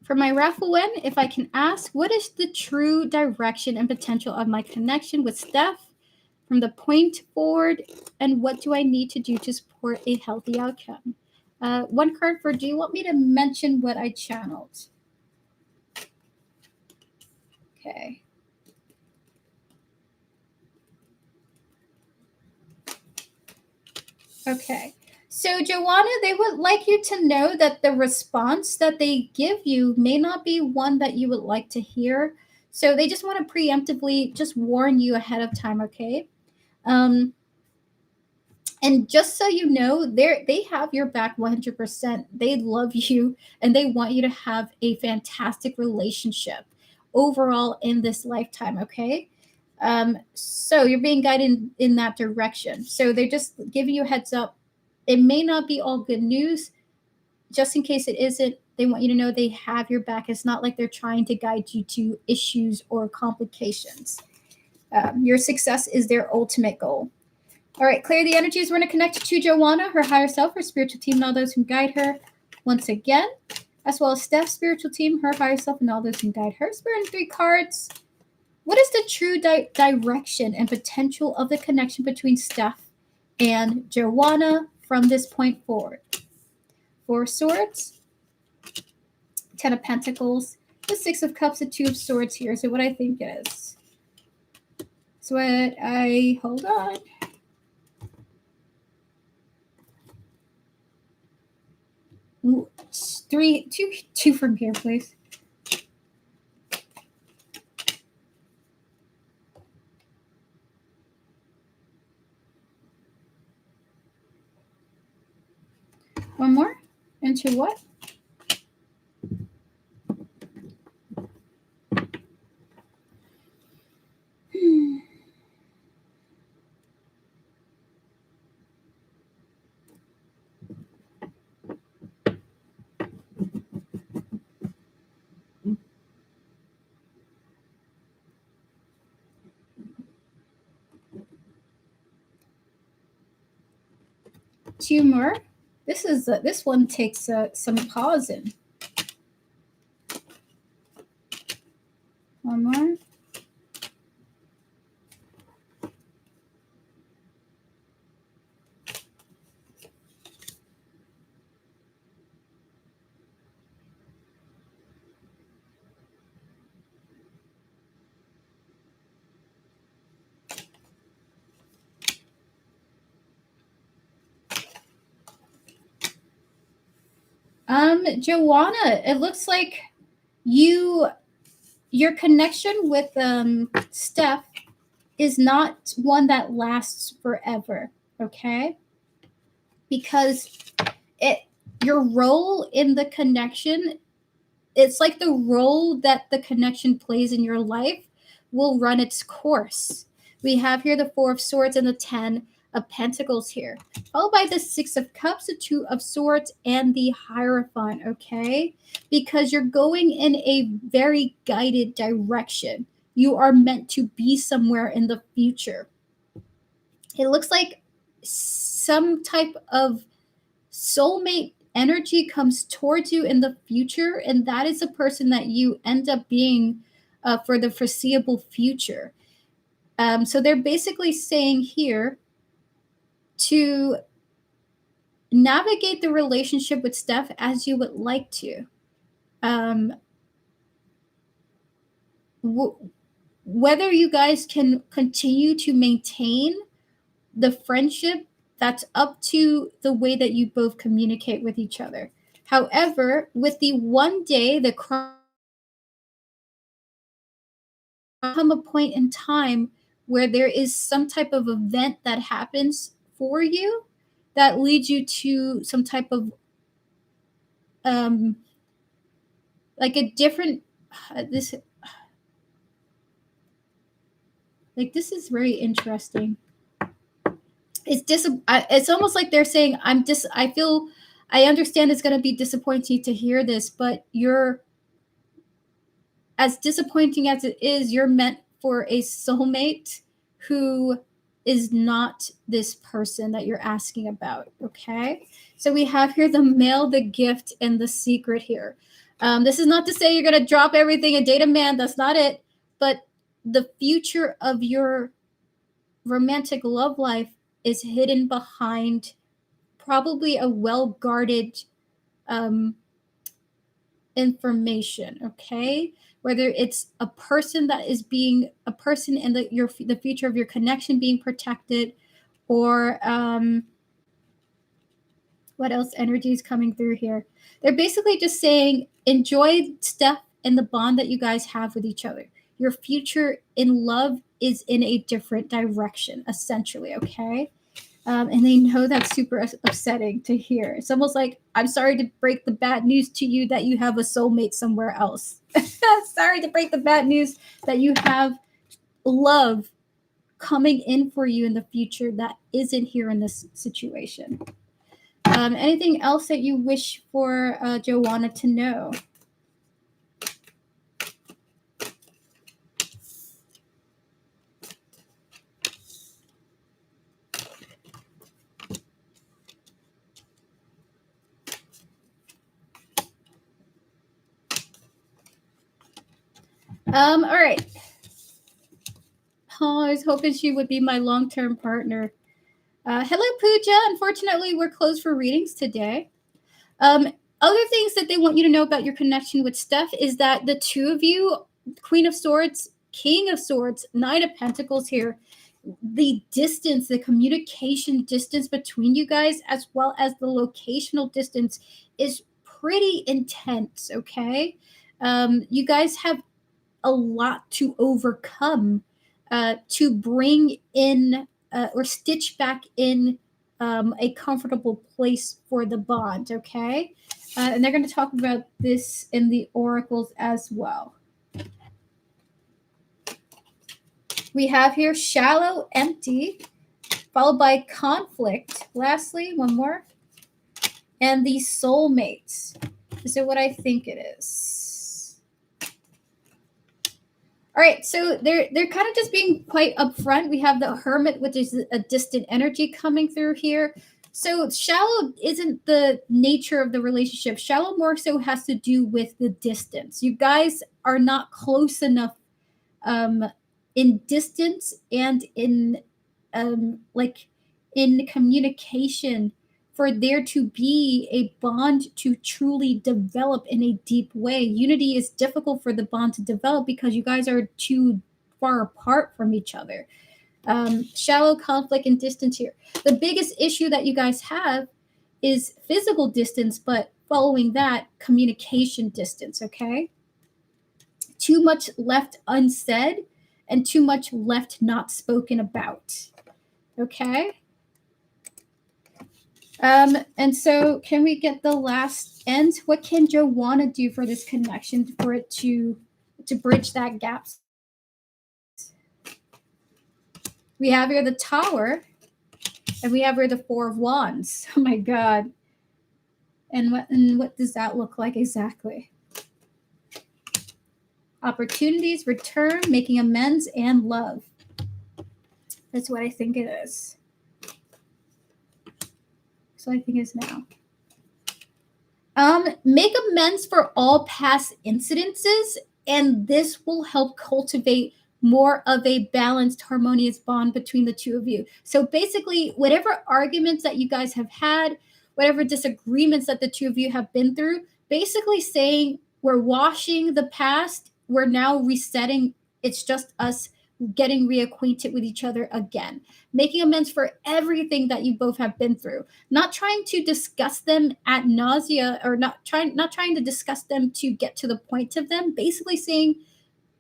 For my raffle win, if I can ask, what is the true direction and potential of my connection with Steph from the point forward, and what do I need to do to support a healthy outcome? 1 card for, do you want me to mention what I channeled? Okay. Okay. So, Joanna, they would like you to know that the response that they give you may not be one that you would like to hear. So they just want to preemptively just warn you ahead of time, okay? And just so you know, they have your back 100%. They love you and they want you to have a fantastic relationship. overall in this lifetime, okay? So you're being guided in that direction. So they're just giving you a heads up. It may not be all good news. Just in case it isn't, they want you to know they have your back. It's not like they're trying to guide you to issues or complications. Your success is their ultimate goal. All right, clear the energies. We're going to connect to Joanna, her higher self, her spiritual team, and all those who guide her once again, as well as Steph's spiritual team, her higher self, and all those who guide her. Spirit and 3 cards. What is the true direction and potential of the connection between Steph and Joanna from this point forward? 4 swords, 10 of pentacles, the 6 of cups, the 2 of swords here. So what I think is, hold on. Two from here, please. One more. Into what? Two more. This one takes some pausing. One more. Joanna, it looks like your connection with Steph is not one that lasts forever, okay? Because your role in the connection, it's like the role that the connection plays in your life will run its course. We have here the 4 of swords and the 10 of pentacles here, followed by the 6 of cups, the 2 of swords, and the Hierophant, okay? Because you're going in a very guided direction. You are meant to be somewhere in the future. It looks like some type of soulmate energy comes towards you in the future, and that is a person that you end up being for the foreseeable future. So they're basically saying here to navigate the relationship with Steph as you would like to. Whether you guys can continue to maintain the friendship, that's up to the way that you both communicate with each other. However, with the one day, the come a point in time where there is some type of event that happens for you that leads you to some type of like a different this is very interesting. It's almost like they're saying I understand it's going to be disappointing to hear this, but you're, as disappointing as it is, you're meant for a soulmate who is not this person that you're asking about, okay? So we have here the male, the gift, and the secret here. This is not to say you're going to drop everything and date a man. That's not it. But the future of your romantic love life is hidden behind probably a well-guarded information, okay? Whether it's a person that is being a person in the future of your connection being protected, or what else energy is coming through here? They're basically just saying enjoy stuff and the bond that you guys have with each other. Your future in love is in a different direction, essentially, okay? And they know that's super upsetting to hear. It's almost like, I'm sorry to break the bad news to you that you have a soulmate somewhere else. Sorry to break the bad news that you have love coming in for you in the future that isn't here in this situation. Anything else that you wish for Joanna to know? All right. Oh, I was hoping she would be my long-term partner. Hello, Pooja. Unfortunately, we're closed for readings today. Other things that they want you to know about your connection with Steph is that the two of you, Queen of Swords, King of Swords, Knight of Pentacles here, the distance, the communication distance between you guys, as well as the locational distance, is pretty intense, okay? You guys have a lot to overcome to bring in or stitch back in a comfortable place for the bond, okay? And they're going to talk about this in the oracles as well. We have here shallow, empty, followed by conflict. Lastly, one more. And the soulmates. Is it what I think it is? All right, so they're kind of just being quite upfront. We have the Hermit, which is a distant energy coming through here. So shallow isn't the nature of the relationship. Shallow more so has to do with the distance. You guys are not close enough in distance and in like in communication for there to be a bond to truly develop in a deep way. Unity is difficult for the bond to develop because you guys are too far apart from each other. Shallow conflict and distance here. The biggest issue that you guys have is physical distance, but following that, communication distance, okay? Too much left unsaid and too much left not spoken about. Okay? And so can we get the last end? What can Joanna do for this connection for it to bridge that gap? We have here the Tower, and we have here the Four of Wands. Oh my God. And what does that look like exactly? Opportunities, return, making amends, and love. That's what I think it is. So I think it's now. Make amends for all past incidences, and this will help cultivate more of a balanced, harmonious bond between the two of you. So basically, whatever arguments that you guys have had, whatever disagreements that the two of you have been through, basically saying we're washing the past, we're now resetting. It's just us getting reacquainted with each other again, making amends for everything that you both have been through, not trying to discuss them at nausea, or not trying to discuss them to get to the point of them, basically saying,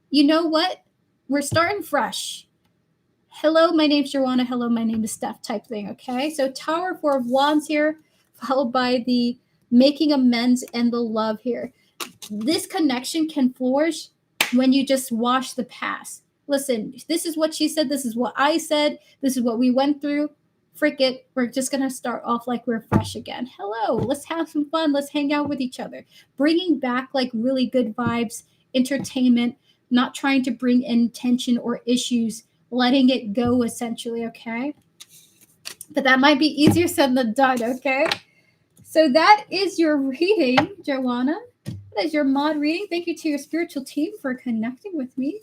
you know what, we're starting fresh. Hello, my name's Joanna. Hello, my name is Steph, type thing. Okay, so Tower, Four of Wands here, followed by the making amends and the love here. This connection can flourish when you just wash the past. Listen, this is what she said. This is what I said. This is what we went through. Frick it. We're just going to start off like we're fresh again. Hello. Let's have some fun. Let's hang out with each other. Bringing back like really good vibes, entertainment, not trying to bring in tension or issues, letting it go essentially, okay? But that might be easier said than done, okay? So that is your reading, Joanna. That is your mod reading. Thank you to your spiritual team for connecting with me.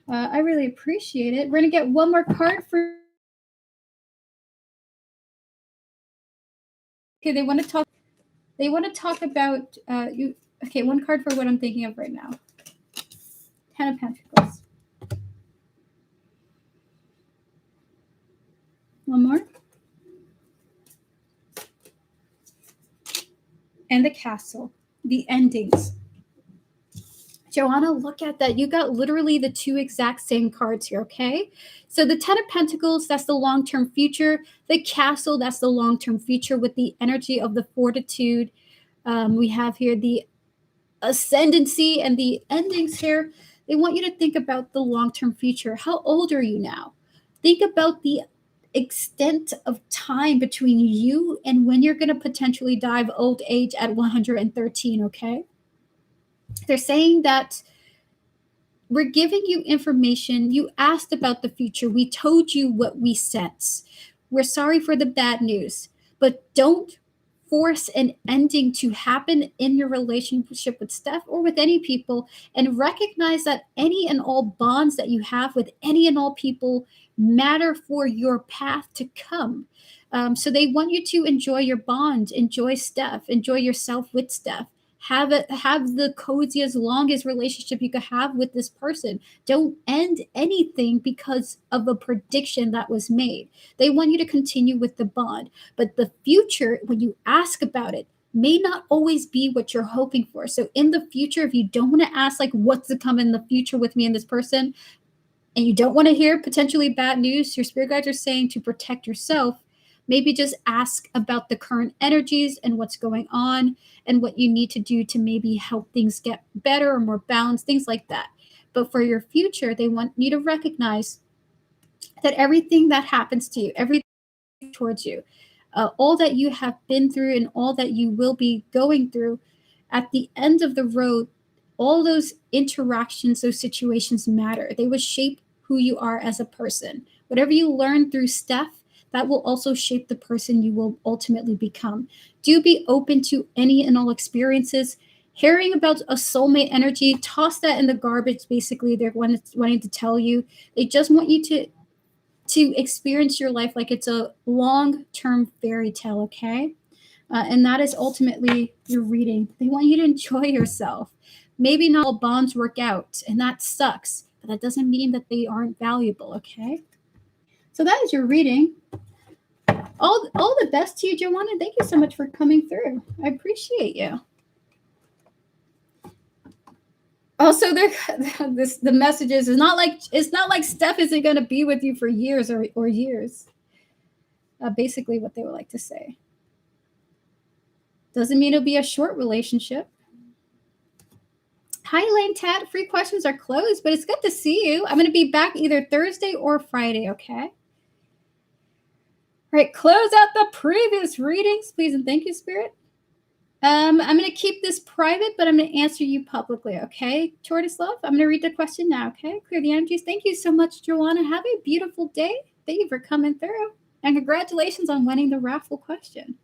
I really appreciate it. We're going to get one more card for. Okay, they want to talk. They want to talk about you. Okay, one card for what I'm thinking of right now. Ten of Pentacles. One more. And the Castle. The endings. Joanna, look at that. You got literally the two exact same cards here, okay? So the Ten of Pentacles, that's the long-term future. The Castle, that's the long-term future with the energy of the fortitude. We have here the ascendancy and the endings here. They want you to think about the long-term future. How old are you now? Think about the extent of time between you and when you're going to potentially die of old age at 113, okay? They're saying that we're giving you information. You asked about the future. We told you what we sense. We're sorry for the bad news, but don't force an ending to happen in your relationship with Steph or with any people, and recognize that any and all bonds that you have with any and all people matter for your path to come. So they want you to enjoy your bond, enjoy Steph, enjoy yourself with Steph. Have the coziest, longest relationship you could have with this person. Don't end anything because of a prediction that was made. They want you to continue with the bond, but the future, when you ask about it, may not always be what you're hoping for. So in the future, if you don't want to ask like what's to come in the future with me and this person, and you don't want to hear potentially bad news, your spirit guides are saying to protect yourself, maybe just ask about the current energies and what's going on and what you need to do to maybe help things get better or more balanced, things like that. But for your future, they want you to recognize that everything that happens to you, everything towards you, all that you have been through and all that you will be going through, at the end of the road, all those interactions, those situations matter. They will shape who you are as a person. Whatever you learn through Steph, that will also shape the person you will ultimately become. Do be open to any and all experiences. Hearing about a soulmate energy, toss that in the garbage. Basically, they're wanting to tell you. They just want you to experience your life like it's a long-term fairy tale, okay? And that is ultimately your reading. They want you to enjoy yourself. Maybe not all bonds work out, and that sucks, but that doesn't mean that they aren't valuable, okay? So that is your reading. All the best to you, Joanna. Thank you so much for coming through. I appreciate you. Also, the messages is not like Steph isn't going to be with you for years or years. Basically, what they would like to say. Doesn't mean it'll be a short relationship. Hi, Lane Tat. Free questions are closed, but it's good to see you. I'm going to be back either Thursday or Friday, okay? All right, close out the previous readings, please, and thank you, Spirit. I'm going to keep this private, but I'm going to answer you publicly, okay? Tortoise Love, I'm going to read the question now, okay? Clear the energies. Thank you so much, Joanna. Have a beautiful day. Thank you for coming through. And congratulations on winning the raffle question.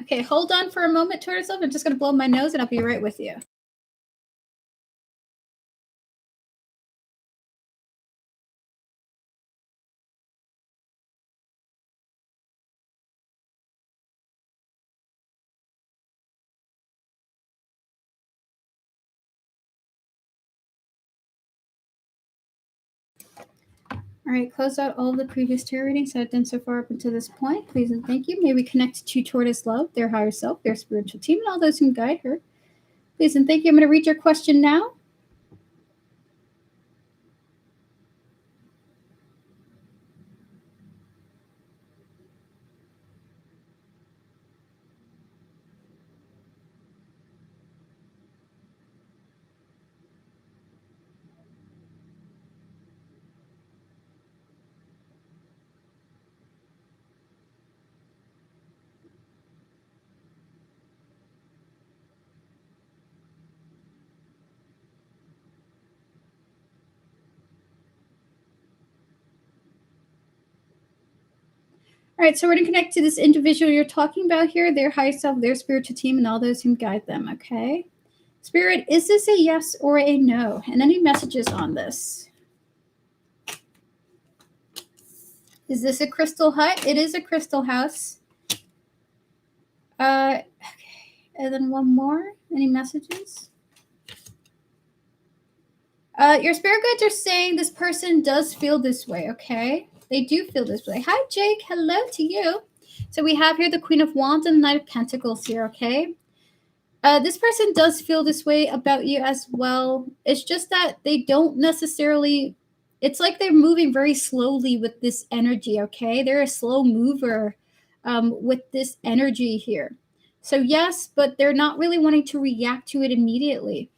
Okay, hold on for a moment, Tortoise Love. I'm just going to blow my nose, and I'll be right with you. All right, close out all of the previous tarot readings I've done so far up until this point. Please and thank you. May we connect to Tortoise Love, their higher self, their spiritual team, and all those who guide her. Please and thank you. I'm going to read your question now. All right, so we're going to connect to this individual you're talking about here, their higher self, their spiritual team, and all those who guide them, okay? Spirit, is this a yes or a no? And any messages on this? Is this a crystal hut? It is a crystal house. Okay, and then one more. Any messages? Your spirit guides are saying this person does feel this way, okay? They do feel this way. Hi, Jake. Hello to you. So we have here the Queen of Wands and the Knight of Pentacles here, okay? This person does feel this way about you as well. It's just that they don't necessarily, it's like they're moving very slowly with this energy, okay? They're a slow mover with this energy here. So yes, but they're not really wanting to react to it immediately.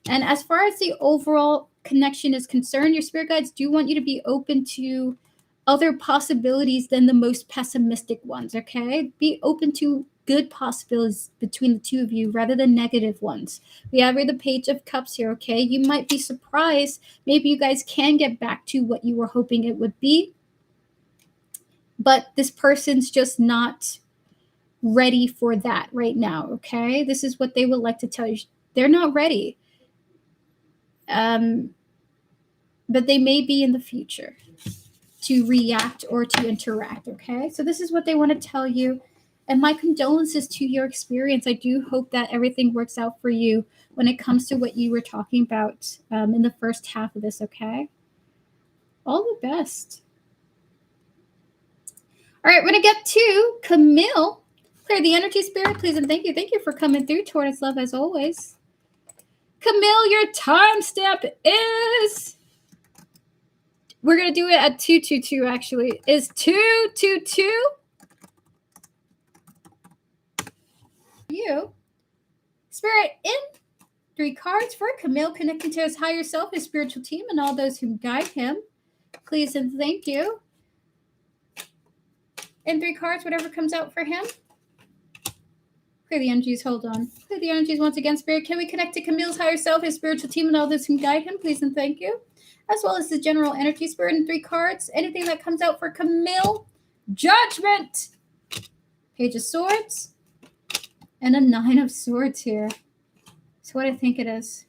And as far as the overall connection is concerned, your spirit guides do want you to be open to other possibilities than the most pessimistic ones, okay? Be open to good possibilities between the two of you rather than negative ones. We have here the Page of Cups here, okay? You might be surprised. Maybe you guys can get back to what you were hoping it would be, but this person's just not ready for that right now, okay? This is what they would like to tell you. They're not ready. But they may be in the future to react or to interact, okay? So this is what they want to tell you. And my condolences to your experience. I do hope that everything works out for you when it comes to what you were talking about in the first half of this, okay? All the best. All right, we're going to get to Camille. Clear the energy, spirit, please, and thank you. Thank you for coming through, Tortoise Love, as always. Camille, your timestamp is... We're going to do it at 222, actually. Is 222... you. Spirit in 3 cards for Camille, connecting to his higher self, his spiritual team, and all those who guide him. Please and thank you. In 3 cards, whatever comes out for him. Clear the energies. Hold on. Clear the energies once again, Spirit. Can we connect to Camille's higher self, his spiritual team, and all those who guide him? Please and thank you. As well as the general energy, Spirit, in 3 cards. Anything that comes out for Camille. Judgment. Page of Swords. And a 9 of Swords here. That's what I think it is.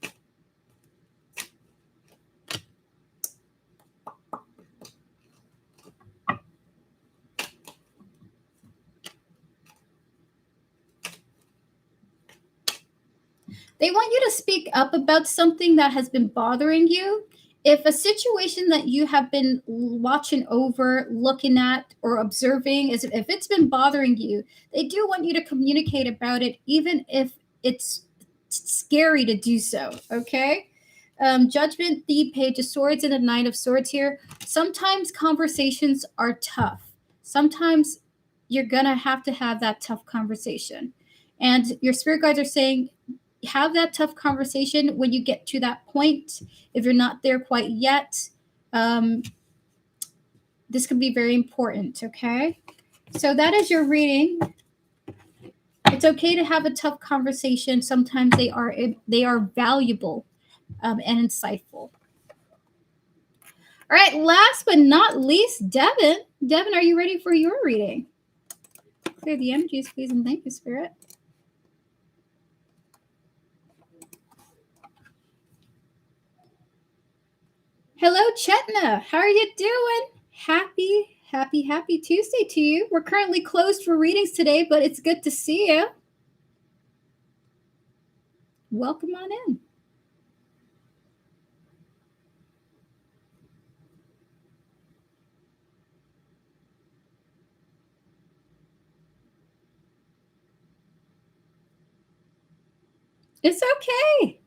They want you to speak up about something that has been bothering you. If a situation that you have been watching over, looking at, or observing, if it's been bothering you, they do want you to communicate about it, even if it's scary to do so, okay? Judgment, the Page of Swords, and the 9 of Swords here. Sometimes conversations are tough. Sometimes you're going to have that tough conversation. And your spirit guides are saying, have that tough conversation when you get to that point. If you're not there quite yet, this could be very important, okay? So that is your reading. It's okay to have a tough conversation. Sometimes they are valuable and insightful. All right, last but not least, Devin. Devin, are you ready for your reading? Clear the energies, please, and thank you, Spirit. Hello, Chetna. How are you doing? Happy Tuesday to you. We're currently closed for readings today, but it's good to see you. Welcome on in. It's okay.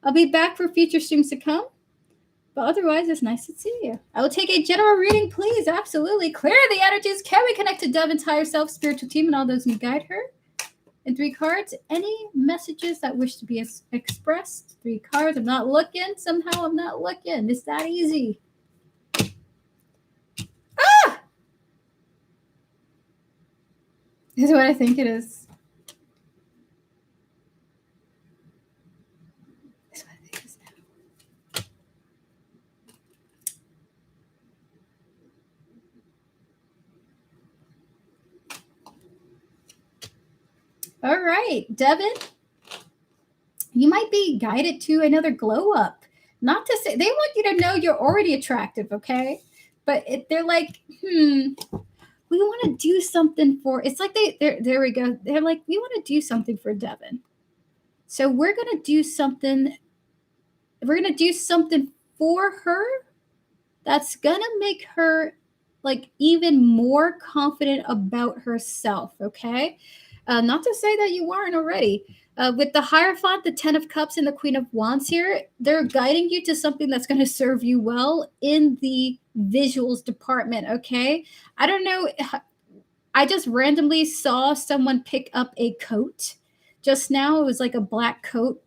I'll be back for future streams to come. But otherwise, it's nice to see you. I will take a general reading, please. Absolutely. Clear the energies. Can we connect to Devin's higher self, spiritual team, and all those who guide her? In 3 cards, any messages that wish to be expressed? 3 cards. I'm not looking. Somehow I'm not looking. It's that easy. Ah! This is what I think it is. All right, Devin, you might be guided to another glow up. Not to say, they want you to know you're already attractive, okay? But they're like, we want to do something for, it's like there we go. They're like, we want to do something for Devin. So we're going to do something for her that's going to make her like even more confident about herself, okay? Not to say that you aren't already. With the Hierophant, the Ten of Cups, and the Queen of Wands here, they're guiding you to something that's going to serve you well in the visuals department, okay? I don't know. I just randomly saw someone pick up a coat just now. It was like a black coat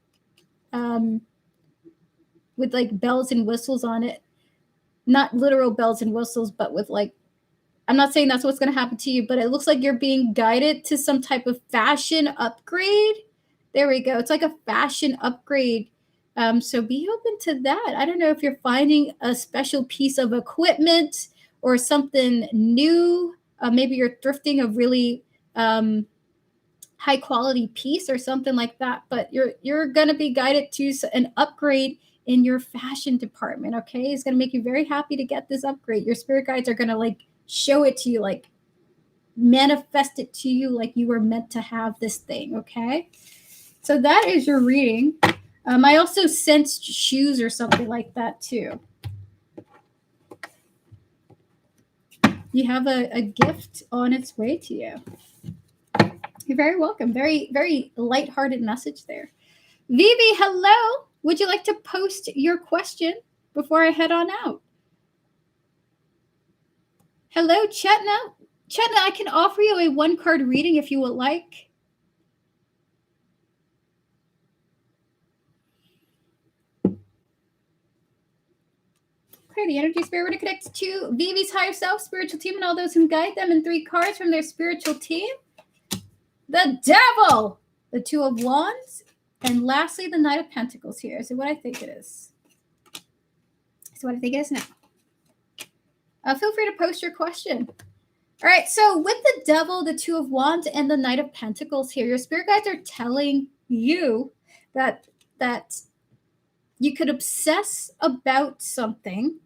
with like bells and whistles on it. Not literal bells and whistles, but with like, I'm not saying that's what's going to happen to you, but it looks like you're being guided to some type of fashion upgrade. There we go. It's like a fashion upgrade. So be open to that. I don't know if you're finding a special piece of equipment or something new. Maybe you're thrifting a really high quality piece or something like that. But you're gonna be guided to an upgrade in your fashion department. Okay, it's gonna make you very happy to get this upgrade. Your spirit guides are gonna like show it to you, like manifest it to you, like you were meant to have this thing. Okay, so that is your reading. I also sensed shoes or something like that too. You have a gift on its way to you. You're very welcome. Very, very lighthearted message there. Vivi, hello. Would you like to post your question before I head on out? Hello, Chetna. Chetna, I can offer you a one-card reading if you would like. Okay, the energy spirit would connect to Vivi's higher self, spiritual team, and all those who guide them, and 3 cards from their spiritual team. The Devil, the Two of Wands, and lastly, the Knight of Pentacles here. So what I think it is. So what I think it is now. Feel free to post your question. All right, so with the Devil, the Two of Wands, and the Knight of Pentacles here, your spirit guides are telling you that you could obsess about something,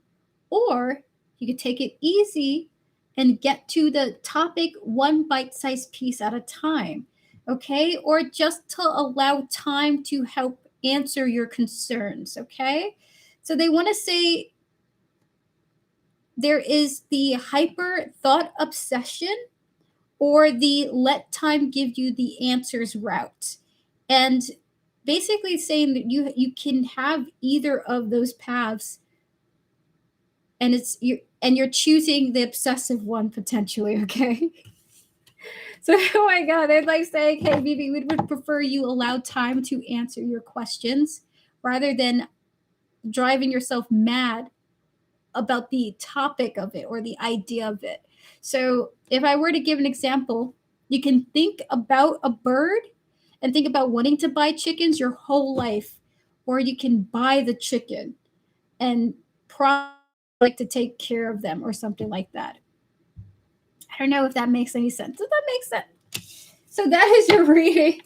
or you could take it easy and get to the topic one bite-sized piece at a time, okay? Or just to allow time to help answer your concerns, okay? So they want to say there is the hyper thought obsession or the let time give you the answers route. And basically saying that you can have either of those paths, and you're choosing the obsessive one potentially, okay? So, oh my God, they're like saying, hey, Vivi, we would prefer you allow time to answer your questions rather than driving yourself mad about the topic of it or the idea of it. So if I were to give an example, you can think about a bird and think about wanting to buy chickens your whole life, or you can buy the chicken and probably like to take care of them or something like that. I don't know if that makes any sense. Does that make sense? So that is your reading.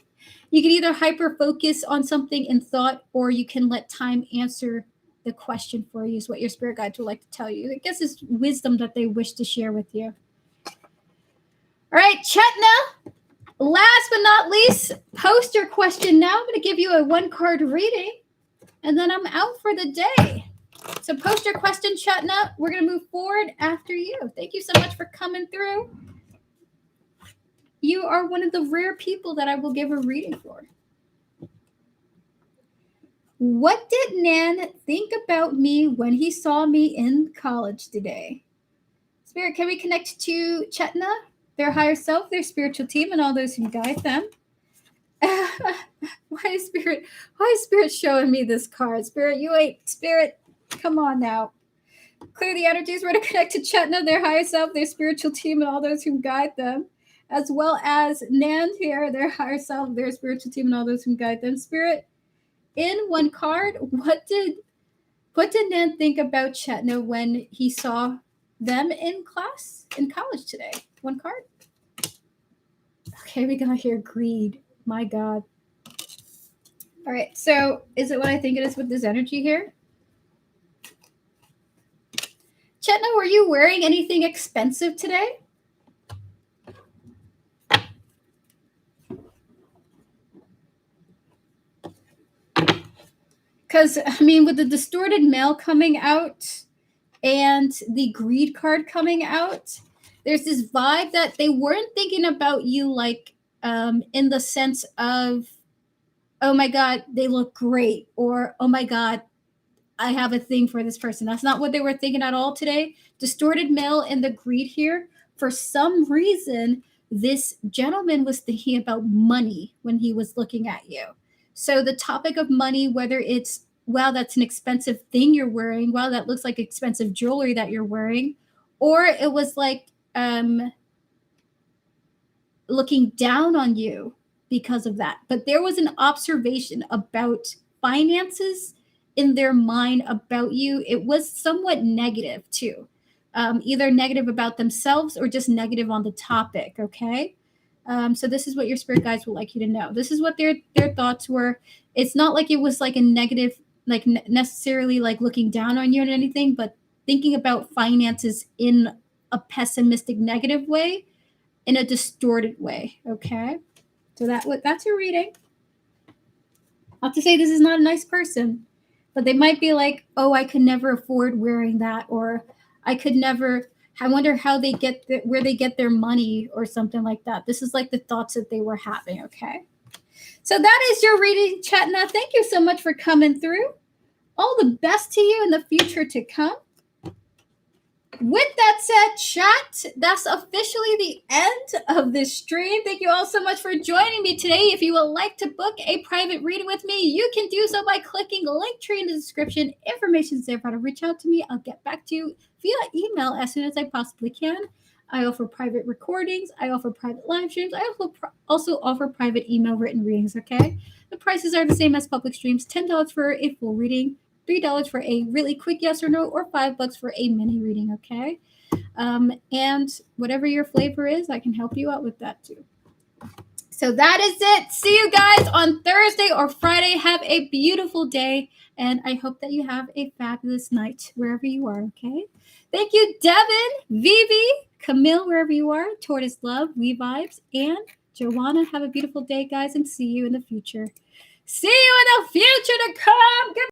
You can either hyper focus on something in thought, or you can let time answer the question for you, is what your spirit guides would like to tell you. I guess it's wisdom that they wish to share with you. All right, Chetna, last but not least, post your question now. I'm going to give you a one-card reading, and then I'm out for the day. So post your question, Chetna. We're going to move forward after you. Thank you so much for coming through. You are one of the rare people that I will give a reading for. What did Nan think about me when he saw me in college today? Spirit, can we connect to Chetna, their higher self, their spiritual team, and all those who guide them? Why is Spirit showing me this card? Spirit, you ain't Spirit. Come on now. Clear the energies. We're to connect to Chetna, their higher self, their spiritual team, and all those who guide them, as well as Nan here, their higher self, their spiritual team, and all those who guide them. Spirit, in one card, what did Nan think about Chetna when he saw them in college today? One card. Okay, we got here greed. My God. All right, so is it what I think it is with this energy here? Chetna, were you wearing anything expensive today? Because, I mean, with the distorted male coming out, and the greed card coming out, there's this vibe that they weren't thinking about you like in the sense of, oh my God, they look great, or oh my God, I have a thing for this person. That's not what they were thinking at all today. Distorted male and the greed here. For some reason, this gentleman was thinking about money when he was looking at you. So the topic of money, whether it's, wow, that's an expensive thing you're wearing, wow, that looks like expensive jewelry that you're wearing, or it was like looking down on you because of that. But there was an observation about finances in their mind about you. It was somewhat negative too, either negative about themselves or just negative on the topic. Okay. So this is what your spirit guides would like you to know. This is what their thoughts were. It's not like it was like a negative, like necessarily like looking down on you or anything, but thinking about finances in a pessimistic, negative way, in a distorted way. Okay, so that's your reading. Not to say this is not a nice person, but they might be like, oh, I could never afford wearing that, or I could never. I wonder how they get where they get their money or something like that. This is like the thoughts that they were having. Okay, so that is your reading, Chetna. Thank you so much for coming through. All the best to you in the future to come. With that said, chat, that's officially the end of this stream. Thank you all so much for joining me today. If you would like to book a private reading with me, you can do so by clicking the link tree in the description. Information is there for how to reach out to me. I'll get back to you via email as soon as I possibly can. I offer private recordings. I offer private live streams. I also offer private email written readings, okay? The prices are the same as public streams. $10 for a full reading, $3 for a really quick yes or no, or $5 for a mini reading, okay? And whatever your flavor is, I can help you out with that too. So that is it. See you guys on Thursday or Friday. Have a beautiful day, and I hope that you have a fabulous night wherever you are, okay? Thank you, Devin, Vivi, Camille, wherever you are, Tortoise Love, We Vibes, and Joanna. Have a beautiful day, guys, and see you in the future. See you in the future!